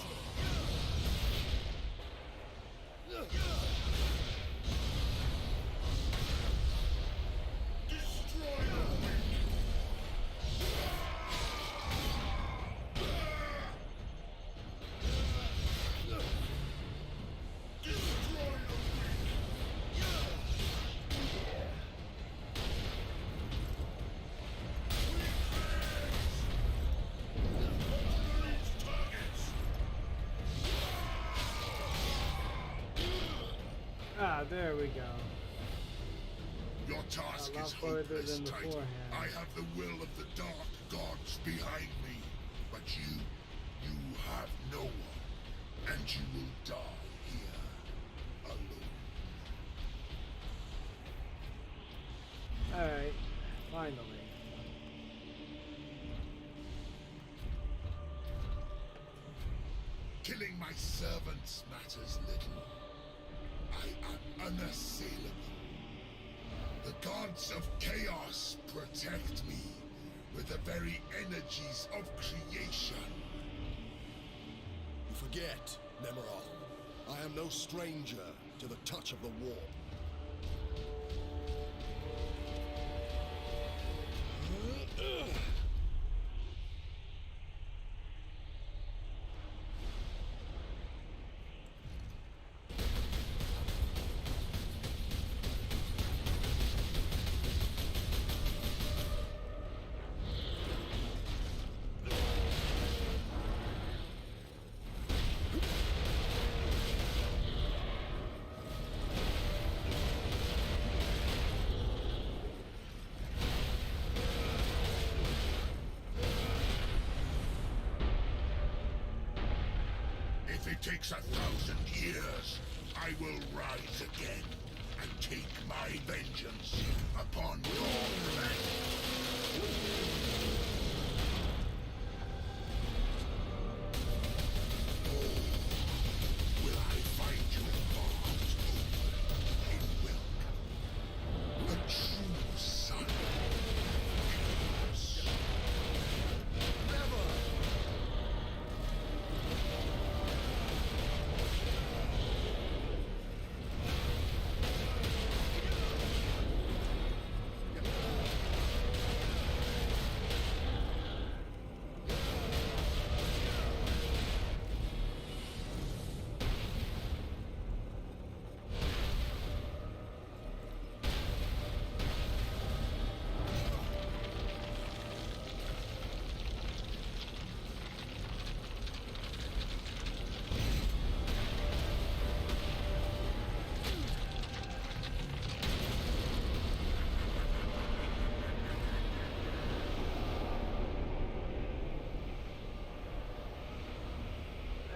A: Ah, there we go.
B: Your task
A: A lot
B: is
A: further
B: hopeless,
A: than
B: Titan.
A: beforehand.
B: I have the will of the Dark Gods behind me, but you You have no one, and you will die here, alone.
A: Alright, finally.
B: Killing my servants matters little. I am unassailable. The gods of chaos protect me with the very energies of creation.
C: You forget, Nemeroth. I am no stranger to the touch of the warp.
B: If it takes 1,000 years, I will rise again and take my vengeance upon your planet. Oh, will I find your heart open in welcome? A true son of chaos. Never!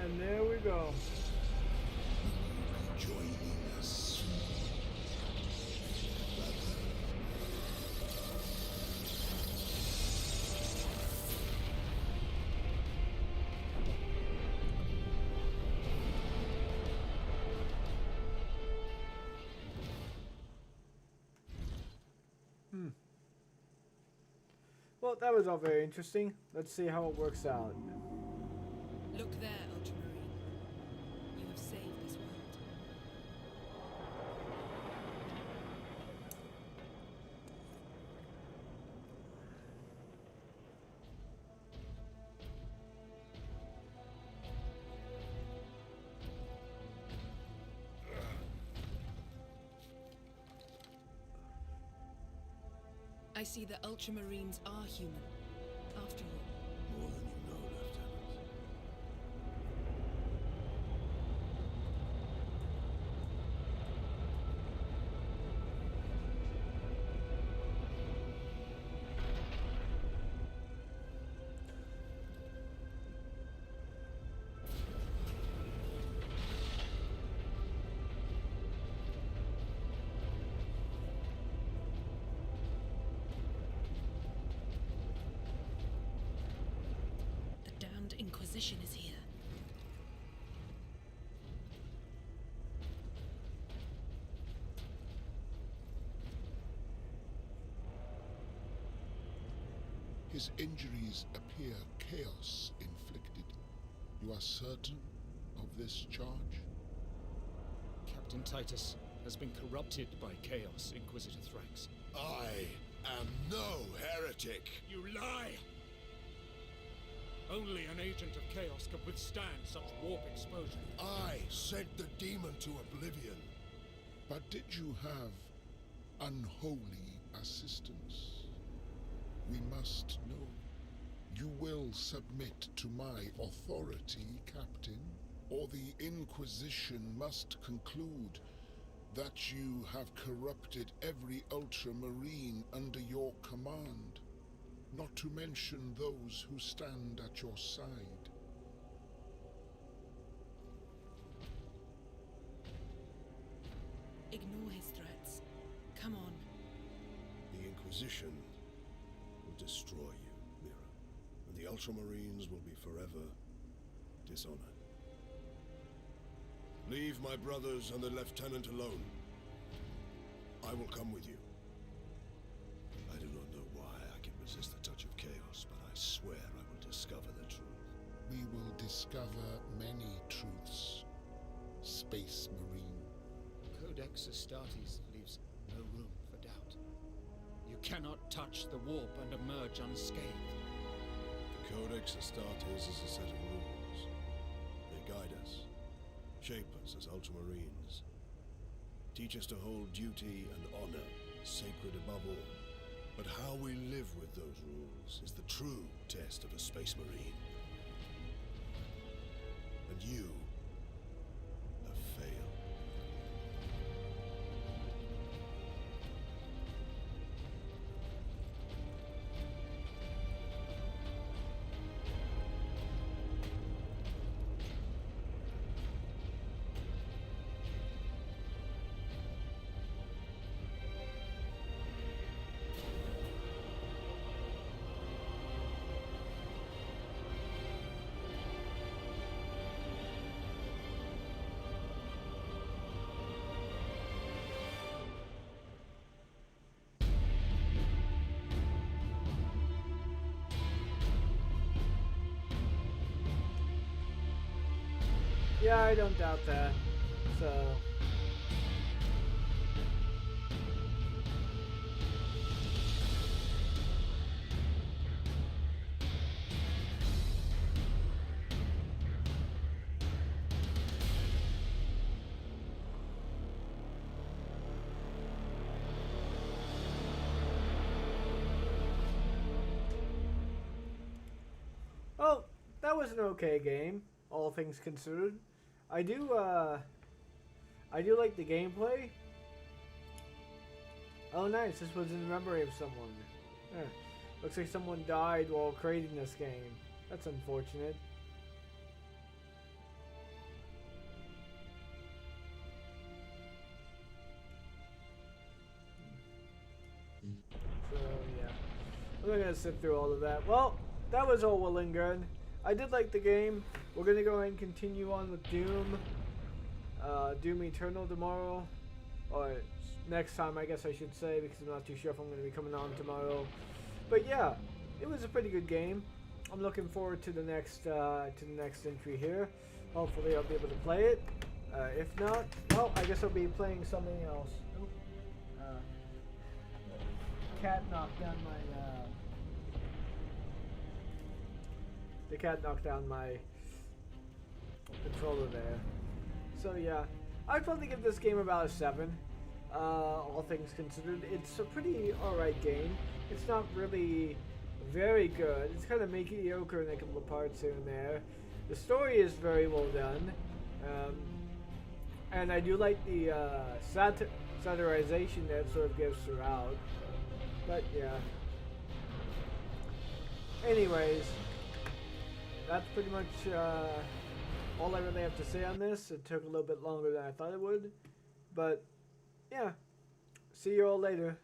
A: And there we go.
B: Joining us.
A: Well, that was all very interesting. Let's see how it works out.
H: Look there, Ultramarine. You have saved this world. I see the Ultramarines are human, after all.
C: More than you know, Lieutenant.
H: The damned Inquisition is here.
B: His injuries appear chaos inflicted. You are certain of this charge?
E: Captain Titus has been corrupted by chaos, Inquisitor Thrax.
C: I am no heretic.
E: You lie! Only an agent of chaos could withstand such warp exposure.
C: I sent the demon to oblivion.
B: But did you have unholy assistance? We must know. You will submit to my authority, Captain, or the Inquisition must conclude that you have corrupted every Ultramarine under your command, not to mention those who stand at your side.
C: Ultramarines will be forever dishonored. Leave my brothers and the lieutenant alone. I will come with you. I do not know why I can resist the touch of chaos, but I swear I will discover the truth.
B: We will discover many truths, Space Marine.
E: Codex Astartes leaves no room for doubt. You cannot touch the warp and emerge unscathed.
C: The Codex Astartes is a set of rules. They guide us, shape us as Ultramarines, teach us to hold duty and honor sacred above all. But how we live with those rules is the true test of a Space Marine. And you have failed.
A: Yeah, I don't doubt that. So. Oh, that was an okay game, all things considered. I do like the gameplay. Oh, nice. This was in memory of someone. Looks like someone died while creating this game. That's unfortunate. So, yeah. I'm not going to sit through all of that. Well, that was all well and good. I did like the game. We're going to go ahead and continue on with Doom. Doom Eternal tomorrow. Or next time, I guess I should say, because I'm not too sure if I'm going to be coming on tomorrow. But yeah, it was a pretty good game. I'm looking forward to the next entry here. Hopefully I'll be able to play it. If not, well, I guess I'll be playing something else. Cat knocked down my the cat knocked down my controller there. So yeah, I'd probably give this game about a 7. All things considered, it's a pretty alright game. It's not really very good. It's kind of mediocre in a couple of parts here and there. The story is very well done, and I do like the satirization that it sort of gives throughout. But yeah. Anyways, that's pretty much all I really have to say on this. It took a little bit longer than I thought it would, but yeah. See you all later.